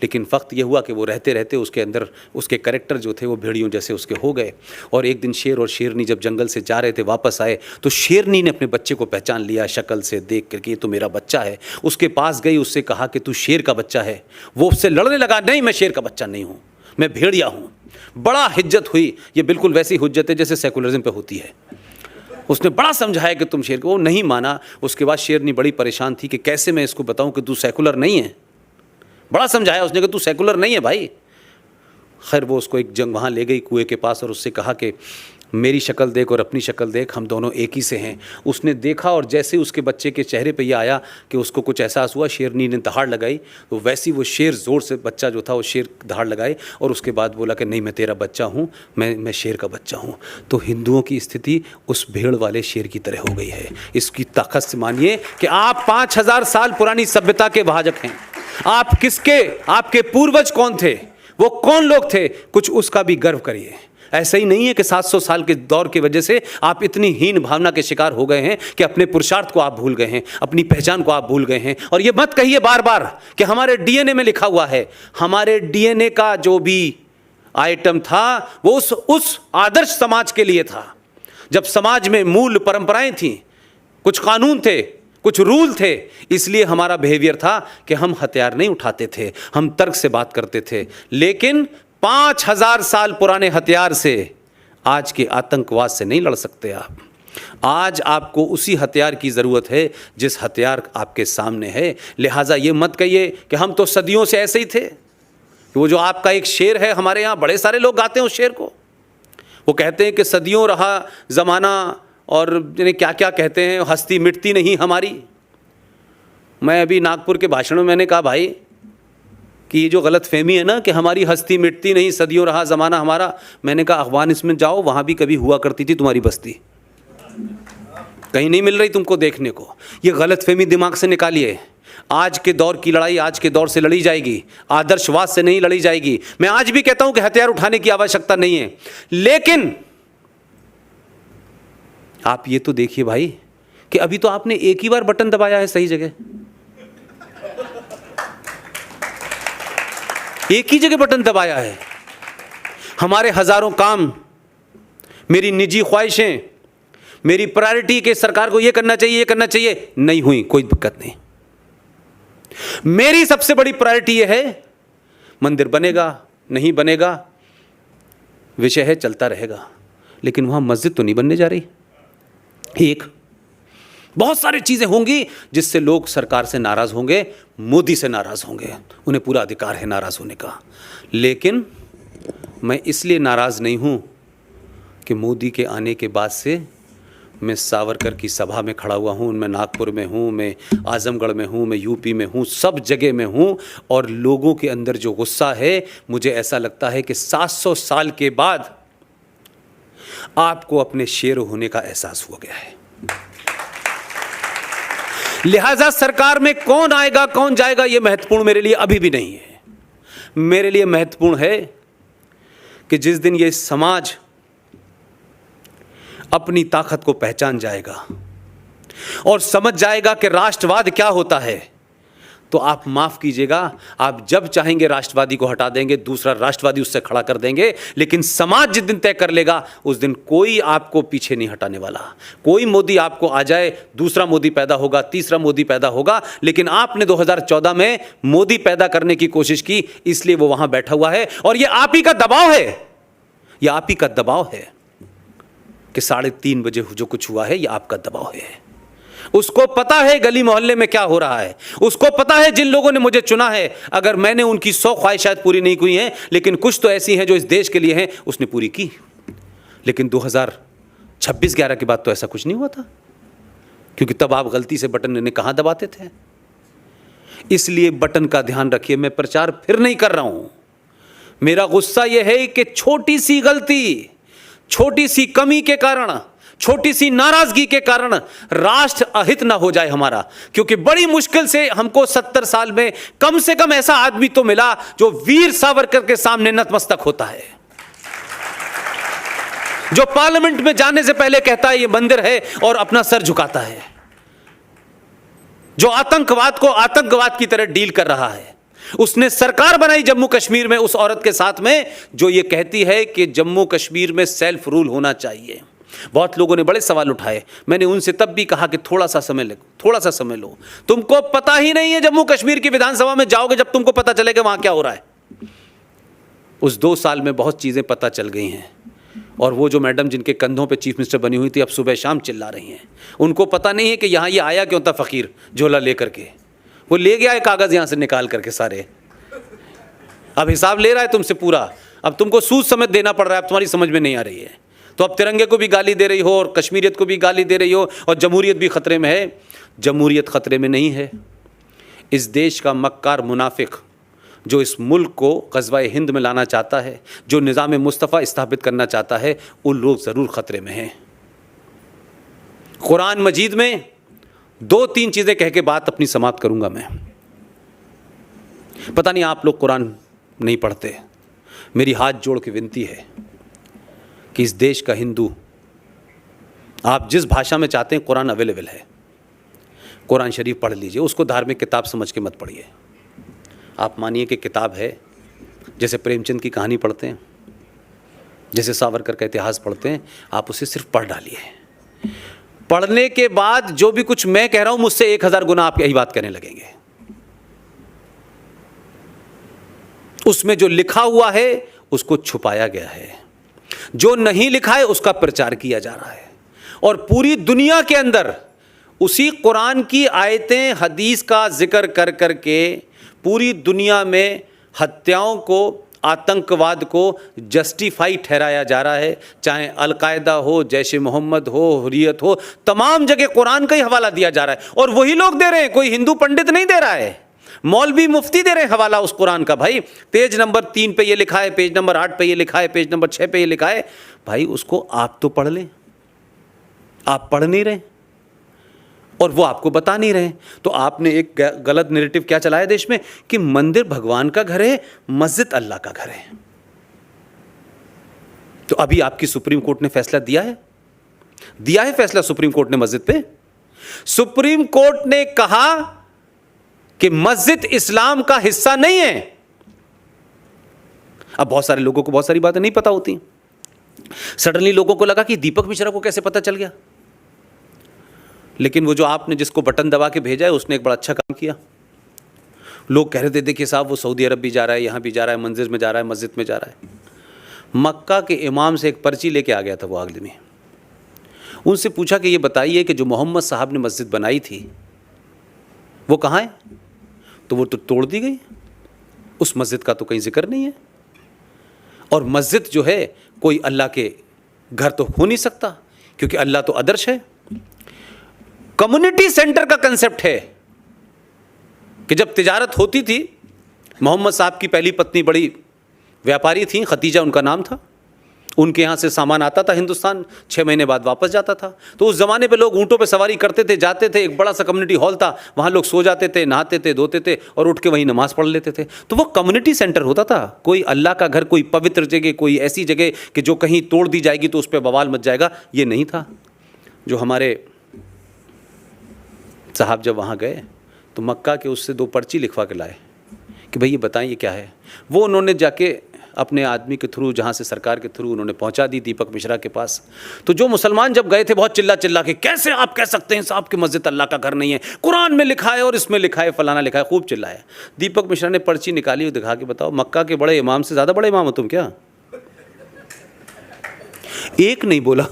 लेकिन वक्त ये हुआ कि वो रहते रहते उसके अंदर उसके कैरेक्टर जो थे वो भेड़ियों जैसे उसके हो गए। और एक दिन शेर और शेरनी जब जंगल से जा रहे थे, वापस आए तो शेरनी ने अपने बच्चे को पहचान लिया शक्ल से, देख करके ये तो मेरा बच्चा है। उसके पास गई, उससे कहा कि तू शेर का बच्चा है। वो उससे लड़ने लगा, नहीं मैं शेर का बच्चा नहीं हूँ, मैं भेड़िया हूँ। बड़ा हिज्जत हुई। ये बिल्कुल वैसी हुज्जत है जैसे सेकुलरिज्म पे होती है। उसने बड़ा समझाया कि तुम शेर को, वो नहीं माना। उसके बाद शेरनी बड़ी परेशान थी कि कैसे मैं इसको बताऊं कि तू सेकुलर नहीं है। बड़ा समझाया उसने कि तू सेकुलर नहीं है भाई। खैर वो उसको एक जंग वहाँ ले गई कुएं के पास और उससे कहा कि मेरी शक्ल देख और अपनी शक्ल देख, हम दोनों एक ही से हैं। उसने देखा और जैसे उसके बच्चे के चेहरे पे ये आया कि उसको कुछ एहसास हुआ, शेरनी ने दहाड़ लगाई। तो वैसी वो शेर ज़ोर से, बच्चा जो था वो शेर दहाड़ लगाए और उसके बाद बोला कि नहीं मैं तेरा बच्चा हूँ, मैं शेर का बच्चा हूँ। तो हिंदुओं की स्थिति उस भेड़ वाले शेर की तरह हो गई है। इसकी ताकत से मानिए कि आप 5000 साल पुरानी सभ्यता के भाजक हैं। आप किसके, आपके पूर्वज कौन थे, वो कौन लोग थे, कुछ उसका भी गर्व करिए। ऐसा ही नहीं है कि 700 साल के दौर की वजह से आप इतनी हीन भावना के शिकार हो गए हैं कि अपने पुरुषार्थ को आप भूल गए हैं, अपनी पहचान को आप भूल गए हैं। और ये मत कहिए बार बार कि हमारे डीएनए में लिखा हुआ है। हमारे डीएनए का जो भी आइटम था वो उस आदर्श समाज के लिए था, जब समाज में मूल परंपराएं थीं, कुछ कानून थे, कुछ रूल थे। इसलिए हमारा बिहेवियर था कि हम हथियार नहीं उठाते थे, हम तर्क से बात करते थे। लेकिन 5000 साल पुराने हथियार से आज के आतंकवाद से नहीं लड़ सकते आप। आज आपको उसी हथियार की ज़रूरत है जिस हथियार आपके सामने है। लिहाजा ये मत कहिए कि हम तो सदियों से ऐसे ही थे। वो जो आपका एक शेर है, हमारे यहाँ बड़े सारे लोग गाते हैं उस शेर को। वो कहते हैं कि सदियों रहा ज़माना और क्या क्या कहते हैं, हस्ती मिटती नहीं हमारी। मैं अभी नागपुर के भाषण में मैंने कहा भाई कि ये जो गलत फहमी है ना कि हमारी हस्ती मिटती नहीं, सदियों रहा ज़माना हमारा, मैंने कहा अफगानिस्तान में जाओ, वहाँ भी कभी हुआ करती थी तुम्हारी बस्ती, कहीं नहीं मिल रही तुमको देखने को। ये गलत फहमी दिमाग से निकालिए। आज के दौर की लड़ाई आज के दौर से लड़ी जाएगी, आदर्शवाद से नहीं लड़ी जाएगी। मैं आज भी कहता हूं कि हथियार उठाने की आवश्यकता नहीं है, लेकिन आप ये तो देखिए भाई कि अभी तो आपने एक ही बार बटन दबाया है सही जगह, एक ही जगह बटन दबाया है। हमारे हजारों काम, मेरी निजी ख्वाहिशें, मेरी प्रायोरिटी के सरकार को ये करना चाहिए, ये करना चाहिए, नहीं हुई, कोई दिक्कत नहीं। मेरी सबसे बड़ी प्रायोरिटी ये है, मंदिर बनेगा नहीं बनेगा विषय है, चलता रहेगा, लेकिन वहां मस्जिद तो नहीं बनने जा रही। एक बहुत सारी चीजें होंगी जिससे लोग सरकार से नाराज होंगे, मोदी से नाराज होंगे, उन्हें पूरा अधिकार है नाराज होने का। लेकिन मैं इसलिए नाराज नहीं हूं कि मोदी के आने के बाद से मैं सावरकर की सभा में खड़ा हुआ हूँ, मैं नागपुर में हूँ, मैं आजमगढ़ में हूँ, मैं यूपी में हूँ, सब जगह में हूँ। और लोगों के अंदर जो गुस्सा है, मुझे ऐसा लगता है कि 700 साल के बाद आपको अपने शेर होने का एहसास हो गया है। लिहाजा सरकार में कौन आएगा कौन जाएगा ये महत्वपूर्ण मेरे लिए अभी भी नहीं है। मेरे लिए महत्वपूर्ण है कि जिस दिन ये समाज अपनी ताकत को पहचान जाएगा और समझ जाएगा कि राष्ट्रवाद क्या होता है, तो आप माफ कीजिएगा, आप जब चाहेंगे राष्ट्रवादी को हटा देंगे, दूसरा राष्ट्रवादी उससे खड़ा कर देंगे, लेकिन समाज जिस दिन तय कर लेगा उस दिन कोई आपको पीछे नहीं हटाने वाला। कोई मोदी आपको आ जाए, दूसरा मोदी पैदा होगा, तीसरा मोदी पैदा होगा, लेकिन आपने 2014 में मोदी पैदा करने की कोशिश की, इसलिए वो वहां बैठा हुआ है। और ये आप ही का दबाव है, ये आप ही का दबाव है कि 3:30 बजे जो कुछ हुआ है ये आपका दबाव है। उसको पता है गली मोहल्ले में क्या हो रहा है, उसको पता है जिन लोगों ने मुझे चुना है, अगर मैंने उनकी 100 ख्वाहिशात पूरी नहीं की हैं, लेकिन कुछ तो ऐसी हैं जो इस देश के लिए हैं, उसने पूरी की। लेकिन 2026-11 के बाद तो ऐसा कुछ नहीं हुआ था, क्योंकि तब आप गलती से बटन ने कहां दबाते थे। इसलिए बटन का ध्यान रखिए। मैं प्रचार फिर नहीं कर रहा हूं, मेरा गुस्सा यह है कि छोटी सी गलती, छोटी सी कमी के कारण, छोटी सी नाराजगी के कारण राष्ट्र अहित ना हो जाए हमारा। क्योंकि बड़ी मुश्किल से हमको 70 साल में कम से कम ऐसा आदमी तो मिला जो वीर सावरकर के सामने नतमस्तक होता है, जो पार्लियामेंट में जाने से पहले कहता है ये मंदिर है और अपना सर झुकाता है, जो आतंकवाद को आतंकवाद की तरह डील कर रहा है। उसने सरकार बनाई जम्मू कश्मीर में उस औरत के साथ में जो ये कहती है कि जम्मू कश्मीर में सेल्फ रूल होना चाहिए। बहुत लोगों ने बड़े सवाल उठाए, मैंने उनसे तब भी कहा कि थोड़ा सा समय लो। तुमको पता ही नहीं है जम्मू कश्मीर की विधानसभा में जाओगे जब तुमको पता चलेगा वहां क्या हो रहा है। उस 2 साल में बहुत चीजें पता चल गई हैं। और वो जो मैडम जिनके कंधों पे चीफ मिनिस्टर बनी हुई थी, अब सुबह शाम चिल्ला रही हैं। उनको पता नहीं है कि यहाँ ये आया क्यों था फकीर झोला लेकर के। वो ले गया है कागज यहाँ से निकाल करके सारे, अब हिसाब ले रहा है तुमसे पूरा। अब तुमको सूद समेत देना पड़ रहा है, अब तुम्हारी समझ में नहीं आ रही है। तो अब तिरंगे को भी गाली दे रही हो और कश्मीरियत को भी गाली दे रही हो और जमहूरियत भी खतरे में है। जमहूरियत खतरे में नहीं है। इस देश का मक्कार मुनाफिक जो इस मुल्क को ग़ज़वा-ए हिंद में लाना चाहता है, जो निज़ाम मुस्तफ़ा स्थापित करना चाहता है, उन लोग ज़रूर ख़तरे में हैं। कुरान मजीद में 2-3 चीज़ें कह के बात अपनी समाप्त करूँगा मैं। पता नहीं आप लोग कुरान नहीं पढ़ते, मेरी हाथ जोड़ के विनती है कि इस देश का हिंदू, आप जिस भाषा में चाहते हैं कुरान अवेलेबल है, कुरान शरीफ पढ़ लीजिए। उसको धार्मिक किताब समझ के मत पढ़िए। आप मानिए कि किताब है, जैसे प्रेमचंद की कहानी पढ़ते हैं, जैसे सावरकर का इतिहास पढ़ते हैं, आप उसे सिर्फ पढ़ डालिए। पढ़ने के बाद जो भी कुछ मैं कह रहा हूं मुझसे 1000 गुना आप यही बात कहने लगेंगे। उसमें जो लिखा हुआ है उसको छुपाया गया है, जो नहीं लिखा है उसका प्रचार किया जा रहा है। और पूरी दुनिया के अंदर उसी कुरान की आयतें हदीस का जिक्र कर कर के पूरी दुनिया में हत्याओं को, आतंकवाद को जस्टिफाई ठहराया जा रहा है। चाहे अल-कायदा हो, जैश मोहम्मद हो, हुर्रियत हो, तमाम जगह कुरान का ही हवाला दिया जा रहा है। और वही लोग दे रहे हैं, कोई हिंदू पंडित नहीं दे रहा है, मौलवी मुफ्ती दे रहे हैं हवाला उस कुरान का। भाई पेज नंबर 3 पे ये लिखा है, पेज नंबर 8 पे ये लिखा है, पेज नंबर 6 पे ये लिखा है। भाई उसको आप तो पढ़ लें, आप पढ़ नहीं रहे और वो आपको बता नहीं रहे। तो आपने एक गलत नैरेटिव क्या चलाया देश में कि मंदिर भगवान का घर है, मस्जिद अल्लाह का घर है। तो अभी आपकी सुप्रीम कोर्ट ने फैसला दिया है फैसला सुप्रीम कोर्ट ने मस्जिद पे। सुप्रीम कोर्ट ने कहा कि मस्जिद इस्लाम का हिस्सा नहीं है। अब बहुत सारे लोगों को बहुत सारी बातें नहीं पता होती। सडनली लोगों को लगा कि दीपक मिश्रा को कैसे पता चल गया। लेकिन वो जो आपने जिसको बटन दबा के भेजा है उसने एक बड़ा अच्छा काम किया। लोग कह रहे थे देखिए साहब वो सऊदी अरब भी जा रहा है, यहाँ भी जा रहा है, मंदिर में जा रहा है, मस्जिद में जा रहा है। मक्का के इमाम से एक पर्ची लेके आ गया था वो आदमी। उनसे पूछा कि ये बताइए कि जो मोहम्मद साहब ने मस्जिद बनाई थी वो कहाँ है? तो वो तो तोड़ दी गई, उस मस्जिद का तो कहीं जिक्र नहीं है। और मस्जिद जो है कोई अल्लाह के घर तो हो नहीं सकता, क्योंकि अल्लाह तो आदर्श है। कम्युनिटी सेंटर का कंसेप्ट है कि जब तिजारत होती थी, मोहम्मद साहब की पहली पत्नी बड़ी व्यापारी थी, खतीजा उनका नाम था, उनके यहाँ से सामान आता था हिंदुस्तान, 6 महीने बाद वापस जाता था। तो उस ज़माने पे लोग ऊँटों पे सवारी करते थे, जाते थे, एक बड़ा सा कम्युनिटी हॉल था, वहाँ लोग सो जाते थे, नहाते थे, धोते थे और उठ के वहीं नमाज़ पढ़ लेते थे। तो वो कम्युनिटी सेंटर होता था, कोई अल्लाह का घर, कोई पवित्र जगह, कोई ऐसी जगह कि जो कहीं तोड़ दी जाएगी तो उस पर बवाल मच जाएगा, ये नहीं था। जो हमारे साहब जब वहाँ गए तो मक्का के उससे 2 पर्ची लिखवा के लाए कि भाई ये बताएं ये क्या है। वो उन्होंने जाके अपने आदमी के थ्रू, जहाँ से सरकार के थ्रू उन्होंने पहुँचा दी दीपक मिश्रा के पास। तो जो मुसलमान जब गए थे बहुत चिल्ला चिल्ला के, कैसे आप कह सकते हैं साहब कि मस्जिद अल्लाह का घर नहीं है, कुरान में लिखा है और इसमें लिखा है, फलाना लिखा है, खूब चिल्लाया। दीपक मिश्रा ने पर्ची निकाली और दिखा के, बताओ मक्का के बड़े इमाम से ज़्यादा बड़े इमाम हो तुम क्या? एक नहीं बोला,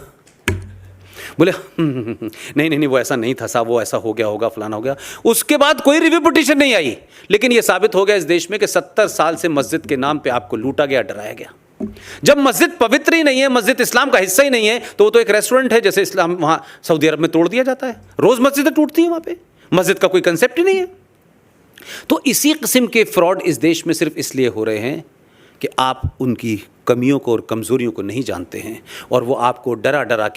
बोले नहीं नहीं नहीं वो ऐसा नहीं था साहब, वो ऐसा हो गया होगा, फलाना हो गया। उसके बाद कोई रिव्यू पिटीशन नहीं आई। लेकिन ये साबित हो गया इस देश में कि 70 साल से मस्जिद के नाम पे आपको लूटा गया, डराया गया। जब मस्जिद पवित्र ही नहीं है, मस्जिद इस्लाम का हिस्सा ही नहीं है, तो वो तो एक रेस्टोरेंट है, जैसे इस्लाम वहाँ सऊदी अरब में तोड़ दिया जाता है। रोज़ मस्जिदें टूटती हैं वहाँ पे, मस्जिद का कोई कंसेप्ट ही नहीं है। तो इसी किस्म के फ्रॉड इस देश में सिर्फ इसलिए हो रहे हैं कि आप उनकी कमियों को और कमज़ोरियों को नहीं जानते हैं, और वो आपको डरा डरा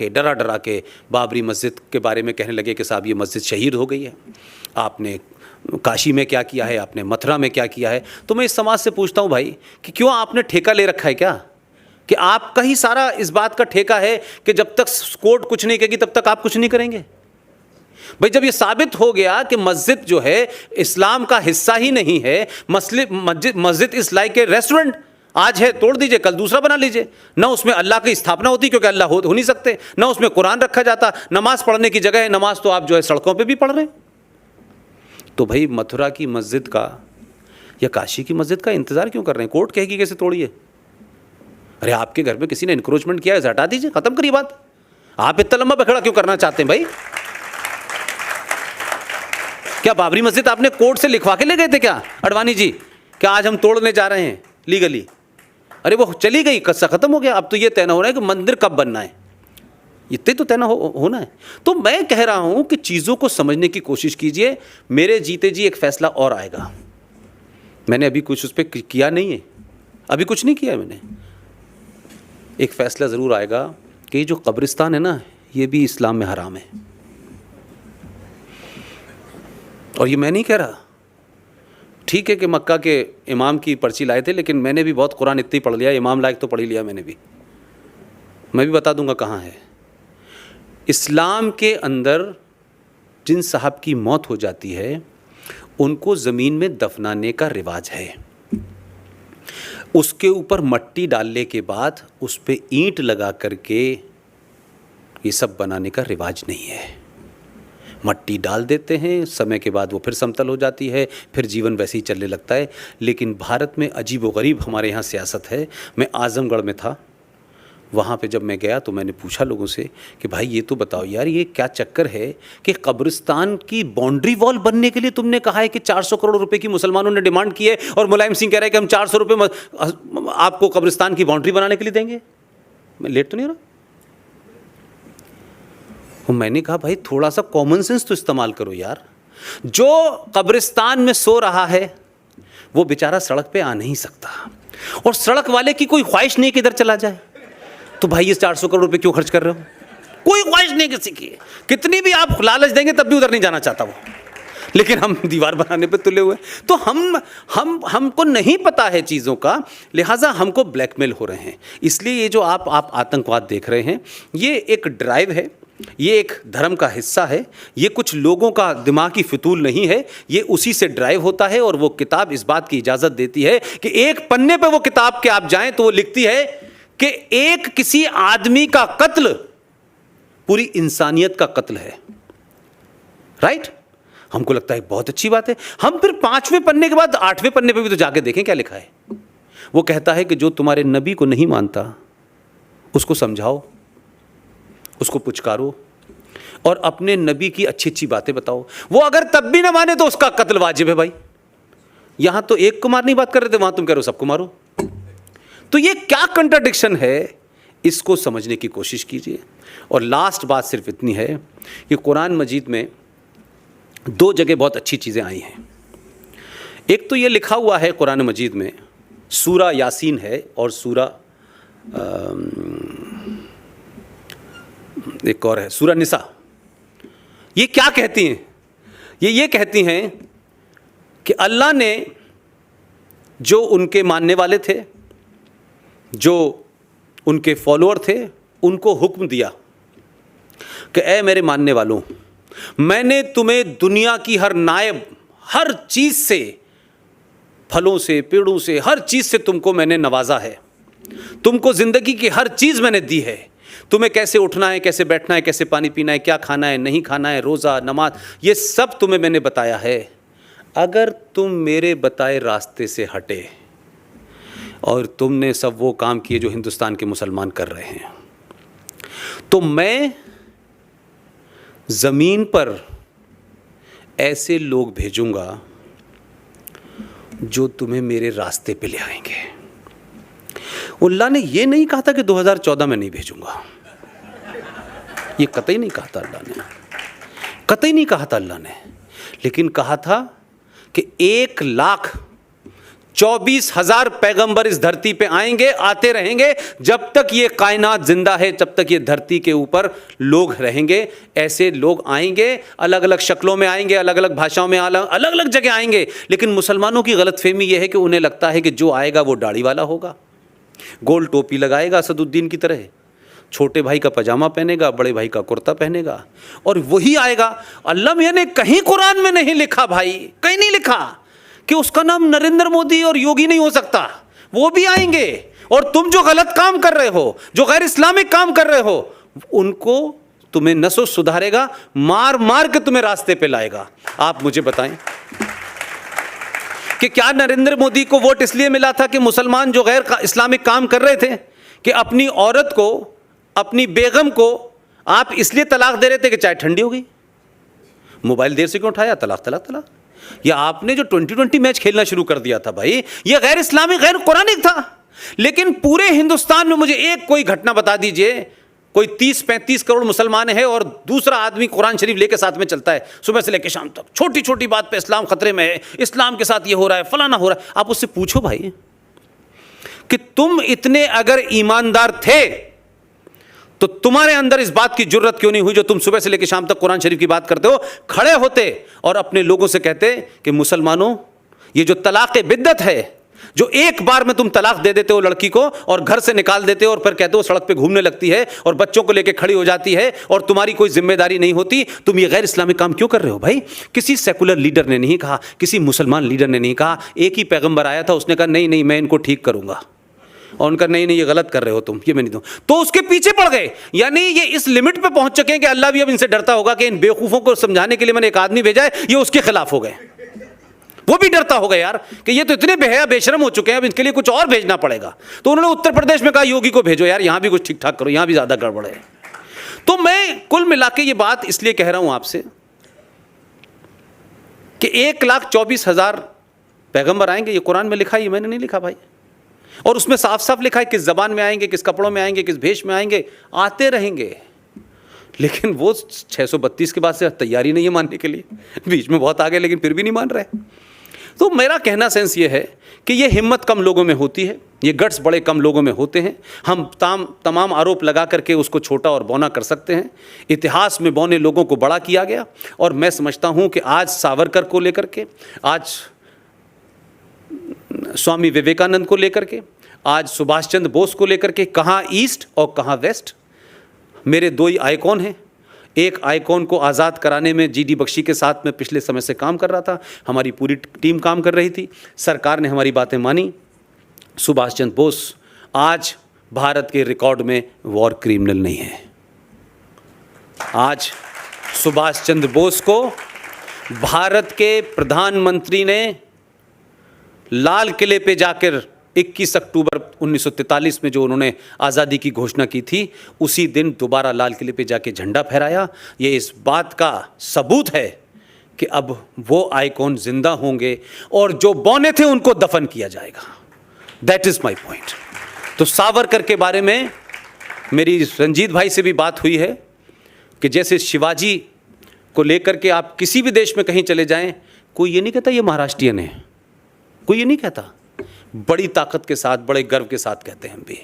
के बाबरी मस्जिद के बारे में कहने लगे कि साहब ये मस्जिद शहीद हो गई है, आपने काशी में क्या किया है, आपने मथुरा में क्या किया है। तो मैं इस समाज से पूछता हूँ भाई कि क्यों आपने ठेका ले रखा है क्या, कि आपका ही सारा इस बात का ठेका है कि जब तक कोर्ट कुछ नहीं कहेगी तब तक आप कुछ नहीं करेंगे। भाई जब ये साबित हो गया कि मस्जिद जो है इस्लाम का हिस्सा ही नहीं है, मस्जिद इज लाइक ए रेस्टोरेंट, आज है तोड़ दीजिए, कल दूसरा बना लीजिए। ना उसमें अल्लाह की स्थापना होती क्योंकि अल्लाह हो नहीं सकते, ना उसमें कुरान रखा जाता, नमाज पढ़ने की जगह है, नमाज तो आप जो है सड़कों पे भी पढ़ रहे हैं। तो भाई मथुरा की मस्जिद का या काशी की मस्जिद का इंतज़ार क्यों कर रहे हैं? कोर्ट कहेगी कैसे तोड़िए। अरे आपके घर में किसी ने इंक्रोचमेंट किया है, हटा दीजिए, ख़त्म करिए बात। आप इतना लंबा पकड़ा क्यों करना चाहते हैं भाई? क्या बाबरी मस्जिद आपने कोर्ट से लिखवा के ले गए थे क्या अडवाणी जी, क्या आज हम तोड़ने जा रहे हैं लीगली? अरे वो चली गई, कस्सा खत्म हो गया। अब तो ये तय हो रहा है कि मंदिर कब बनना है, इतने तो तय होना है। तो मैं कह रहा हूं कि चीज़ों को समझने की कोशिश कीजिए। मेरे जीते जी एक फैसला और आएगा, मैंने अभी कुछ उस पर किया नहीं है, अभी कुछ नहीं किया मैंने। एक फैसला ज़रूर आएगा कि ये जो कब्रिस्तान है ना, ये भी इस्लाम में हराम है। और ये मैं नहीं कह रहा, ठीक है कि मक्का के इमाम की पर्ची लाए थे, लेकिन मैंने भी बहुत कुरान इतनी पढ़ लिया, इमाम लायक तो पढ़ ही लिया मैंने भी। मैं भी बता दूंगा कहाँ है। इस्लाम के अंदर जिन साहब की मौत हो जाती है उनको ज़मीन में दफनाने का रिवाज है। उसके ऊपर मट्टी डालने के बाद उस पर ईंट लगा करके ये सब बनाने का रिवाज नहीं है। मट्टी डाल देते हैं, समय के बाद वो फिर समतल हो जाती है, फिर जीवन वैसे ही चलने लगता है। लेकिन भारत में अजीब व गरीब हमारे यहाँ सियासत है। मैं आज़मगढ़ में था, वहाँ पे जब मैं गया तो मैंने पूछा लोगों से कि भाई ये तो बताओ यार, ये क्या चक्कर है कि कब्रिस्तान की बाउंड्री वॉल बनने के लिए तुमने कहा है कि 400 करोड़ रुपए की मुसलमानों ने डिमांड की है, और मुलायम सिंह कह रहे हैं कि हम 400 रुपये आपको कब्रिस्तान की बाउंड्री बनाने के लिए देंगे। मैं लेट तो नहीं रहा? मैंने कहा भाई थोड़ा सा कॉमन सेंस तो इस्तेमाल करो यार। जो कब्रिस्तान में सो रहा है वो बेचारा सड़क पे आ नहीं सकता, और सड़क वाले की कोई ख्वाहिश नहीं कि इधर चला जाए। तो भाई ये 400 करोड़ रुपए क्यों खर्च कर रहे हो? कोई ख्वाहिश नहीं किसी की, कितनी भी आप लालच देंगे तब भी उधर नहीं जाना चाहता वो। लेकिन हम दीवार बनाने पे तुले हुए। तो हमको नहीं पता है चीज़ों का, लिहाजा हमको ब्लैकमेल हो रहे हैं। इसलिए ये जो आप आतंकवाद देख रहे हैं, ये एक ड्राइव है, ये एक धर्म का हिस्सा है, ये कुछ लोगों का दिमागी फितूल नहीं है, ये उसी से ड्राइव होता है। और वो किताब इस बात की इजाज़त देती है कि एक पन्ने पे वो किताब के आप जाएं तो वो लिखती है कि एक किसी आदमी का कत्ल पूरी इंसानियत का कत्ल है। राइट? हमको लगता है बहुत अच्छी बात है। हम फिर 5वें पन्ने के बाद 8वें पन्ने पे भी तो जाके देखें क्या लिखा है। वो कहता है कि जो तुम्हारे नबी को नहीं मानता उसको समझाओ, उसको पुचकारो और अपने नबी की अच्छी अच्छी बातें बताओ। वो अगर तब भी ना माने तो उसका कत्ल वाजिब है भाई। यहां तो एक को मारने की बात कर रहे थे, वहां तुम कह रहे हो सबको मारो। तो ये क्या कंट्राडिक्शन है, इसको समझने की कोशिश कीजिए। और लास्ट बात सिर्फ इतनी है कि कुरान मजीद में 2 जगह बहुत अच्छी चीज़ें आई हैं। एक तो ये लिखा हुआ है कुरान मजीद में, सूरा यासीन है और सूरा एक और है सूरह निसा, ये क्या कहती हैं? ये कहती हैं कि अल्लाह ने जो उनके मानने वाले थे, जो उनके फॉलोअर थे, उनको हुक्म दिया कि ऐ मेरे मानने वालों, मैंने तुम्हें दुनिया की हर नायब, हर चीज़ से, फलों से, पेड़ों से, हर चीज़ से तुमको मैंने नवाजा है। तुमको ज़िंदगी की हर चीज़ मैंने दी है। तुम्हें कैसे उठना है, कैसे बैठना है, कैसे पानी पीना है, क्या खाना है, नहीं खाना है, रोज़ा, नमाज, ये सब तुम्हें मैंने बताया है। अगर तुम मेरे बताए रास्ते से हटे और तुमने सब वो काम किए जो हिंदुस्तान के मुसलमान कर रहे हैं, तो मैं ज़मीन पर ऐसे लोग भेजूंगा जो तुम्हें मेरे रास्ते पे ले आएंगे। अल्लाह ने ये नहीं कहा था कि 2014 में नहीं भेजूंगा, ये कतई नहीं कहा था अल्लाह ने, कतई नहीं कहा था अल्लाह ने, लेकिन कहा था कि 1,24,000 पैगंबर इस धरती पे आएंगे, आते रहेंगे, जब तक ये कायनात जिंदा है, जब तक ये धरती के ऊपर लोग रहेंगे। ऐसे लोग आएंगे, अलग अलग शक्लों में आएंगे, अलग अलग भाषाओं में, अलग अलग जगह आएंगे। लेकिन मुसलमानों की गलतफहमी यह है कि उन्हें लगता है कि जो आएगा वो दाढ़ी वाला होगा, गोल टोपी लगाएगा असदुद्दीन की तरह, छोटे भाई का पजामा पहनेगा, बड़े भाई का कुर्ता पहनेगा, और वही आएगा। अल्लाह मियां ने कहीं कुरान में नहीं लिखा भाई, कहीं नहीं लिखा कि उसका नाम नरेंद्र मोदी और योगी नहीं हो सकता। वो भी आएंगे, और तुम जो गलत काम कर रहे हो, जो गैर इस्लामिक काम कर रहे हो, उनको तुम्हें नसो सुधारेगा, मार मार के तुम्हें रास्ते पे लाएगा। आप मुझे बताएं कि क्या नरेंद्र मोदी को वोट इसलिए मिला था कि मुसलमान जो गैर इस्लामिक काम कर रहे थे, कि अपनी औरत को, अपनी बेगम को आप इसलिए तलाक दे रहे थे कि चाय ठंडी हो गई, मोबाइल देर से क्यों उठाया, तलाक तलाक तलाक। या आपने जो 2020 मैच खेलना शुरू कर दिया था भाई, ये गैर इस्लामिक, गैर कुरानिक था। लेकिन पूरे हिंदुस्तान में मुझे एक कोई घटना बता दीजिए, कोई 30-35 करोड़ मुसलमान है और दूसरा आदमी कुरान शरीफ लेके साथ में चलता है सुबह से लेकर शाम तक, छोटी छोटी बात पे इस्लाम खतरे में है, इस्लाम के साथ ये हो रहा है, फलाना हो रहा है। आप उससे पूछो भाई कि तुम इतने अगर ईमानदार थे तो तुम्हारे अंदर इस बात की जुर्रत क्यों नहीं हुई, जो तुम सुबह से लेकर शाम तक कुरान शरीफ की बात करते हो, खड़े होते और अपने लोगों से कहते कि मुसलमानों, ये जो तलाक़ बिद्दत है, जो एक बार में तुम तलाक दे देते हो लड़की को और घर से निकाल देते हो और फिर कहते हो सड़क पे घूमने लगती है और बच्चों को लेके खड़ी हो जाती है और तुम्हारी कोई जिम्मेदारी नहीं होती, तुम ये गैर इस्लामिक काम क्यों कर रहे हो भाई? किसी सेकुलर लीडर ने नहीं कहा, किसी मुसलमान लीडर ने नहीं कहा, एक ही पैगंबर आया था, उसने कहा नहीं नहीं मैं इनको ठीक करूंगा, और उनका नहीं नहीं ये गलत कर रहे हो तुम, ये मैं नहीं दूं, तो उसके पीछे पड़ गए। यानी ये इस लिमिट पे पहुंच चुके हैं कि अल्लाह भी अब इनसे डरता होगा कि इन बेवकूफों को समझाने के लिए मैंने एक आदमी भेजा है, ये उसके खिलाफ हो गए। वो भी डरता होगा यार कि ये तो इतने बेहया बेशरम हो चुके हैं, अब इनके लिए कुछ और भेजना पड़ेगा। तो उन्होंने उत्तर प्रदेश में कहा योगी को भेजो यार, यहां भी कुछ ठीक ठाक करो, यहां भी ज्यादा गड़बड़ है। तो मैं कुल मिला के ये बात इसलिए कह रहा हूं आपसे कि 1,24,000 पैगंबर आएंगे, ये कुरान में लिखा है, ये मैंने नहीं लिखा भाई, और उसमें साफ साफ लिखा है किस जबान में आएंगे, किस कपड़ों में आएंगे, किस भेष में आएंगे, आते रहेंगे। लेकिन वो 632 के बाद से तैयारी नहीं है मानने के लिए, बीच में बहुत आगे लेकिन फिर भी नहीं मान रहे। तो मेरा कहना सेंस ये है कि ये हिम्मत कम लोगों में होती है, ये गट्स बड़े कम लोगों में होते हैं। हम तमाम आरोप लगा करके उसको छोटा और बौना कर सकते हैं। इतिहास में बौने लोगों को बड़ा किया गया, और मैं समझता हूँ कि आज सावरकर को लेकर के, आज स्वामी विवेकानंद को लेकर के, आज सुभाष चंद्र बोस को लेकर के, कहाँ ईस्ट और कहाँ वेस्ट, मेरे दो ही आइकॉन हैं। एक आइकॉन को आज़ाद कराने में जीडी बख्शी के साथ में पिछले समय से काम कर रहा था, हमारी पूरी टीम काम कर रही थी, सरकार ने हमारी बातें मानी। सुभाष चंद्र बोस आज भारत के रिकॉर्ड में वॉर क्रिमिनल नहीं है। आज सुभाष चंद्र बोस को भारत के प्रधानमंत्री ने लाल किले पे जाकर 21 अक्टूबर 1943 में जो उन्होंने आज़ादी की घोषणा की थी, उसी दिन दोबारा लाल किले पे जाके झंडा फहराया। ये इस बात का सबूत है कि अब वो आइकॉन जिंदा होंगे और जो बौने थे उनको दफन किया जाएगा। That is my point. तो सावरकर के बारे में मेरी रंजीत भाई से भी बात हुई है कि जैसे शिवाजी को लेकर के आप किसी भी देश में कहीं चले जाएं, कोई ये नहीं कहता ये महाराष्ट्रियन है, कोई ये नहीं कहता, बड़ी ताकत के साथ, बड़े गर्व के साथ कहते हैं हम भी।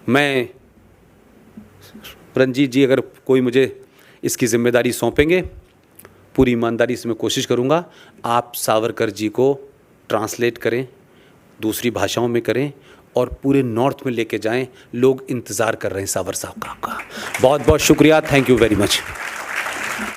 मैं रंजीत जी, अगर कोई मुझे इसकी ज़िम्मेदारी सौंपेंगे, पूरी ईमानदारी से मैं कोशिश करूँगा आप सावरकर जी को ट्रांसलेट करें, दूसरी भाषाओं में करें और पूरे नॉर्थ में लेके जाएं। लोग इंतज़ार कर रहे हैं सावर साहब का आपका। बहुत बहुत शुक्रिया, थैंक यू वेरी मच।